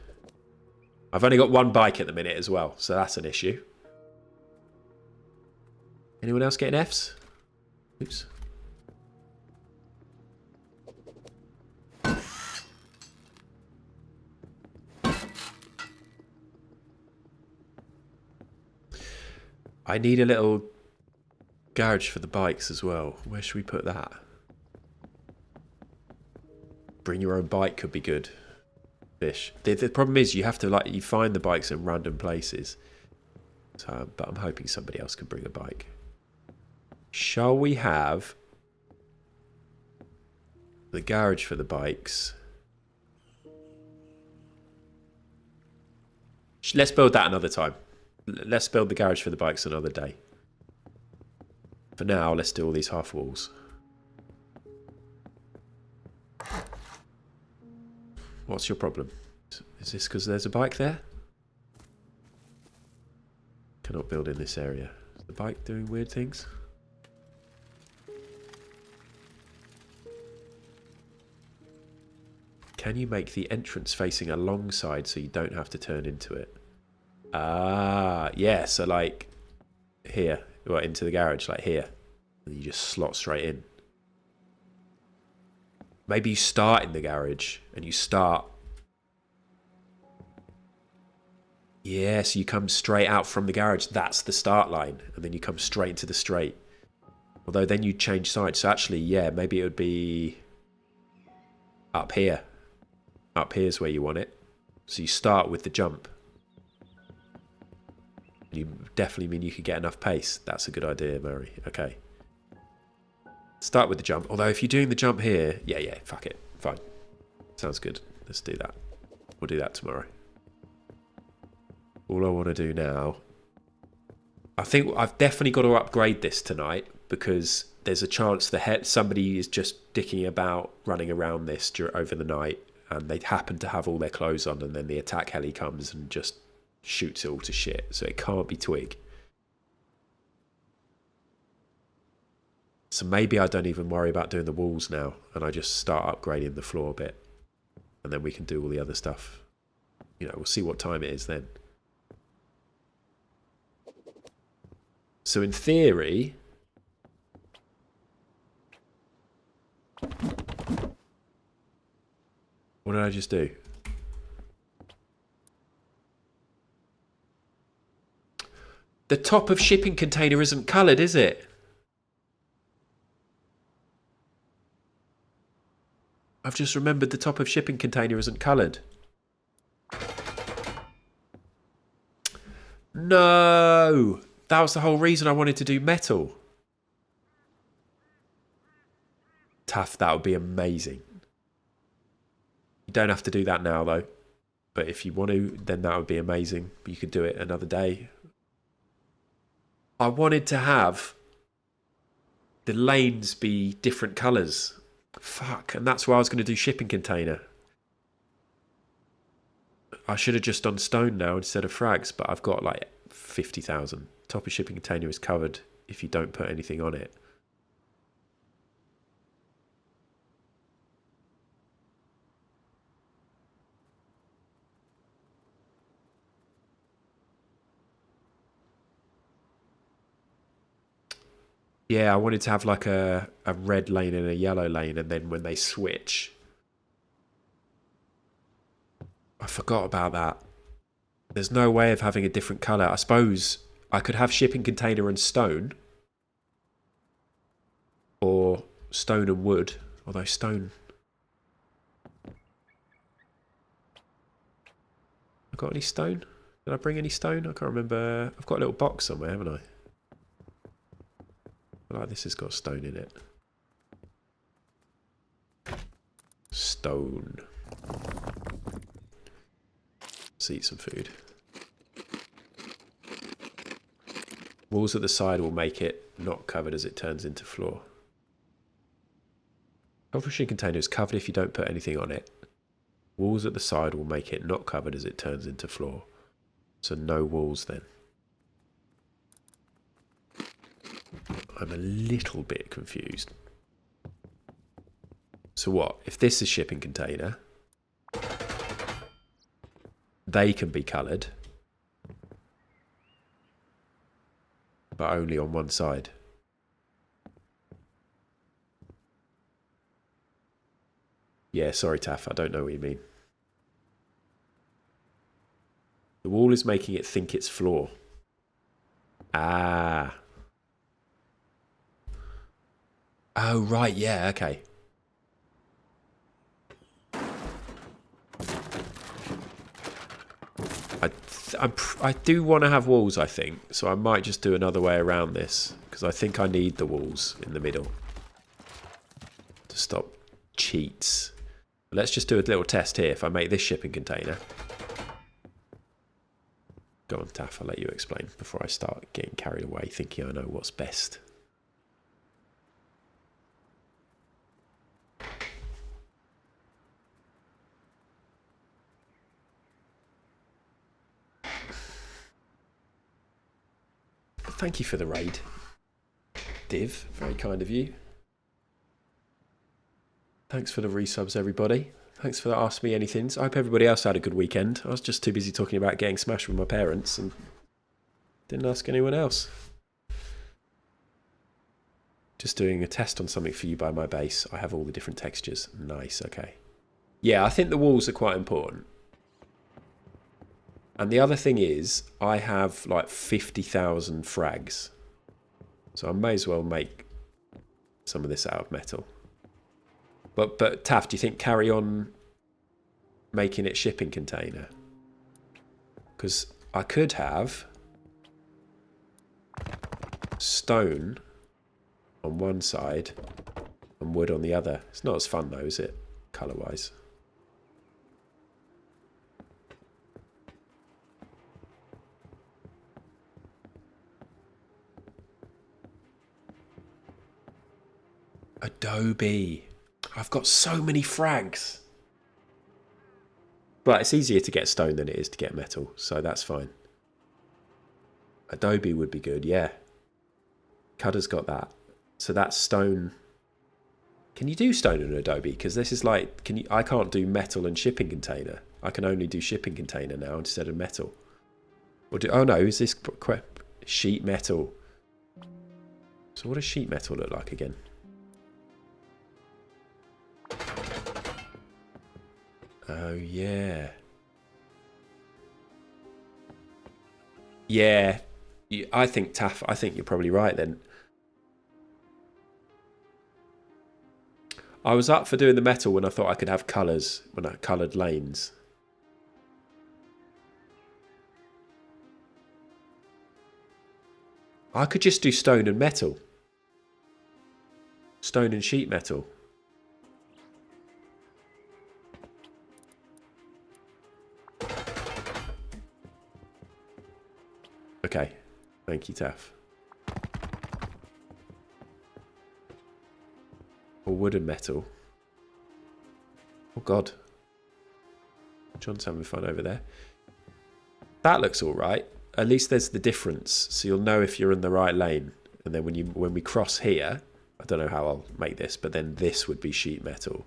I've only got one bike at the minute as well, so that's an issue. Anyone else getting Fs? Oops. I need a little garage for the bikes as well. Where should we put that? Bring your own bike could be good. Fish. The problem is you have to you find the bikes in random places. So, but I'm hoping somebody else can bring a bike. Shall we have the garage for the bikes? Let's build that another time. Let's build the garage for the bikes another day. For now, let's do all these half walls. What's your problem? Is this because there's a bike there? Cannot build in this area. Is the bike doing weird things? Can you make the entrance facing alongside so you don't have to turn into it? Ah, yeah, so like here, well, into the garage, like here. And you just slot straight in. Maybe you start in the garage and you start... Yeah, so you come straight out from the garage. That's the start line. And then you come straight into the straight. Although then you change sides. So actually, yeah, maybe it would be up here. Up here's where you want it. So you start with the jump. You definitely mean you could get enough pace. That's a good idea, Mary. Okay. Start with the jump. Although if you're doing the jump here... Yeah, fuck it. Fine. Sounds good. Let's do that. We'll do that tomorrow. All I want to do now... I think I've definitely got to upgrade this tonight because there's a chance that somebody is just dicking about running around this over the night and they happen to have all their clothes on and then the attack heli comes and just shoots it all to shit. So it can't be twig. So maybe I don't even worry about doing the walls now, and I just start upgrading the floor a bit, and then we can do all the other stuff. You know, we'll see what time it is then. So in theory, what did I just do? The top of shipping container isn't coloured, is it? I've just remembered the top of shipping container isn't coloured. No! That was the whole reason I wanted to do metal. Tough, that would be amazing. You don't have to do that now though. But if you want to, then that would be amazing. You could do it another day. I wanted to have the lanes be different colours. Fuck, and that's why I was going to do shipping container. I should have just done stone now instead of frags, but I've got like 50,000. Top of shipping container is covered if you don't put anything on it. Yeah, I wanted to have like a red lane and a yellow lane, and then when they switch... I forgot about that. There's no way of having a different colour. I suppose I could have shipping container and stone. Or stone and wood. Although stone... I got any stone? Did I bring any stone? I can't remember. I've got a little box somewhere, haven't I? Like this has got stone in it. Stone. Let's eat some food. Walls at the side will make it not covered as it turns into floor. Coffee container is covered if you don't put anything on it. Walls at the side will make it not covered as it turns into floor. So no walls then. I'm a little bit confused. So what? If this is shipping container, they can be coloured, but only on one side. Yeah, sorry, Taff, I don't know what you mean. The wall is making it think it's floor. Ah. Oh, right, yeah, okay. I do want to have walls, I think, so I might just do another way around this, because I think I need the walls in the middle to stop cheats. Let's just do a little test here. If I make this shipping container... Go on, Taff, I'll let you explain before I start getting carried away thinking I know what's best. Thank you for the raid, Div. Very kind of you. Thanks for the resubs, everybody. Thanks for Ask Me Anythings. I hope everybody else had a good weekend. I was just too busy talking about getting smashed with my parents and didn't ask anyone else. Just doing a test on something for you by my base. I have all the different textures. Nice, okay. Yeah, I think the walls are quite important. And the other thing is, I have like 50,000 frags. So I may as well make some of this out of metal. But Taff, do you think carry on making it shipping container? Because I could have stone on one side and wood on the other. It's not as fun though, is it? Colour-wise. Adobe. I've got so many frags. But it's easier to get stone than it is to get metal, so that's fine. Adobe would be good, yeah. Cudder's got that. So that's stone. Can you do stone in Adobe? Because this is like, I can't do metal and shipping container. I can only do shipping container now instead of metal. Oh no, is this sheet metal? So what does sheet metal look like again? Oh yeah. Yeah. I think Taff, I think you're probably right then. I was up for doing the metal when I thought I could have colours, when I coloured lanes. I could just do stone and metal. Stone and sheet metal. Okay. Thank you, Taff. Or wood and metal. Oh god. John's having fun over there. That looks alright. At least there's the difference, so you'll know if you're in the right lane. And then when we cross here, I don't know how I'll make this, but then this would be sheet metal.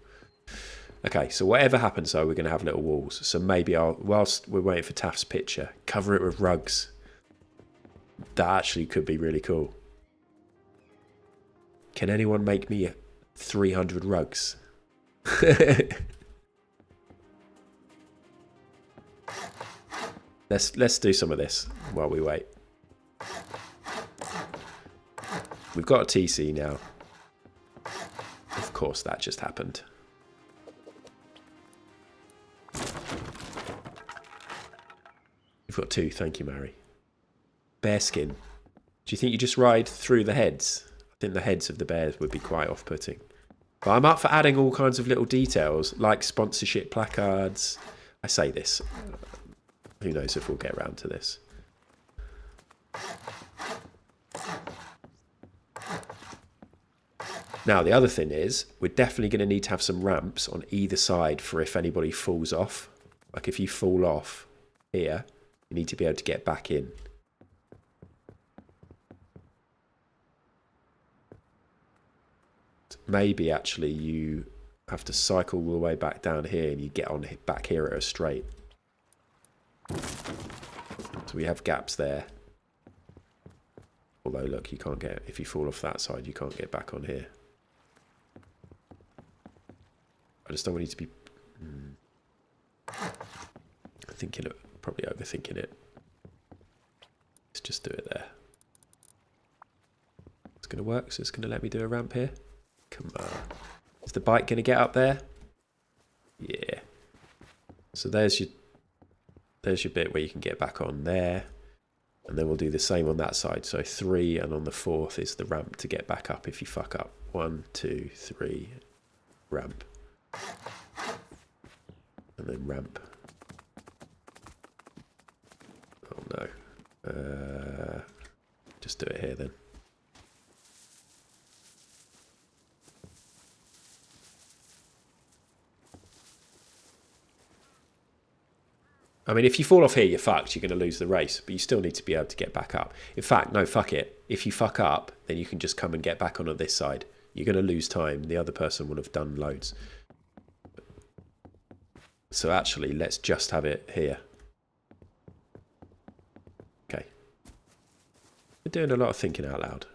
Okay, so whatever happens though, we're going to have little walls. So maybe whilst we're waiting for Taff's picture, cover it with rugs. That actually could be really cool. Can anyone make me 300 rugs? Let's do some of this while we wait. We've got a TC now. Of course, that just happened. We've got 2, thank you, Mary. Bearskin. Do you think you just ride through the heads? I think the heads of the bears would be quite off-putting. But I'm up for adding all kinds of little details, like sponsorship placards. I say this. Who knows if we'll get around to this. Now, the other thing is, we're definitely going to need to have some ramps on either side for if anybody falls off. Like if you fall off here, you need to be able to get back in. Maybe actually you have to cycle all the way back down here and you get on back here at a straight. So we have gaps there. Although look, you can't get, if you fall off that side, you can't get back on here. I just don't want you to be thinking of, probably overthinking it. Let's just do it there. It's going to work, so it's going to let me do a ramp here. Come on. Is the bike going to get up there? Yeah. So there's your bit where you can get back on there. And then we'll do the same on that side. So 3, and on the 4th is the ramp to get back up if you fuck up. 1, 2, 3, ramp. And then ramp. Oh no. Just do it here then. I mean, if you fall off here, you're fucked. You're going to lose the race, but you still need to be able to get back up. In fact, no, fuck it. If you fuck up, then you can just come and get back on this side. You're going to lose time. The other person will have done loads. So actually, let's just have it here. Okay. We're doing a lot of thinking out loud.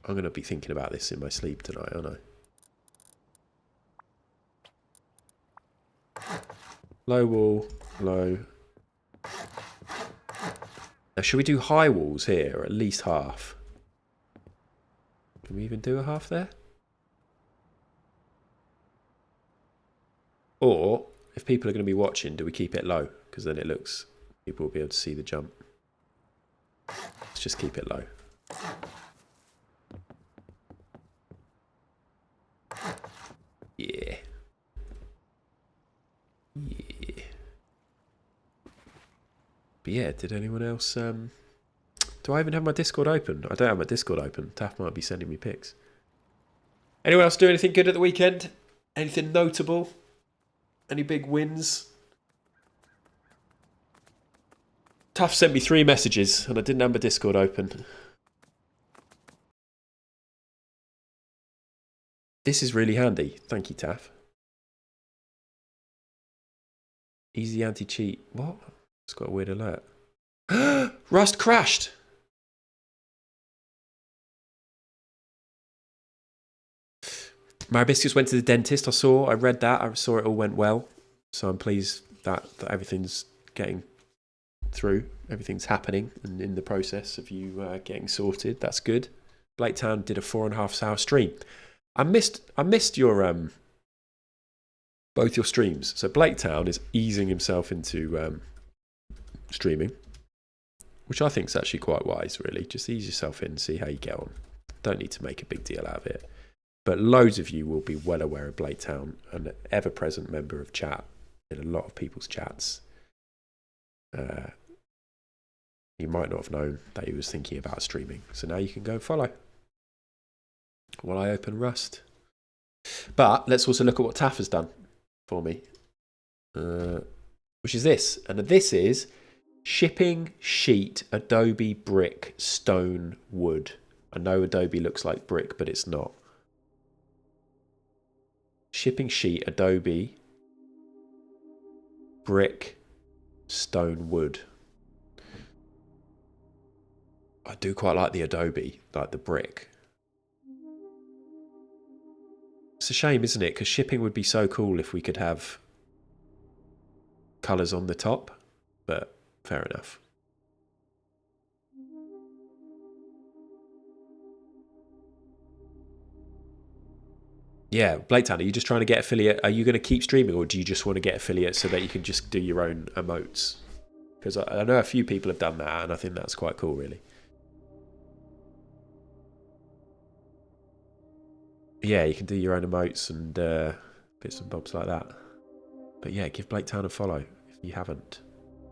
I'm going to be thinking about this in my sleep tonight, aren't I? Low wall, low. Now, should we do high walls here, or at least half? Can we even do a half there? Or, if people are going to be watching, do we keep it low? Because then it looks, people will be able to see the jump. Let's just keep it low. Yeah. Yeah. But yeah, did anyone else... do I even have my Discord open? I don't have my Discord open. Taff might be sending me pics. Anyone else do anything good at the weekend? Anything notable? Any big wins? Taff sent me 3 messages and I didn't have my Discord open. This is really handy. Thank you, Taff. Easy anti-cheat. What? It's got a weird alert. Rust crashed! My biscuits went to the dentist. I read that. I saw it all went well. So I'm pleased that everything's getting through. Everything's happening and in the process of you getting sorted. That's good. Blake Town did a 4.5 hour stream. I missed your both your streams. So Blake Town is easing himself into streaming, which I think is actually quite wise, really. Just ease yourself in, see how you get on. Don't need to make a big deal out of it. But loads of you will be well aware of Blake Town, an ever-present member of chat in a lot of people's chats. You might not have known that he was thinking about streaming. So now you can go and follow while I open Rust. But let's also look at what Taff has done for me, which is this. And this is shipping sheet Adobe brick stone wood. I know Adobe looks like brick, but it's not. Shipping sheet Adobe brick stone wood. I do quite like the Adobe, like the brick. It's a shame, isn't it? Because shipping would be so cool if we could have colours on the top, but fair enough. Yeah, Blake Town, are you just trying to get affiliate? Are you going to keep streaming, or do you just want to get affiliate so that you can just do your own emotes? Because I know a few people have done that, and I think that's quite cool, really. Yeah, you can do your own emotes and bits and bobs like that. But yeah, give Blake Town a follow if you haven't.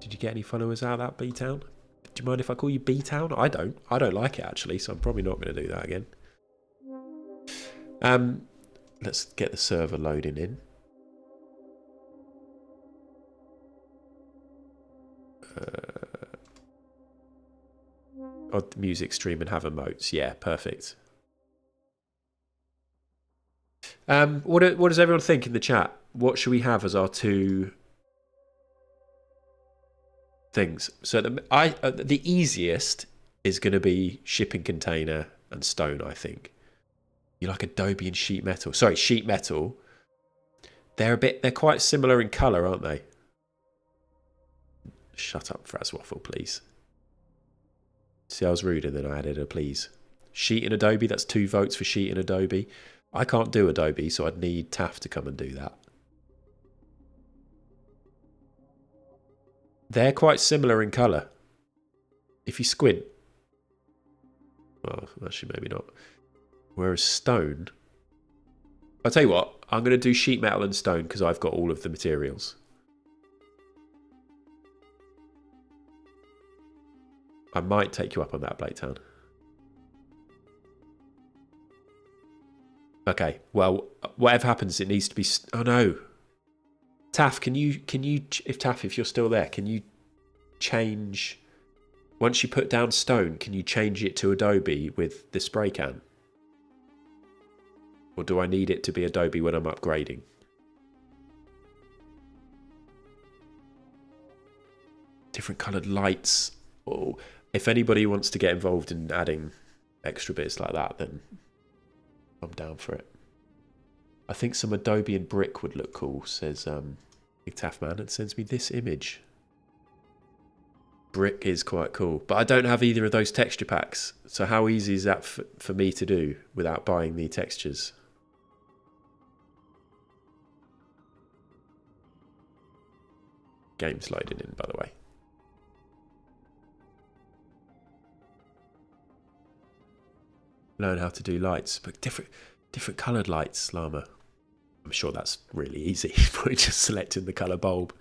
Did you get any followers out of that, B-Town? Do you mind if I call you B-Town? I don't. I don't like it, actually, so I'm probably not going to do that again. Let's get the server loading in. Odd music stream and have emotes. Yeah, perfect. What does everyone think in the chat? What should we have as our 2 things? So the easiest is going to be shipping container and stone, I think. You like Adobe and sheet metal. Sorry, sheet metal. They're quite similar in colour, aren't they? Shut up, Fraswaffle, please. See, I was rude and then I added a please. Sheet and Adobe, that's 2 votes for sheet and Adobe. I can't do Adobe, so I'd need Taff to come and do that. They're quite similar in colour. If you squint. Well, actually, maybe not. Whereas stone... I'll tell you what, I'm going to do sheet metal and stone because I've got all of the materials. I might take you up on that, Blake Town. Okay, well, whatever happens, it needs to be... Oh, no. Taff, can you... If you're still there, can you change... Once you put down stone, can you change it to Adobe with the spray can? Or do I need it to be Adobe when I'm upgrading? Different coloured lights. Oh, if anybody wants to get involved in adding extra bits like that, then I'm down for it. I think some Adobe and brick would look cool, says Big Taff Man, and sends me this image. Brick is quite cool, but I don't have either of those texture packs. So how easy is that for me to do without buying the textures? Game's loading in, by the way. Learn how to do lights, but different coloured lights, Llama. I'm sure that's really easy. We're just selecting the colour bulb.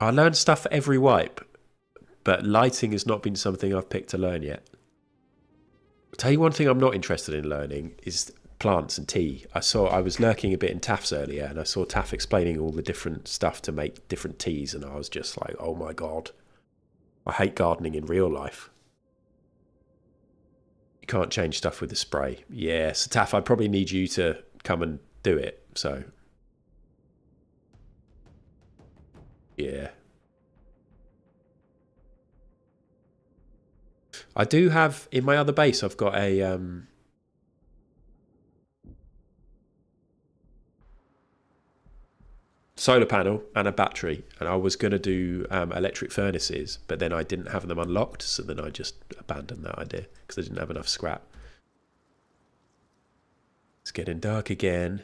I learn stuff for every wipe. but lighting has not been something I've picked to learn yet. I'll tell you one thing I'm not interested in learning is plants and tea. I was lurking a bit in Taff's earlier, and I saw Taff explaining all the different stuff to make different teas, and I was just like, oh my god, I hate gardening in real life. You can't change stuff with the spray. Yeah, so Taff, I probably need you to come and do it, so yeah. I do have, in my other base, I've got a solar panel and a battery, and I was going to do electric furnaces, but then I didn't have them unlocked, so then I just abandoned that idea because I didn't have enough scrap. It's getting dark again.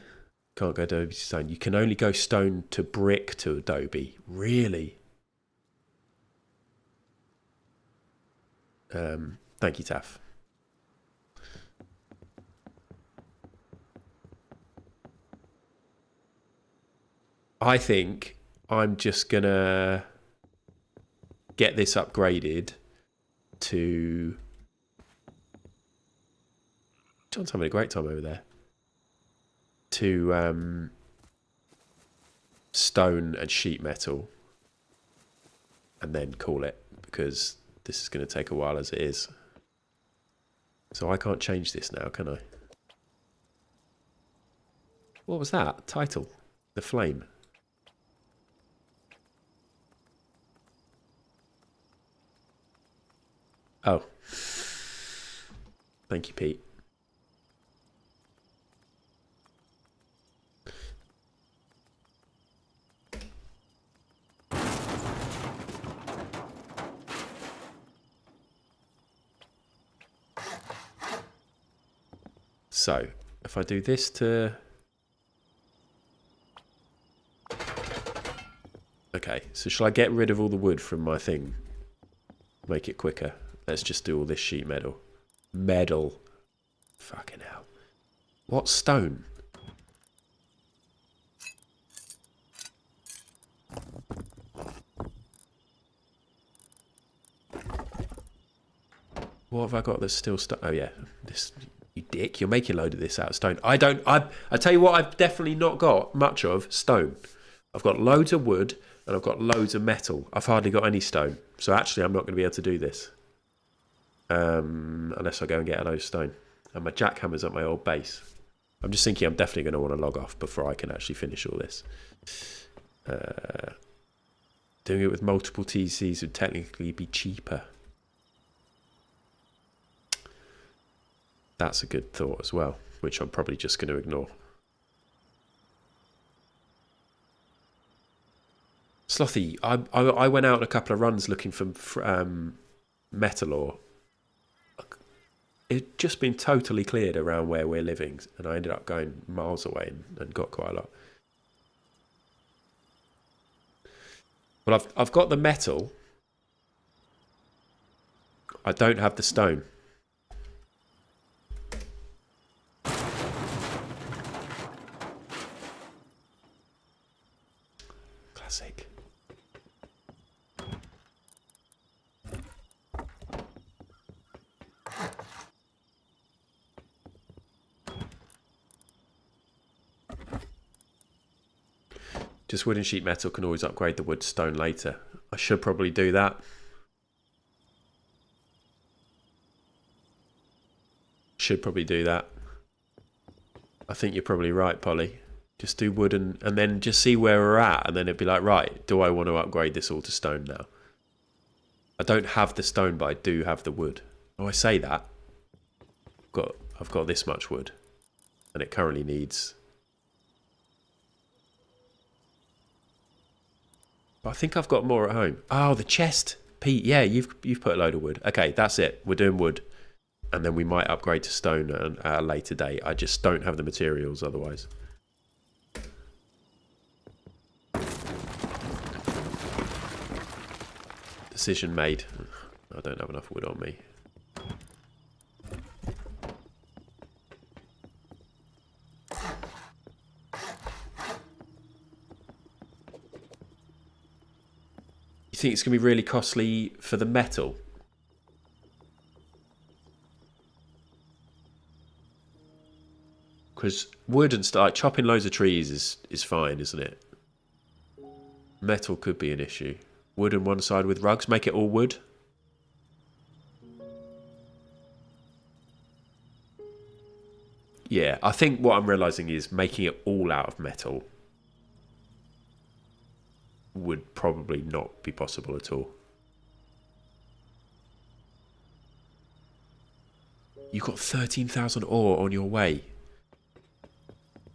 Can't go adobe to stone. You can only go stone to brick to adobe. Really? Thank you, Taff. I think I'm just gonna get this upgraded to... John's having a great time over there. To stone and sheet metal, and then call it, because this is going to take a while as it is. So I can't change this now, can I? What was that? Title. The Flame. Oh. Thank you, Pete. So, if I do this to... Okay, so shall I get rid of all the wood from my thing? Make it quicker. Let's just do all this sheet metal. Metal. Fucking hell. What stone? What have I got that's still stone? Oh yeah, this... You dick, you're making a load of this out of stone. I tell you what I've definitely not got much of, stone. I've got loads of wood and I've got loads of metal. I've hardly got any stone. So actually I'm not going to be able to do this. Unless I go and get a load of stone. And my jackhammer's at my old base. I'm just thinking I'm definitely going to want to log off before I can actually finish all this. Doing it with multiple TCs would technically be cheaper. That's a good thought as well, which I'm probably just going to ignore. Slothy, I went out on a couple of runs looking for metal ore. It'd just been totally cleared around where we're living, and I ended up going miles away and got quite a lot. Well, I've got the metal. I don't have the stone. Classic. Just wood and sheet metal can always upgrade the wood to stone later. I should probably do that. Should probably do that. I think you're probably right, Polly. Just do wood and then just see where we're at, and then it'd be like, right, do I want to upgrade this all to stone now? I don't have the stone, but I do have the wood. Oh, I say that. I've got this much wood, and it currently needs... But I think I've got more at home. Oh, the chest. Pete, yeah, you've put a load of wood. Okay, that's it. We're doing wood. And then we might upgrade to stone at a later date. I just don't have the materials otherwise. Decision made. I don't have enough wood on me. You think it's going to be really costly for the metal? Because wood and stuff, like chopping loads of trees is fine, isn't it? Metal could be an issue. Wood on one side with rugs, make it all wood. Yeah, I think what I'm realising is making it all out of metal would probably not be possible at all. You got 13,000 ore on your way.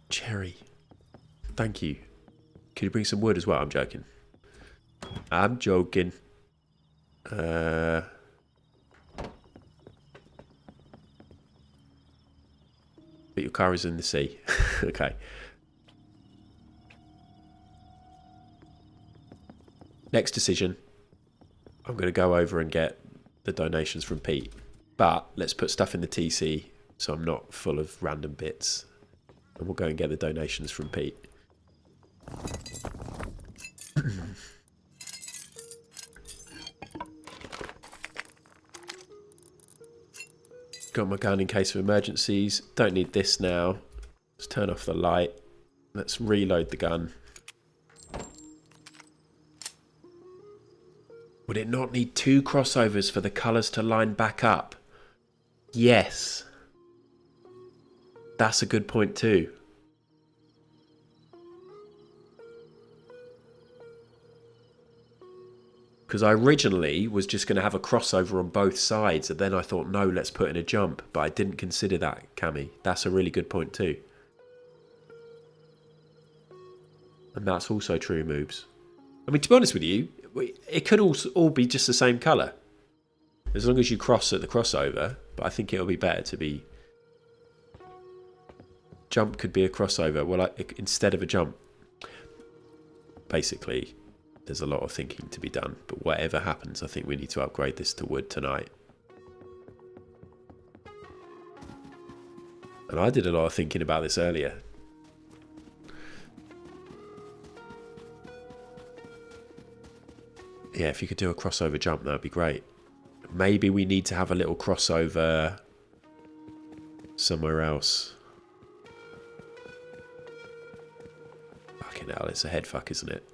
Cherry. Thank you. Can you bring some wood as well? I'm joking. I'm joking. But your car is in the sea. Okay. Next decision. I'm going to go over and get the donations from Pete. But let's put stuff in the TC so I'm not full of random bits. And we'll go and get the donations from Pete. Got my gun in case of emergencies. Don't need this now. Let's turn off the light. Let's reload the gun. Would it not need 2 crossovers for the colours to line back up? Yes. That's a good point too. Because I originally was just going to have a crossover on both sides, and then I thought, no, let's put in a jump. But I didn't consider that, Cammy. That's a really good point too. And that's also true, Moobs. I mean, to be honest with you, it could all be just the same colour. As long as you cross at the crossover. But I think it'll be better to be... Jump could be a crossover. Well, instead of a jump. Basically, there's a lot of thinking to be done. But whatever happens, I think we need to upgrade this to wood tonight. And I did a lot of thinking about this earlier. Yeah, if you could do a crossover jump, that would be great. Maybe we need to have a little crossover somewhere else. Fucking hell, it's a head fuck, isn't it?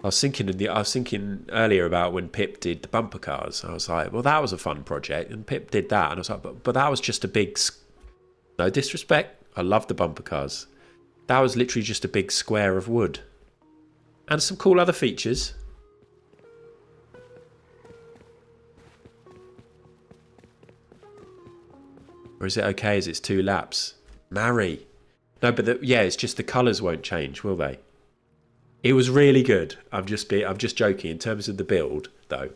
I was thinking earlier about when Pip did the bumper cars. I was like, well, that was a fun project, and Pip did that, and I was like, but that was just a big. No disrespect, I love the bumper cars. That was literally just a big square of wood, and some cool other features. Or is it okay as it's 2 laps? Marry. No, but yeah, it's just the colours won't change, will they? It was really good. I'm just joking. In terms of the build, though,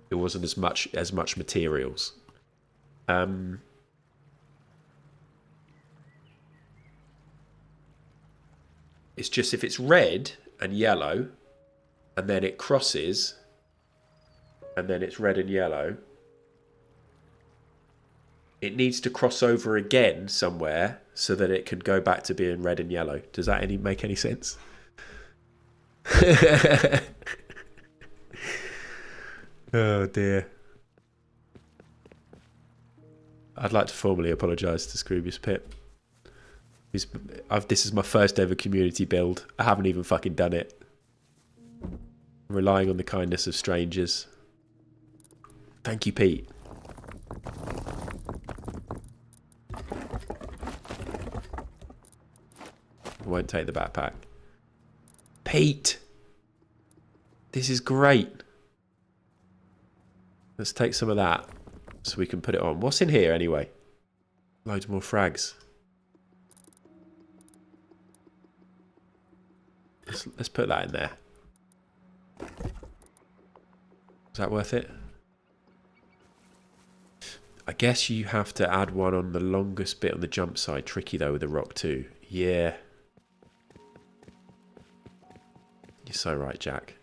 it wasn't as much materials. It's just if it's red and yellow, and then it crosses, and then it's red and yellow. It needs to cross over again somewhere so that it can go back to being red and yellow. Does that make any sense? Oh dear. I'd like to formally apologise to Scroobius Pip. This is my first ever community build. I haven't even fucking done it. I'm relying on the kindness of strangers. Thank you, Pete. I won't take the backpack. Pete! This is great. Let's take some of that so we can put it on. What's in here anyway? Loads more frags. Let's put that in there. Is that worth it? I guess you have to add one on the longest bit on the jump side. Tricky though with the rock too. Yeah. You're so right, Jack.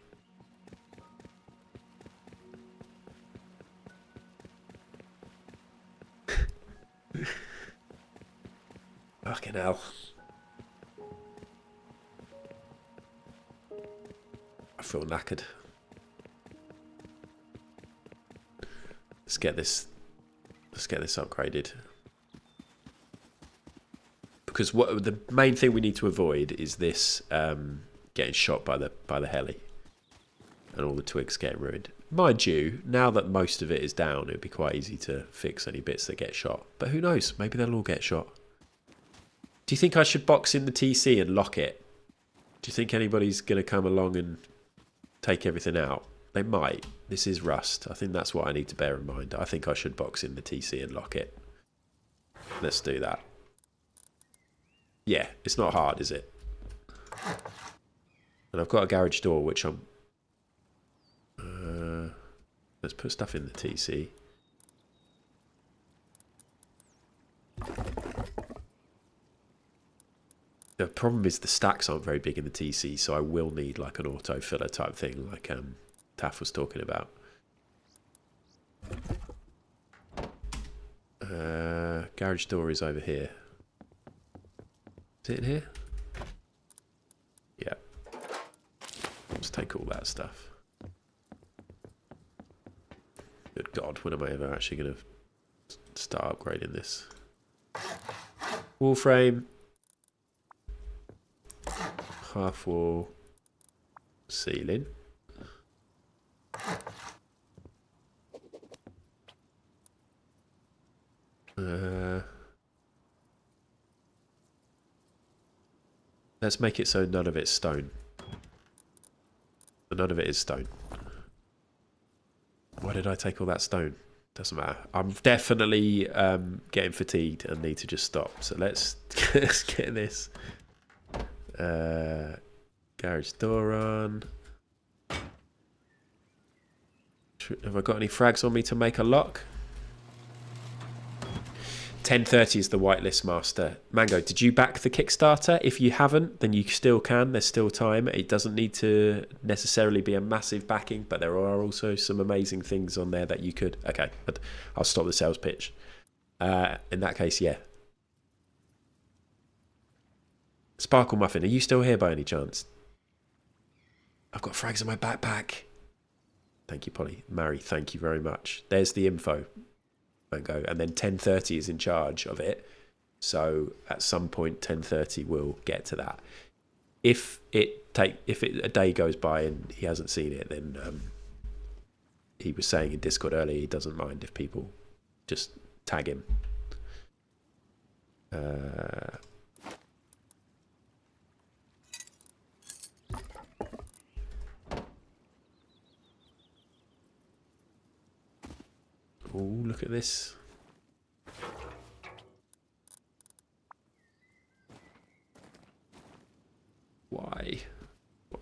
Fucking hell. feel knackered. Let's get this upgraded. Because what the main thing we need to avoid is this getting shot by the heli and all the twigs getting ruined. Mind you, now that most of it is down, it'd be quite easy to fix any bits that get shot. But who knows? Maybe they'll all get shot. Do you think I should box in the TC and lock it? Do you think anybody's going to come along and take everything out? They might. This is Rust. I think that's what I need to bear in mind. I think I should box in the TC and lock it. Let's do that. Yeah, it's not hard, is it? And I've got a garage door, which I'm... let's put stuff in the TC. The problem is the stacks aren't very big in the TC, so I will need like an auto filler type thing, like Taff was talking about. Garage door is over here. Is it in here? Yeah. Let's take all that stuff. Good God, when am I ever actually going to start upgrading this? Wall frame. Half wall. Ceiling. Let's make it so none of it's stone. None of it is stone. Why did I take all that stone? Doesn't matter. I'm definitely getting fatigued and need to just stop. So let's get this garage door on. Have I got any frags on me to make a lock? 10:30 is the whitelist master. Mango, did you back the Kickstarter? If you haven't, then you still can. There's still time. It doesn't need to necessarily be a massive backing, but there are also some amazing things on there that you could... Okay, but I'll stop the sales pitch. In that case, yeah. Sparkle Muffin, are you still here by any chance? I've got frags in my backpack. Thank you, Polly. Mary, thank you very much. There's the info. Mango, and then 10:30 is in charge of it, so at some point 10:30 will get to that. If a day goes by and he hasn't seen it, then he was saying in Discord earlier he doesn't mind if people just tag him. Oh, look at this. Why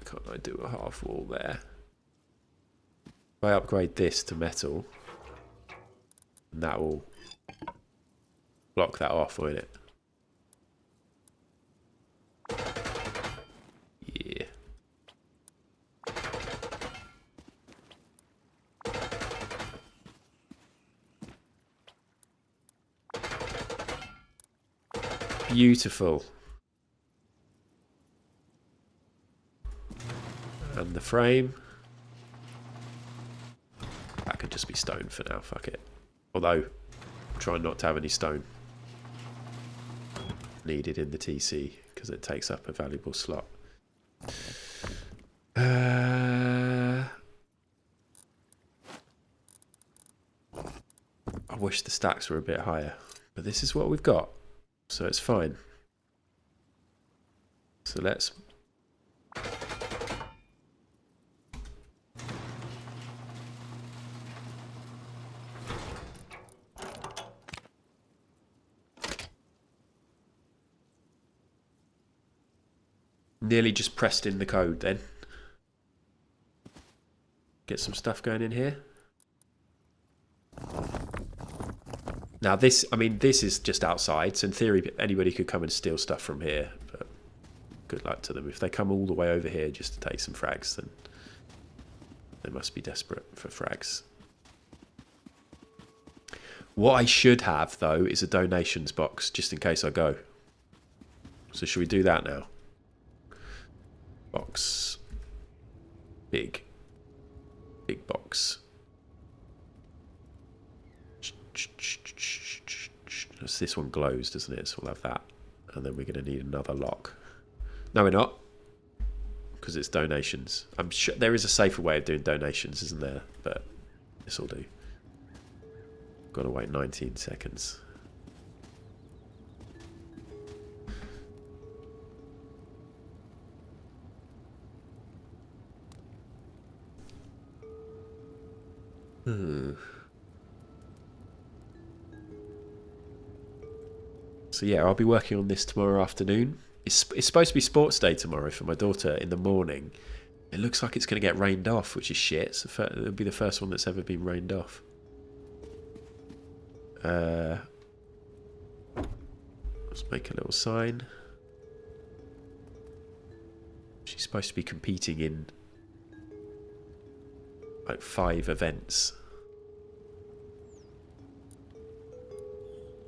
can't I do a half wall there? If I upgrade this to metal, that will block that off, won't it? Yeah. Beautiful. And the frame. That could just be stone for now, fuck it. Although, I'm trying not to have any stone needed in the TC because it takes up a valuable slot. I wish the stacks were a bit higher, but this is what we've got. So it's fine. So let's... Nearly just pressed in the code then. Get some stuff going in here. Now this, I mean, this is just outside, so in theory anybody could come and steal stuff from here, but good luck to them. If they come all the way over here just to take some frags, then they must be desperate for frags. What I should have, though, is a donations box, just in case I go. So should we do that now? Box. big box. This one glows, doesn't it? So we'll have that. And then we're going to need another lock. No, we're not. Because it's donations. I'm sure there is a safer way of doing donations, isn't there? But this will do. Got to wait 19 seconds. So yeah, I'll be working on this tomorrow afternoon. It's supposed to be sports day tomorrow for my daughter in the morning. It looks like it's going to get rained off, which is shit. So it'll be the first one that's ever been rained off. Let's make a little sign. She's supposed to be competing in like 5 events.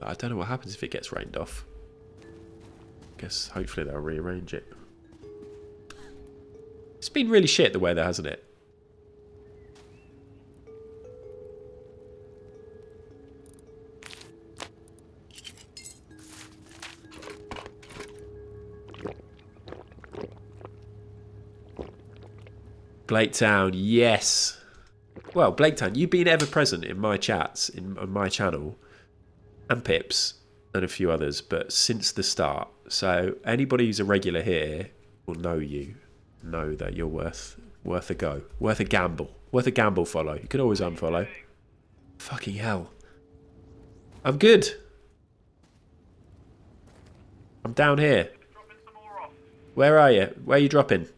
I don't know what happens if it gets rained off. Guess hopefully they'll rearrange it. It's been really shit the weather, hasn't it? Blaketown, yes. Well, Blaketown, you've been ever present in my chats on my channel, and Pip's, and a few others, but since the start. So anybody who's a regular here will know you, know that you're worth a go, worth a gamble follow. You can always unfollow. Fucking hell. I'm good. I'm down here. Where are you? Where are you dropping?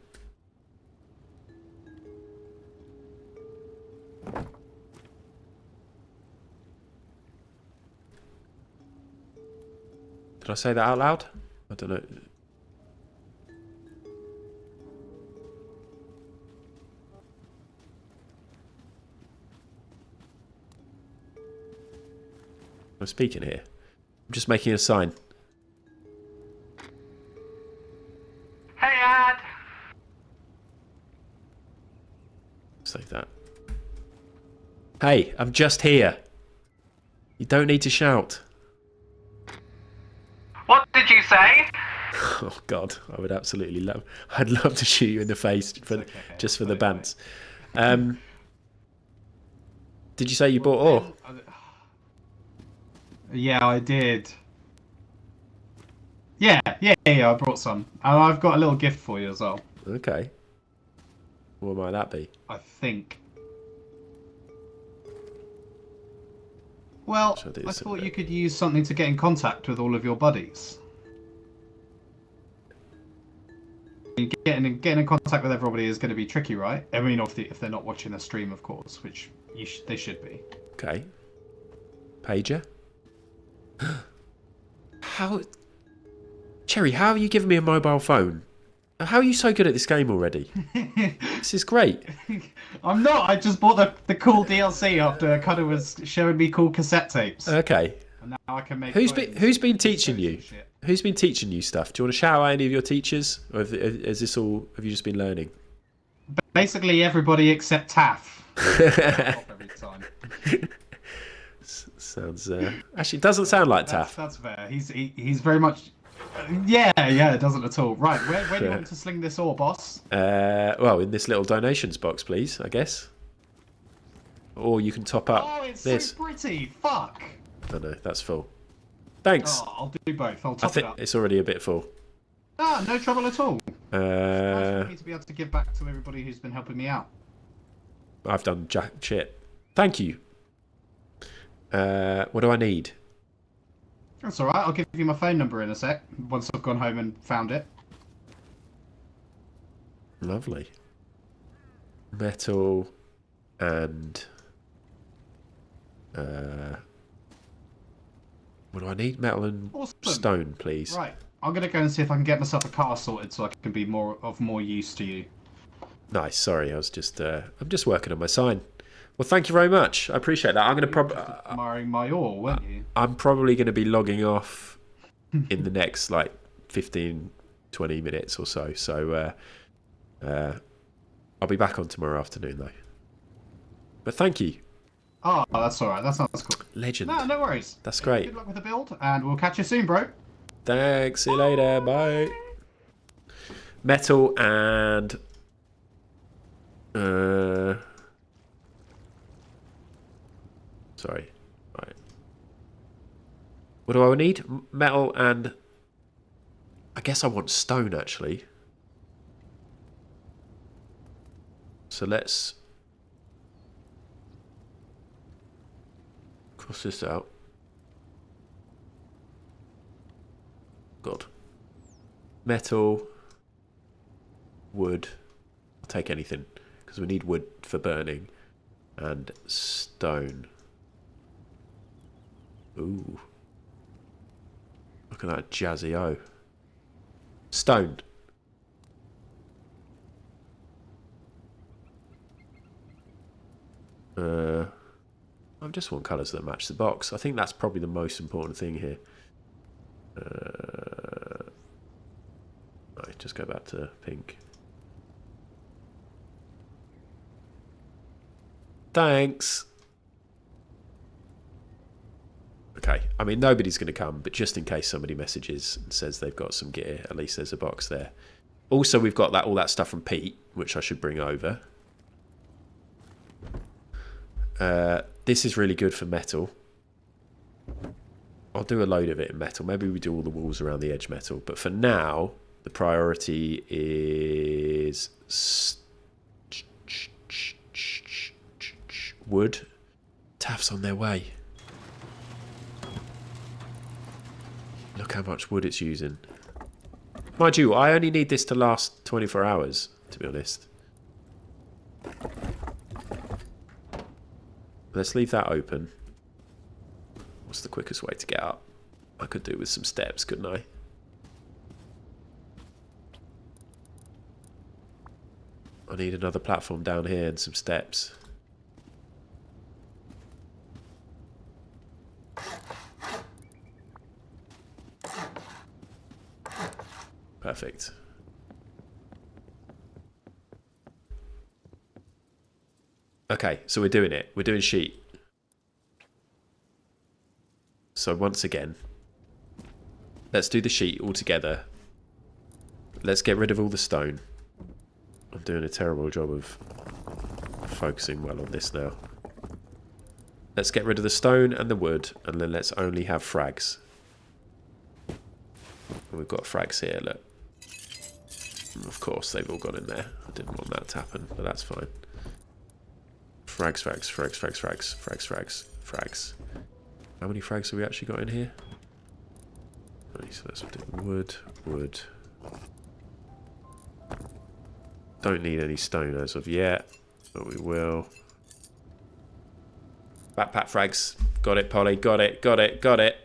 Did I say that out loud? I don't know. I'm speaking here. I'm just making a sign. Hey, Ad. Save that. Hey, I'm just here. You don't need to shout. What did you say? Oh God, I would absolutely love. I'd love to shoot you in the face just for the bants. Did you say you bought ore? Yeah, I did. Yeah, I brought some. And I've got a little gift for you as well. Okay. What might that be? I think. Well, I thought you could use something to get in contact with all of your buddies. Getting in contact with everybody is going to be tricky, right? I mean, if they're not watching a stream, of course, which they should be. Okay. Pager? How... Cherry, how have you given me a mobile phone? How are you so good at this game already? This is great. I'm not. I just bought the cool DLC after Cutter was showing me cool cassette tapes. Okay. And now I can make. Who's been teaching you? Who's been teaching you stuff? Do you want to shout out any of your teachers, or is this all? Have you just been learning? Basically, everybody except Taff. Every time. Sounds actually, it doesn't sound like Taff. That's fair. He's very much. Yeah, it doesn't at all. Right, where do you want to sling this ore, boss? Well, in this little donations box, please, I guess. Or you can top up it's this. so pretty. Fuck. Oh no, that's full. Thanks. Oh, I'll do both. I'll top it up. It's already a bit full. Ah, no trouble at all. Nice for me to be able to give back to everybody who's been helping me out. I've done jack shit. Thank you. What do I need? That's alright, I'll give you my phone number in a sec, once I've gone home and found it. Lovely. Metal and... what do I need? Metal and stone, please. Right, I'm going to go and see if I can get myself a car sorted so I can be more use to you. Nice, sorry, I was just... I'm just working on my sign. Well, thank you very much. I appreciate that. I'm going to probably... admiring my ore, weren't you? I'm probably going to be logging off in the next, 15, 20 minutes or so. So, I'll be back on tomorrow afternoon though. But thank you. Oh, that's alright. That sounds cool. Legend. No worries. That's great. Good luck with the build, and we'll catch you soon, bro. Thanks. See you later. Bye. Metal and... Sorry. Right. What do I need? Metal and... I guess I want stone, actually. So let's... cross this out. God. Metal. Wood. I'll take anything. Because we need wood for burning. And stone. Ooh. Look at that jazzy O. Stone. I just want colours that match the box. I think that's probably the most important thing here. Right, just go back to pink. Thanks. Okay, I mean, nobody's going to come, but just in case somebody messages and says they've got some gear, at least there's a box there. Also, we've got all that stuff from Pete, which I should bring over. This is really good for metal. I'll do a load of it in metal. Maybe we do all the walls around the edge metal. But for now, the priority is wood. Taft's on their way. Look how much wood it's using. Mind you, I only need this to last 24 hours, to be honest. Let's leave that open. What's the quickest way to get up? I could do with some steps, couldn't I? I need another platform down here and some steps. Perfect. Okay, so we're doing it. We're doing sheet. So once again, let's do the sheet all together. Let's get rid of all the stone. I'm doing a terrible job of focusing well on this now. Let's get rid of the stone and the wood, and then let's only have frags. And we've got frags here, look. Of course, they've all gone in there. I didn't want that to happen, but that's fine. Frags, frags, frags, frags, frags, frags, frags, frags. How many frags have we actually got in here? So let's do wood, wood. Don't need any stone as of yet, but we will. Backpack frags. Got it, Polly. Got it, got it, got it.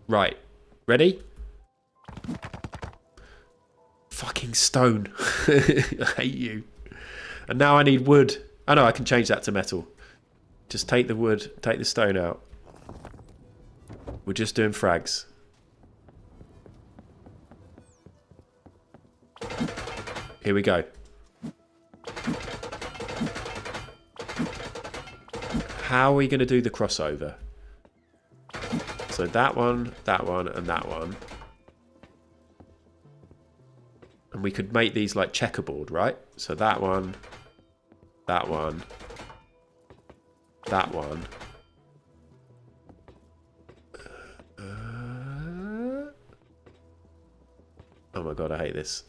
Right. Ready? Fucking stone. I hate you. And now I need wood. Oh no, I can change that to metal. Just take the wood, take the stone out. We're just doing frags. Here we go. How are we going to do the crossover? So that one, and that one. And we could make these like checkerboard, right? So that one, that one, that one. Oh my god, I hate this.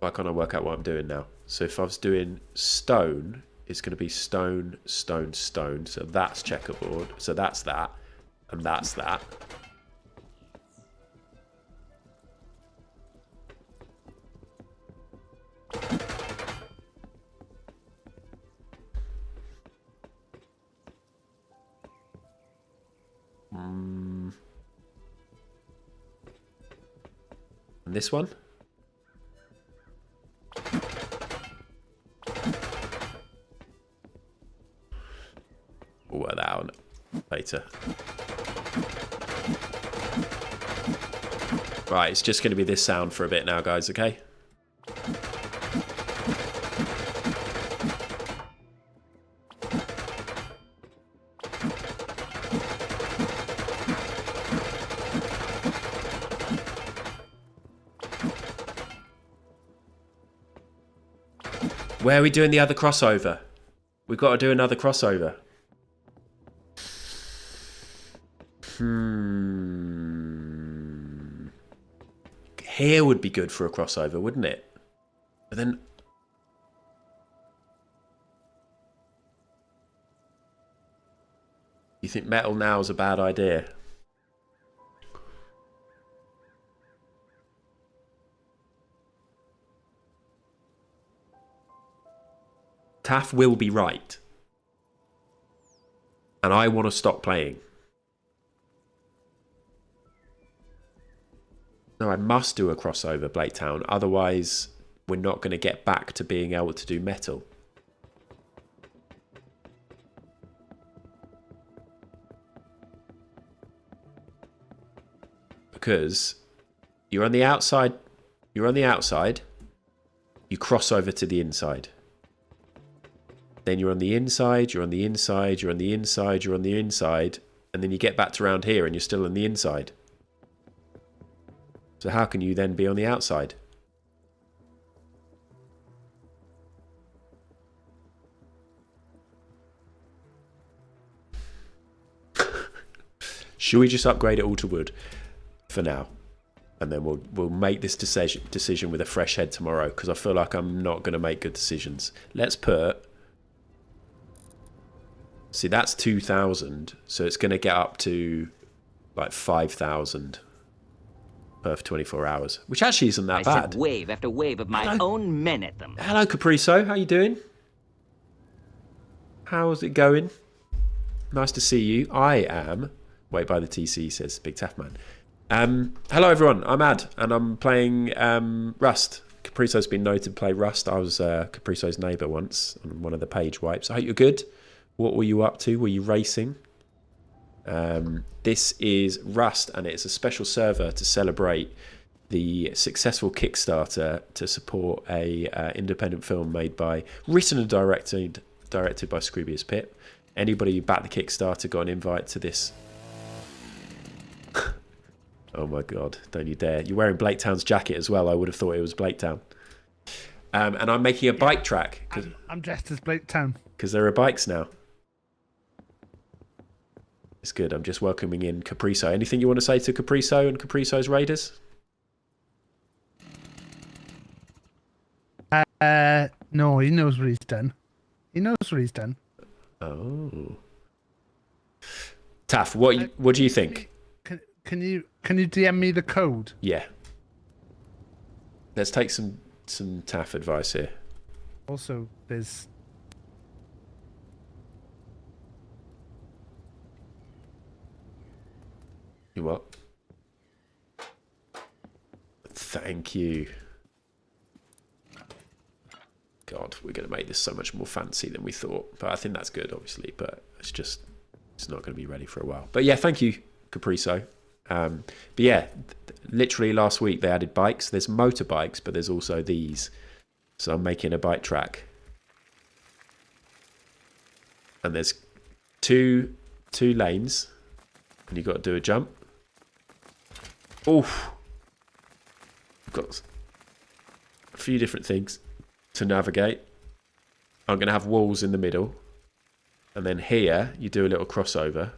Why can't I work out what I'm doing now? So if I was doing stone, it's going to be stone, stone, stone. So that's checkerboard. So that's that. And that's that. And this one? We'll work that out later. Right, it's just going to be this sound for a bit now, guys, okay? Where are we doing the other crossover? We've got to do another crossover. Here would be good for a crossover, wouldn't it? But then... You think metal now is a bad idea? Taff will be right. And I want to stop playing. No, I must do a crossover, Blaketown. Otherwise, we're not going to get back to being able to do metal. Because you're on the outside. You're on the outside. You cross over to the inside. Then you're on the inside, you're on the inside, you're on the inside, you're on the inside, and then you get back to around here and you're still on the inside. So how can you then be on the outside? Should we just upgrade it all to wood for now? And then we'll make this decision with a fresh head tomorrow, because I feel like I'm not going to make good decisions. Let's put... See, that's 2,000, so it's going to get up to like 5,000 per 24 hours, which actually isn't that bad. I sent wave after wave of my own men at them. Hello, Capriso. How you doing? How's it going? Nice to see you. I am... Wait by the TC, says Big Taff Man. Hello, everyone. I'm Ad, and I'm playing Rust. Capriso's been noted to play Rust. I was Capriso's neighbour once on one of the page wipes. I hope you're good. What were you up to? Were you racing? This is Rust, and it's a special server to celebrate the successful Kickstarter to support a independent film written and directed by Scroobius Pip. Anybody who backed the Kickstarter got an invite to this. Oh my God! Don't you dare! You're wearing Blaketown's jacket as well. I would have thought it was Blaketown. And I'm making a bike track. I'm dressed as Blaketown. Because there are bikes now. It's good. I'm just welcoming in Capriso. Anything you want to say to Capriso and Capriso's Raiders? No, he knows what he's done. He knows what he's done. Oh. Taff, what do you think? Can you DM me the code? Yeah. Let's take some Taff advice here. Also, there's... You what? Thank you. God, we're going to make this so much more fancy than we thought. But I think that's good, obviously. But it's not going to be ready for a while. But yeah, thank you, Capriso. But yeah, literally last week they added bikes. There's motorbikes, but there's also these. So I'm making a bike track. And there's two lanes. And you've got to do a jump. Oof. I've got a few different things to navigate. I'm going to have walls in the middle. And then here, you do a little crossover.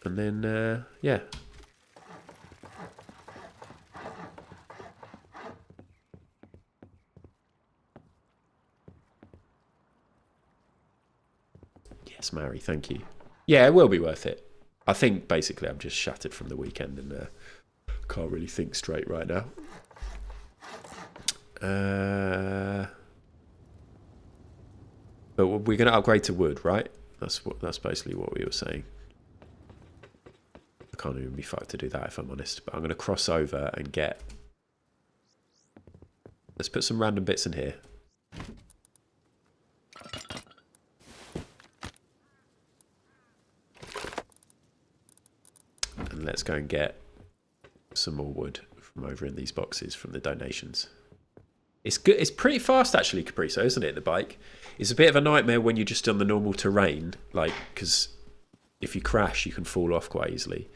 And then, yeah. Yes, Mary, thank you. Yeah, it will be worth it. I think, basically, I'm just shattered from the weekend and can't really think straight right now. But we're going to upgrade to wood, right? That's basically what we were saying. I can't even be fucked to do that, if I'm honest. But I'm going to cross over and get... Let's put some random bits in here. And let's go and get some more wood from over in these boxes from the donations. It's good. It's pretty fast actually, Capriso, isn't it? The bike. It's a bit of a nightmare when you're just on the normal terrain, like because if you crash, you can fall off quite easily.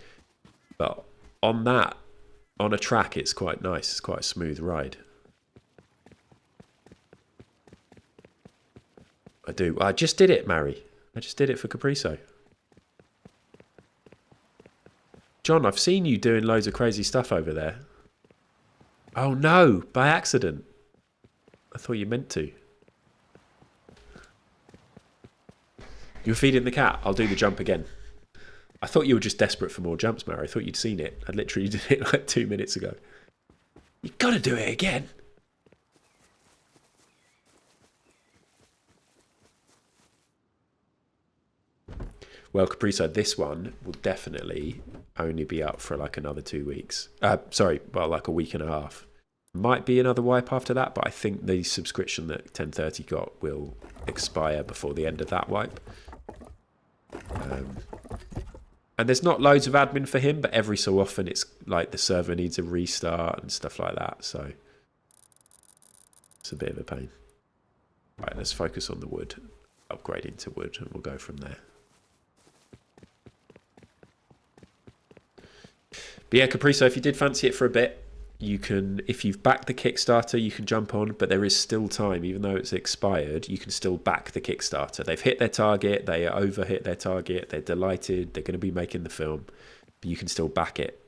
But on a track, it's quite nice. It's quite a smooth ride. I do. I just did it, Mary. I just did it for Capriso. John, I've seen you doing loads of crazy stuff over there. Oh no, by accident. I thought you meant to. You're feeding the cat. I'll do the jump again. I thought you were just desperate for more jumps, Mary. I thought you'd seen it. I literally did it like 2 minutes ago. You gotta do it again. Well, Capriso, this one will definitely only be up for like another 2 weeks. Like a week and a half. Might be another wipe after that, but I think the subscription that 1030 got will expire before the end of that wipe. And there's not loads of admin for him, but every so often it's like the server needs a restart and stuff like that, so it's a bit of a pain. Right, let's focus on the wood, upgrading to wood, and we'll go from there. But yeah, Capriso, if you did fancy it for a bit, you can, if you've backed the Kickstarter, you can jump on, but there is still time. Even though it's expired, you can still back the Kickstarter. They've hit their target, they over hit their target, they're delighted, they're going to be making the film, but you can still back it.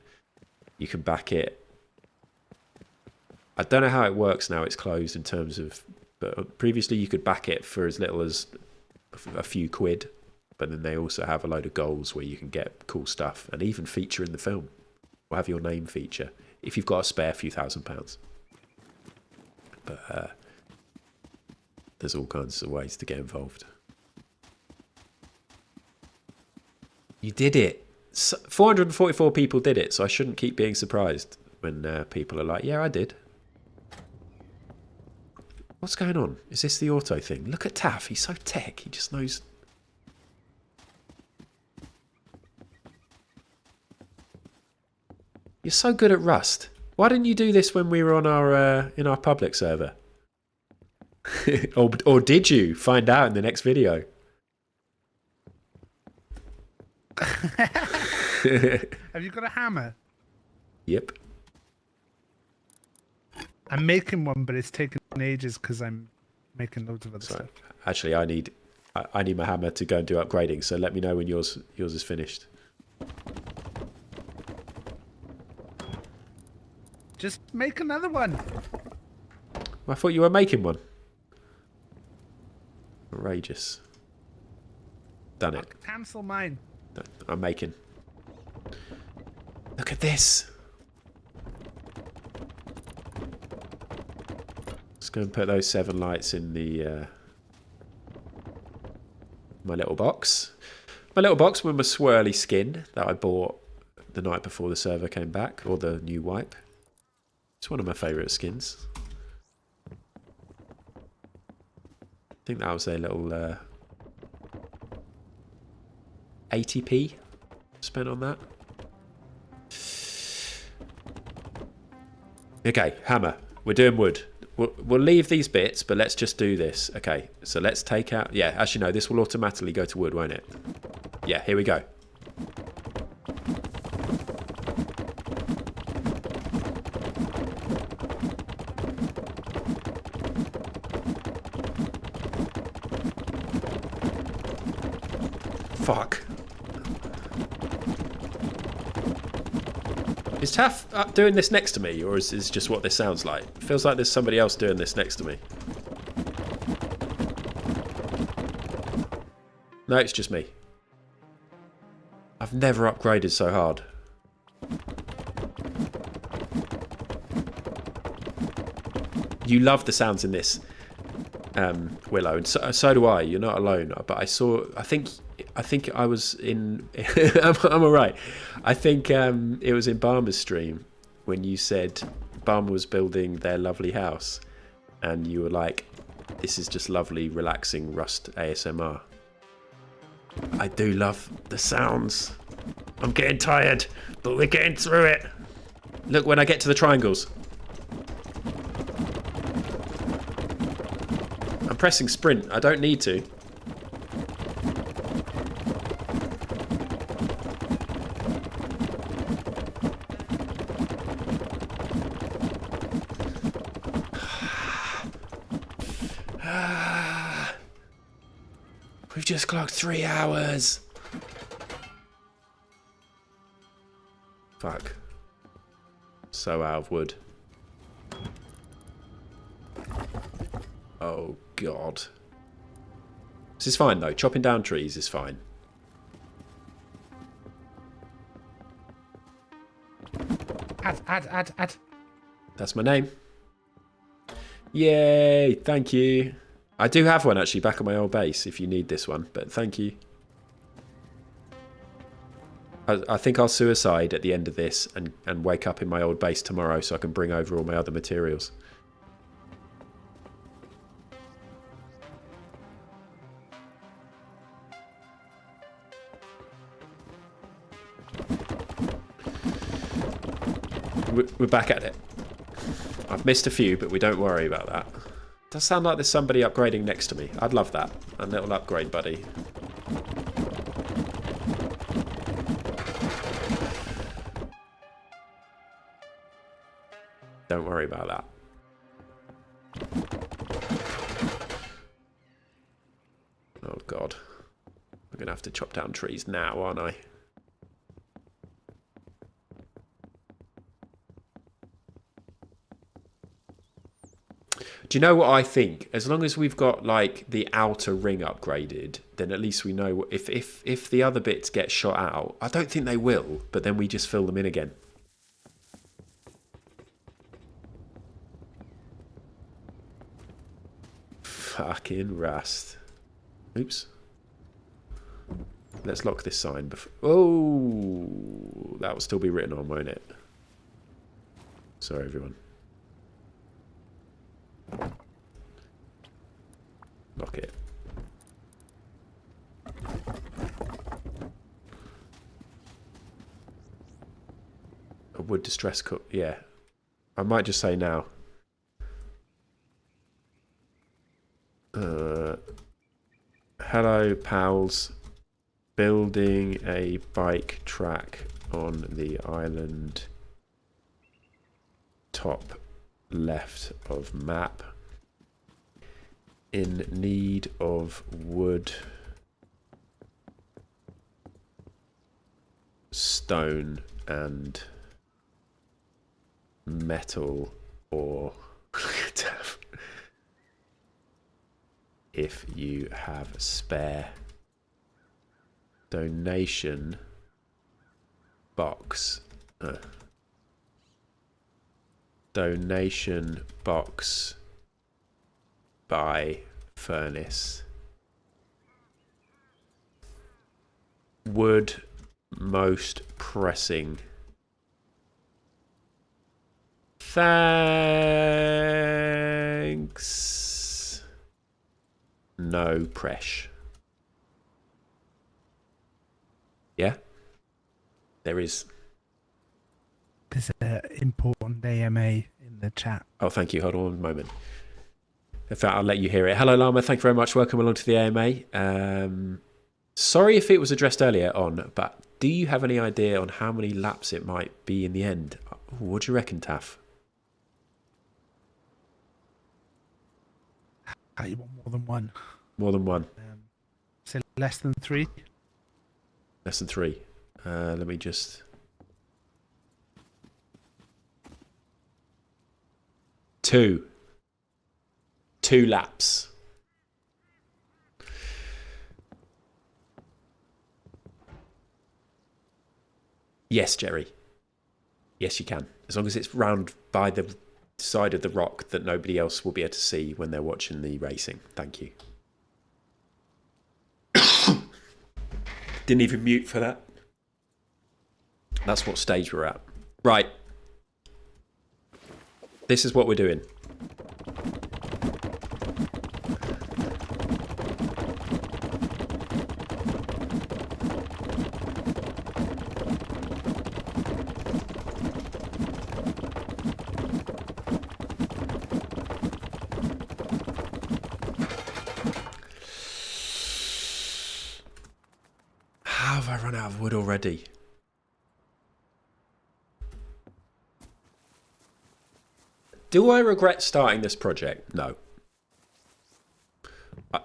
You can back it. I don't know how it works now, it's closed in terms of, but previously you could back it for as little as a few quid, but then they also have a load of goals where you can get cool stuff and even feature in the film, or have your name feature. If you've got a spare few £1,000s. But there's all kinds of ways to get involved. You did it. 444 people did it, so I shouldn't keep being surprised when people are like, yeah, I did. What's going on? Is this the auto thing? Look at Taff. He's so tech. He just knows... You're so good at Rust. Why didn't you do this when we were on our in our public server? or did you? Find out in the next video. Have you got a hammer? Yep. I'm making one, but it's taking ages because I'm making loads of other stuff. Actually, I need my hammer to go and do upgrading. So let me know when yours is finished. Just make another one. I thought you were making one. Outrageous. Done it. Cancel mine. I'm making. Look at this. Let's go and put those 7 lights in the my little box. My little box with my swirly skin that I bought the night before the server came back, or the new wipe. It's one of my favourite skins. I think that was their little 80p spent on that. Okay, hammer. We're doing wood. We'll leave these bits, but let's just do this. Okay, so let's take out... Yeah, actually no, this will automatically go to wood, won't it? Yeah, here we go. Fuck. Is Taff doing this next to me, or is this just what this sounds like? It feels like there's somebody else doing this next to me. No, it's just me. I've never upgraded so hard. You love the sounds in this, Willow, and so do I. You're not alone. But I think I was in... I'm alright. I think it was in Barmer's stream when you said Barmer was building their lovely house and you were like, this is just lovely, relaxing Rust ASMR. I do love the sounds. I'm getting tired, but we're getting through it. Look when I get to the triangles. I'm pressing sprint. I don't need to. We've just clocked 3 hours. Fuck. So out of wood. Oh god. This is fine though. Chopping down trees is fine. Add. That's my name. Yay, thank you. I do have one actually back at my old base if you need this one, but thank you. I think I'll suicide at the end of this and wake up in my old base tomorrow so I can bring over all my other materials. We're back at it. I've missed a few, but we don't worry about that. Does sound like there's somebody upgrading next to me. I'd love that. A little upgrade, buddy. Don't worry about that. Oh god. I'm going to have to chop down trees now, aren't I? Do you know what I think? As long as we've got like the outer ring upgraded, then at least we know if the other bits get shot out. I don't think they will, but then we just fill them in again. Fucking rust. Oops. Let's lock this sign before. Oh, that will still be written on, won't it? Sorry, everyone. Lock it. A wood distress cook. Yeah. I might just say now. Hello, pals. Building a bike track on the island. Top left of map. In need of wood, stone, and metal, or if you have spare. Donation box. Donation box by furnace. Wood most pressing. Thanks. No press. Yeah? There is. There's an important AMA in the chat. Oh, thank you. Hold on one moment. In fact, I'll let you hear it. Hello, Llama. Thank you very much. Welcome along to the AMA. Sorry if it was addressed earlier on, but do you have any idea on how many laps it might be in the end? Ooh, what do you reckon, Taff? You want more than one? More than one. So less than 3? Less than 3. Let me just... 2. 2 laps. Yes, Jerry. Yes, you can. As long as it's round by the side of the rock that nobody else will be able to see when they're watching the racing. Thank you. Didn't even mute for that. That's what stage we're at. Right. This is what we're doing. of wood already. Do I regret starting this project? No.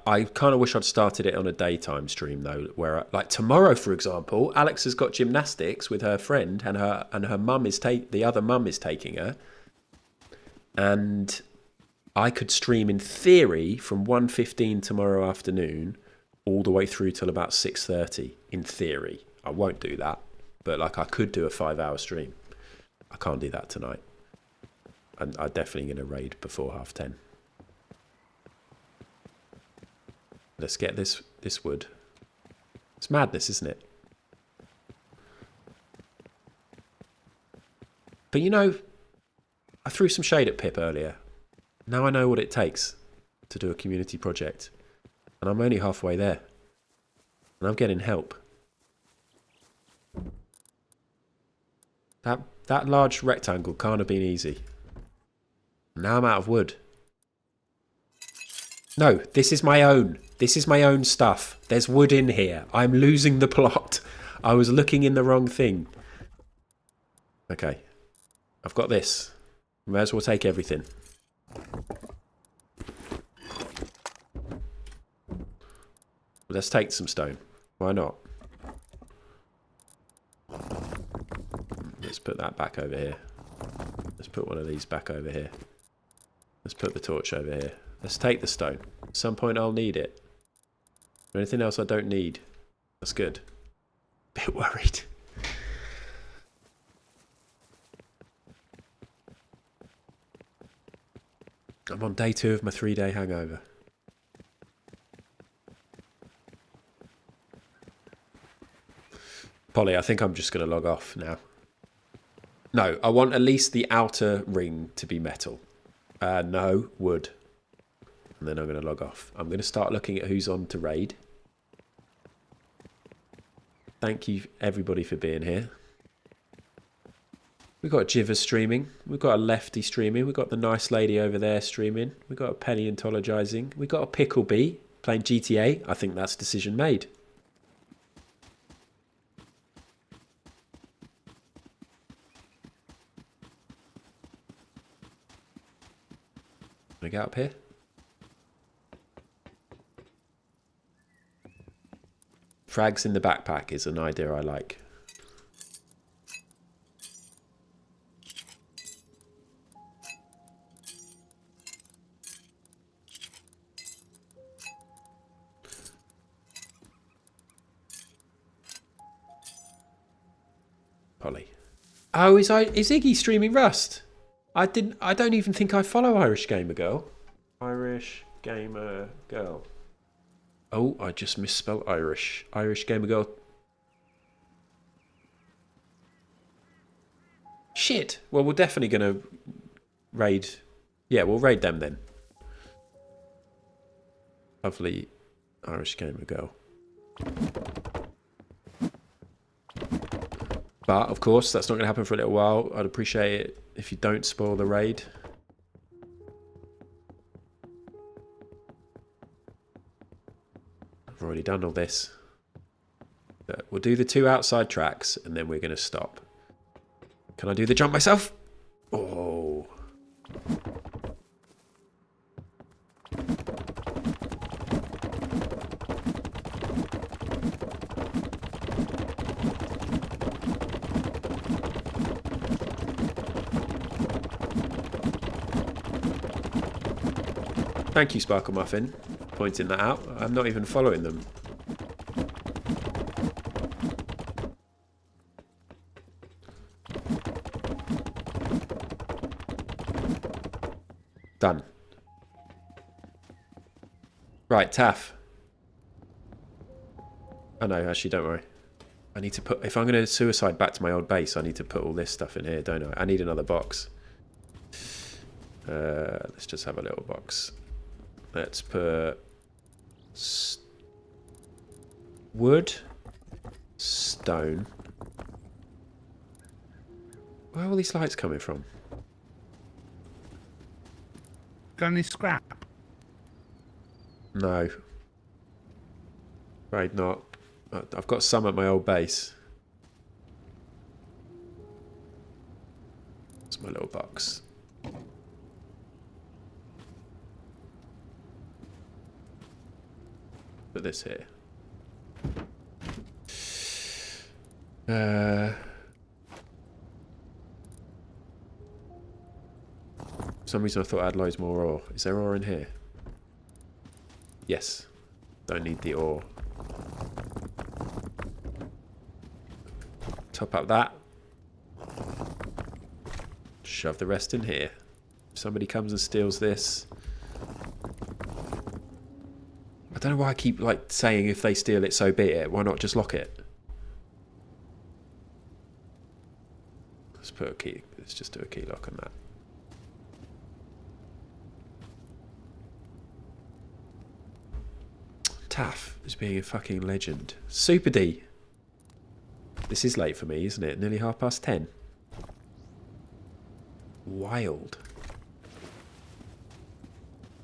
I kind of wish I'd started it on a daytime stream though, where like tomorrow, for example, Alex has got gymnastics with her friend, and her mum is the other mum is taking her, and I could stream in theory from 1:15 tomorrow afternoon all the way through till about 6:30. In theory, I won't do that, but like I could do a 5-hour stream. I can't do that tonight, and I'm definitely going to raid before 10:30. Let's get this wood. It's madness, isn't it? But you know, I threw some shade at Pip earlier. Now I know what it takes to do a community project. And I'm only halfway there. And I'm getting help. That large rectangle can't have been easy. Now I'm out of wood. No, this is my own. This is my own stuff. There's wood in here. I'm losing the plot. I was looking in the wrong thing. Okay. I've got this. May as well take everything. Let's take some stone. Why not? Let's put that back over here. Let's put one of these back over here. Let's put the torch over here. Let's take the stone. At some point I'll need it. Anything else I don't need? That's good. Bit worried. I'm on day 2 of my 3-day hangover. Polly, I think I'm just going to log off now. No, I want at least the outer ring to be metal. No, wood. And then I'm going to log off. I'm going to start looking at who's on to raid. Thank you, everybody, for being here. We've got Jiver streaming. We've got a Lefty streaming. We've got the nice lady over there streaming. We've got a paleontologizing. We've got a Picklebee playing GTA. I think that's decision made. Can I get up here? Frags in the backpack is an idea I like. Polly. Oh, is Iggy streaming Rust? I don't even think I follow Irish Gamer Girl. Irish Gamer Girl. Oh, I just misspelled Irish. Irish Gamer Girl. Shit. Well, we're definitely going to raid. Yeah, we'll raid them then. Lovely Irish Gamer Girl. But, of course, that's not going to happen for a little while. I'd appreciate it if you don't spoil the raid. I've already done all this. But we'll do the 2 outside tracks, and then we're going to stop. Can I do the jump myself? Oh. Thank you, Sparkle Muffin, pointing that out. I'm not even following them. Done. Right, Taff. Oh no, actually, don't worry. I need to put... If I'm going to suicide back to my old base, I need to put all this stuff in here, don't I? I need another box. Let's just have a little box. Let's put wood, stone. Where are all these lights coming from? Got any scrap? No. Right, not. I've got some at my old base. It's my little box. Put this here. For some reason I thought I had loads more ore. Is there ore in here? Yes. Don't need the ore. Top up that. Shove the rest in here. If somebody comes and steals this. I don't know why I keep like saying if they steal it, so be it. Why not just lock it? Let's put a key. Let's just do a key lock on that. Taff is being a fucking legend. Super D. This is late for me, isn't it? Nearly 10:30. Wild.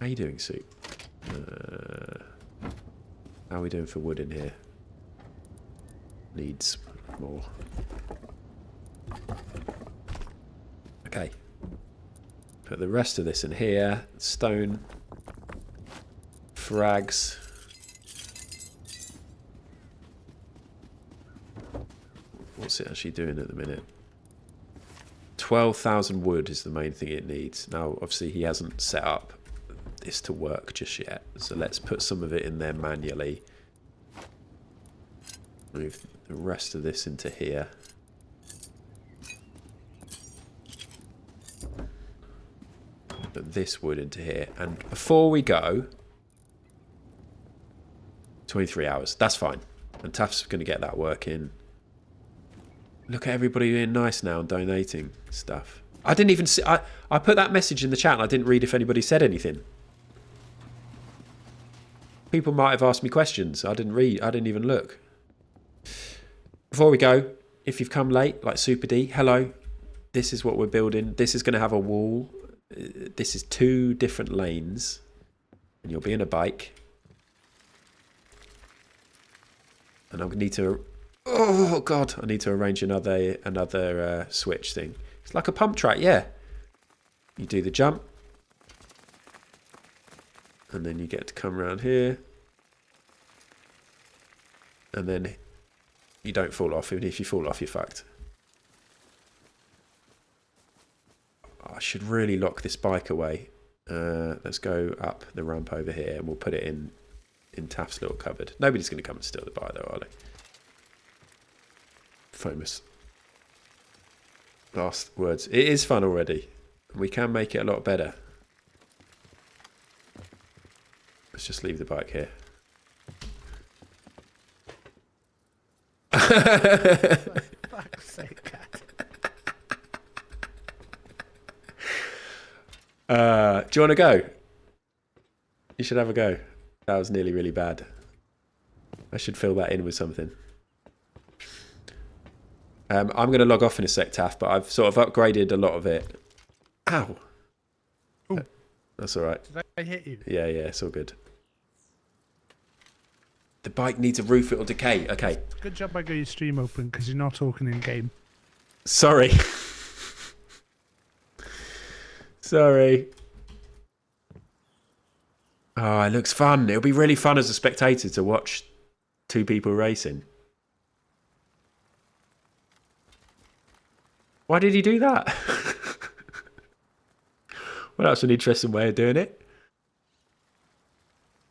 How you doing, Soup? How are we doing for wood in here? Needs more. Okay. Put the rest of this in here. Stone. Frags. What's it actually doing at the minute? 12,000 wood is the main thing it needs. Now, obviously, he hasn't set up this to work just yet. So let's put some of it in there manually. Move the rest of this into here. Put this wood into here. And before we go, 23 hours. That's fine. And Taff's going to get that working. Look at everybody being nice now and donating stuff. I didn't even see... I put that message in the chat and I didn't read if anybody said anything. People might have asked me questions. I didn't read. I didn't even look. Before we go, if you've come late, like Super D, hello. This is what we're building. This is going to have a wall. This is 2 different lanes. And you'll be in a bike. And I'm going to need to... Oh, God. I need to arrange another switch thing. It's like a pump track, yeah. You do the jump. And then you get to come around here. And then you don't fall off. Even if you fall off, you're fucked. I should really lock this bike away. Let's go up the ramp over here and we'll put it in Taff's little cupboard. Nobody's going to come and steal the bike though, are they? Famous last words. It is fun already. We can make it a lot better. Let's just leave the bike here. Fuck's sake, cat. Do you want to go? You should have a go. That was nearly really bad. I should fill that in with something. I'm going to log off in a sec, Taff, but I've sort of upgraded a lot of it. Ow. Ooh. That's all right. Did I hit you? Yeah, it's all good. The bike needs a roof, it'll decay. Okay. Good job I got your stream open because you're not talking in game. Sorry. Sorry. Oh, it looks fun. It'll be really fun as a spectator to watch 2 people racing. Why did he do that? Well, that's an interesting way of doing it.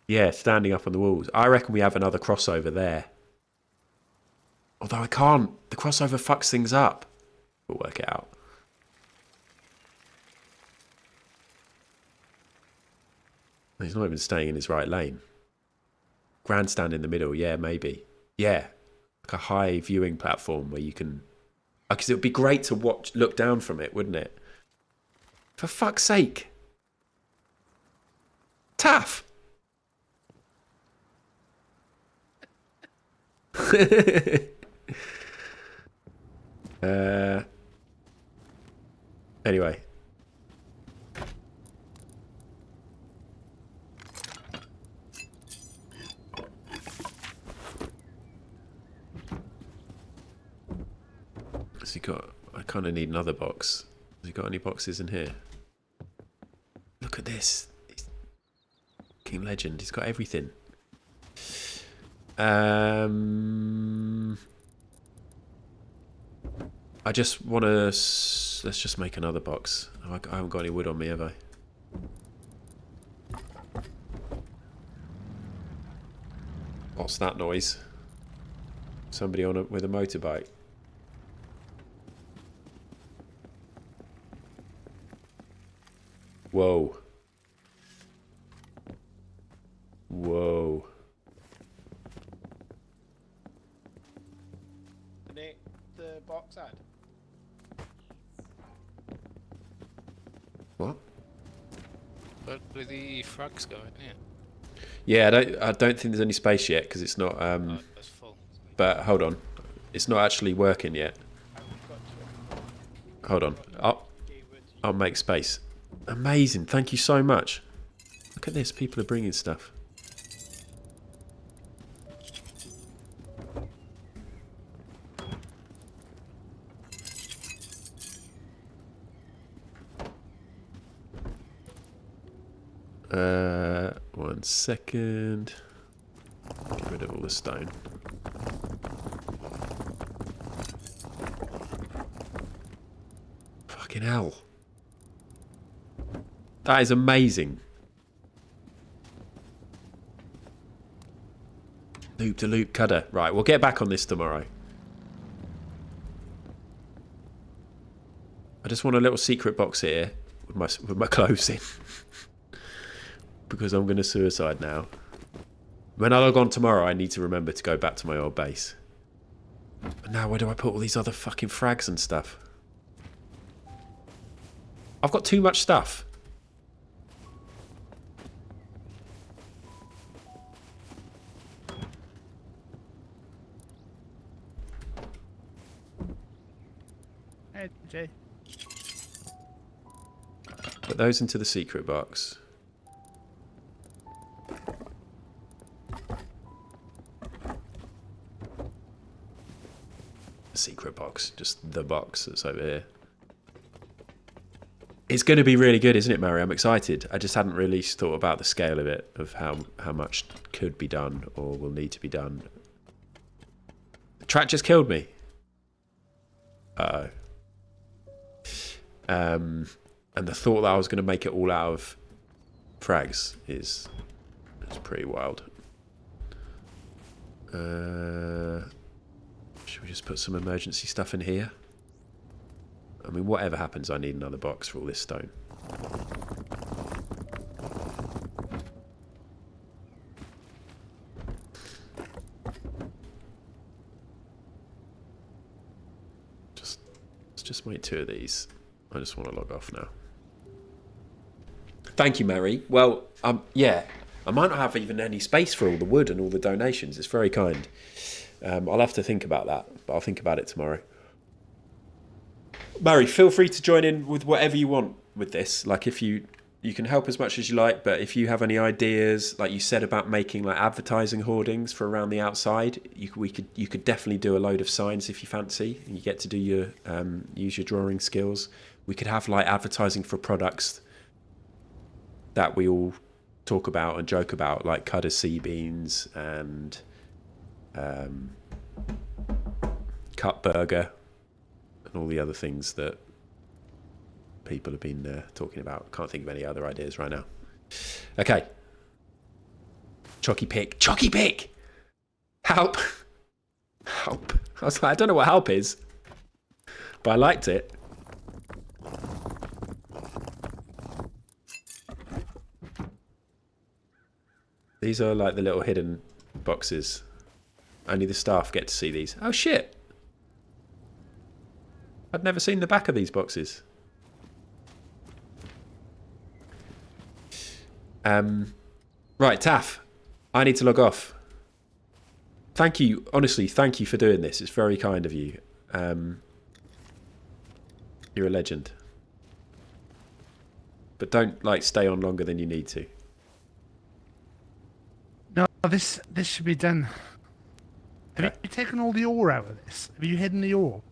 Yeah, standing up on the walls. I reckon we have another crossover there. Although I can't. The crossover fucks things up. We'll work it out. He's not even staying in his right lane. Grandstand in the middle. Yeah, maybe. Yeah. Like a high viewing platform where you can... Because it would be great to look down from it, wouldn't it? For fuck's sake. Taff! Anyway. to need another box. Has he got any boxes in here? Look at this. He's King Legend. He's got everything. I just want to... Let's just make another box. I haven't got any wood on me, have I? What's that noise? Somebody with a motorbike. Whoa. Whoa. The box ad. What? But with the frogs going, yeah. Yeah, I don't think there's any space yet because it's not. Oh, that's full. But hold on, it's not actually working yet. Hold on, I'll make space. Amazing, thank you so much. Look at this, people are bringing stuff. One second. Get rid of all the stone. Fucking hell. That is amazing. Loop to loop cutter. Right, we'll get back on this tomorrow. I just want a little secret box here with my clothes in. Because I'm going to suicide now. When I log on tomorrow, I need to remember to go back to my old base. But now where do I put all these other fucking frags and stuff? I've got too much stuff. Hey, Jay. Put those into the secret box. Secret box, just the box that's over here. It's going to be really good, isn't it, Mary? I'm excited. I just hadn't really thought about the scale of it, of how much could be done or will need to be done. The track just killed me. Uh-oh. And the thought that I was going to make it all out of frags is pretty wild. Should we just put some emergency stuff in here? I mean, whatever happens, I need another box for all this stone. Let's just make 2 of these. I just want to log off now. Thank you, Mary. Well, yeah, I might not have even any space for all the wood and all the donations. It's very kind. I'll have to think about that, but I'll think about it tomorrow. Mary, feel free to join in with whatever you want with this. Like, if you can help as much as you like, but if you have any ideas, like you said about making like advertising hoardings for around the outside, you could definitely do a load of signs if you fancy, and you get to do your use your drawing skills. We could have like advertising for products that we all talk about and joke about, like Cutter sea beans and cut burger and all the other things that people have been talking about. Can't think of any other ideas right now. Okay. Chocky pick. Help. Help. I was like, I don't know what help is, but I liked it. These are like the little hidden boxes. Only the staff get to see these. Oh shit! I'd never seen the back of these boxes. Right, Taff. I need to log off. Thank you, honestly, thank you for doing this. It's very kind of you. You're a legend. But don't like stay on longer than you need to. No, this should be done. Have you taken all the ore out of this? Have you hidden the ore?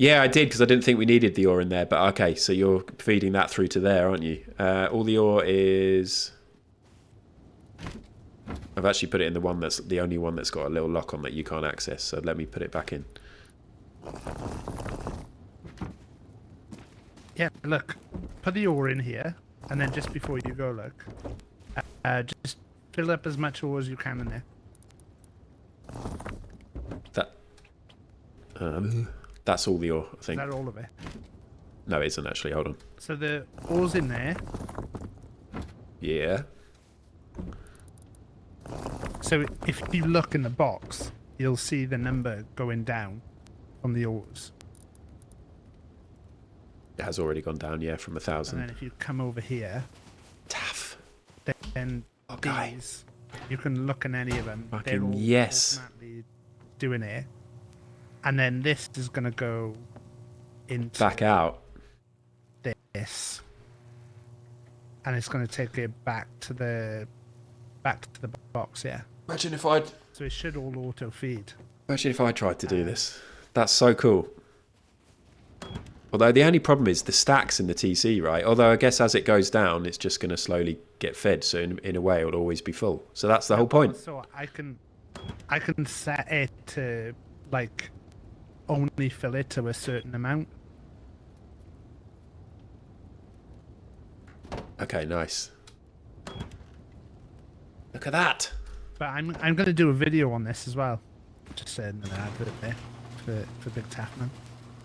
Yeah, I did because I didn't think we needed the ore in there. But okay, so you're feeding that through to there, aren't you? All the ore is... I've actually put it in the one that's the only one that's got a little lock on that you can't access. So let me put it back in. Yeah, look. Put the ore in here, and then just before you go, look. Just fill up as much ore as you can in there. That's all the ore, I Is think. that all of it? No, it isn't actually. Hold on. So the ore's in there. Yeah. So if you look in the box, you'll see the number going down on the ores. It has already gone down, yeah, from 1,000. And then if you come over here, Taff. then Okay. these, you can look in any of them. They're Fucking all yes. automatically doing it. And then this is going to go into Back out. this. And it's going to take it back to the box, yeah. Imagine if I'd So it should all auto feed. Imagine if I tried to do this. That's so cool. Although the only problem is the stacks in the TC, right? Although I guess as it goes down, it's just going to slowly get fed. So in a way, it'll always be full. So that's the whole point. So I can set it to like only fill it to a certain amount. Okay, nice. Look at that. But I'm going to do a video on this as well. Just saying an advert there for Big Taffman.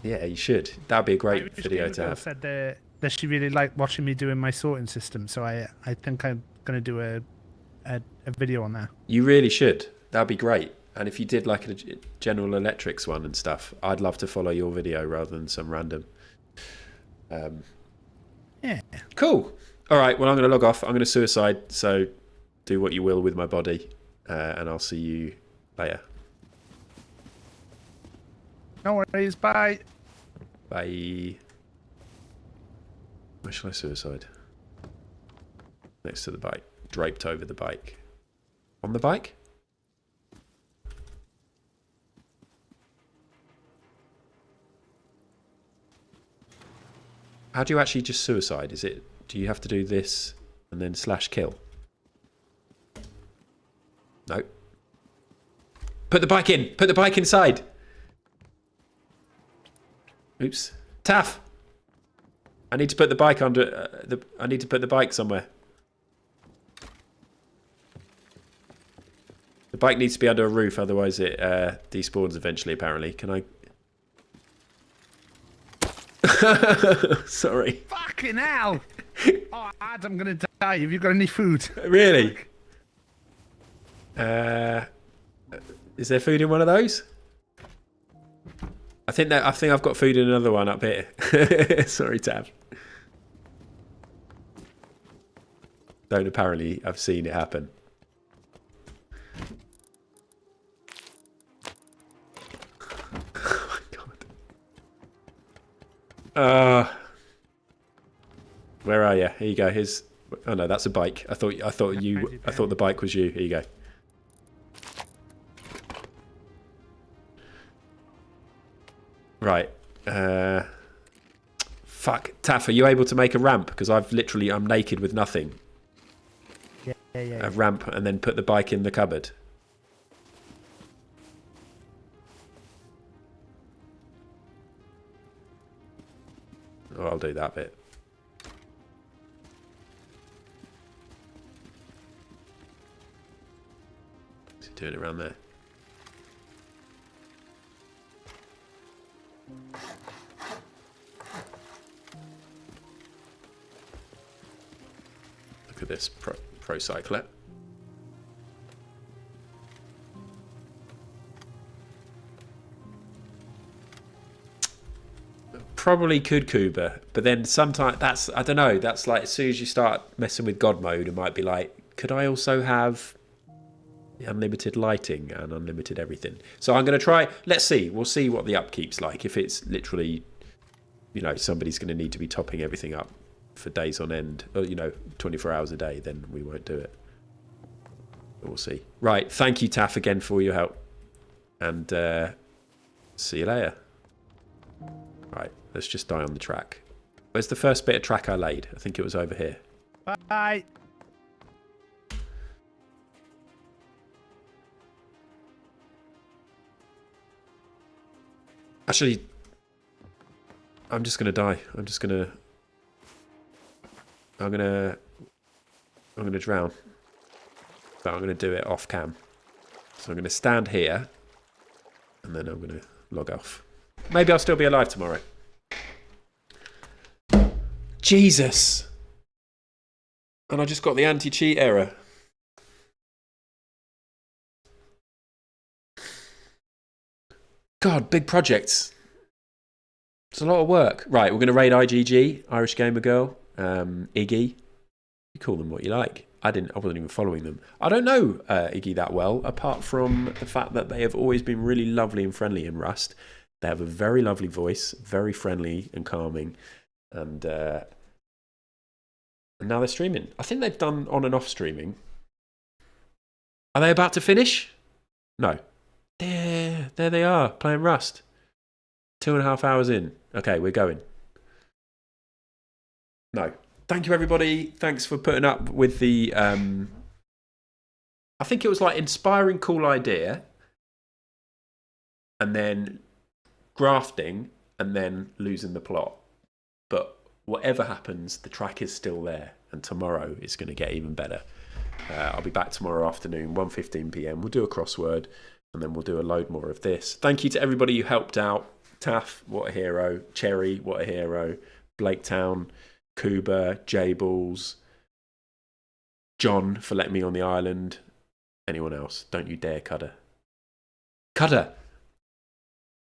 Yeah, you should. That'd be a great video to have. Said that she really liked watching me doing my sorting system, so I think I'm going to do a video on that. You really should. That'd be great. And if you did like a General Electrics one and stuff, I'd love to follow your video rather than some random. Yeah. Cool. All right. Well, I'm going to log off. I'm going to suicide. So do what you will with my body, and I'll see you later. No worries. Bye. Bye. Where shall I suicide? Next to the bike. Draped over the bike. On the bike? How do you actually just suicide? Is it... Do you have to do this and then slash kill? No. Put the bike in! Put the bike inside! Oops. Taff! I need to put the bike under... I need to put the bike somewhere. The bike needs to be under a roof, otherwise it despawns eventually, apparently. Can I... Sorry. Fucking hell! Oh, Ad, I'm gonna die. Have you got any food? Really? Is there food in one of those? I think I've got food in another one up here. Sorry, Tab. Don't apparently I've seen it happen. Oh my god. Where are you? Here you go. Here's. Oh no, that's a bike. I thought the bike was you. Here you go. Right. Fuck. Taff, are you able to make a ramp? Because I'm naked with nothing. Yeah. A ramp and then put the bike in the cupboard. Oh, I'll do that bit. So doing it around there. Look at this pro cycler. Probably could Kuba, but then sometimes I don't know, that's like as soon as you start messing with God mode, it might be like, could I also have unlimited lighting and unlimited everything? So I'm going to try, let's see, we'll see what the upkeep's like. If it's literally, somebody's going to need to be topping everything up for days on end, or 24 hours a day, then we won't do it. But we'll see. Right, thank you, Taff, again for your help, and see you later. Right, let's just die on the track. Where's the first bit of track I laid? I think it was over here. Bye. Actually, I'm just gonna die. I'm gonna drown. But I'm gonna do it off cam. So I'm gonna stand here, and then I'm gonna log off. Maybe I'll still be alive tomorrow. Jesus! And I just got the anti-cheat error. God, big projects. It's a lot of work. Right, we're going to raid IGG, Irish Gamer Girl, Iggy. You call them what you like. I wasn't even following them. I don't know Iggy that well, apart from the fact that they have always been really lovely and friendly in Rust. They have a very lovely voice, very friendly and calming, and now they're streaming. I think they've done on and off streaming. Are they about to finish? No. There they are, playing Rust. 2.5 hours in. Okay, we're going. No. Thank you, everybody. Thanks for putting up with the... I think it was like inspiring, cool idea. And then grafting. And then losing the plot. But whatever happens, the track is still there. And tomorrow is going to get even better. I'll be back tomorrow afternoon, 1:15 p.m. We'll do a crossword. And then we'll do a load more of this. Thank you to everybody who helped out. Taff, what a hero. Cherry, what a hero. Blaketown, Kuba, J-Balls, John for letting me on the island. Anyone else? Don't you dare, Cudder. Cudder!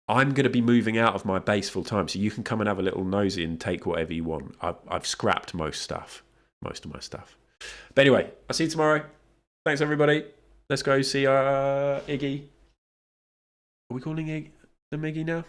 I'm going to be moving out of my base full time, so you can come and have a little nosy and take whatever you want. I've scrapped most of my stuff. But anyway, I'll see you tomorrow. Thanks, everybody. Let's go see Iggy. Are we calling them Iggy now?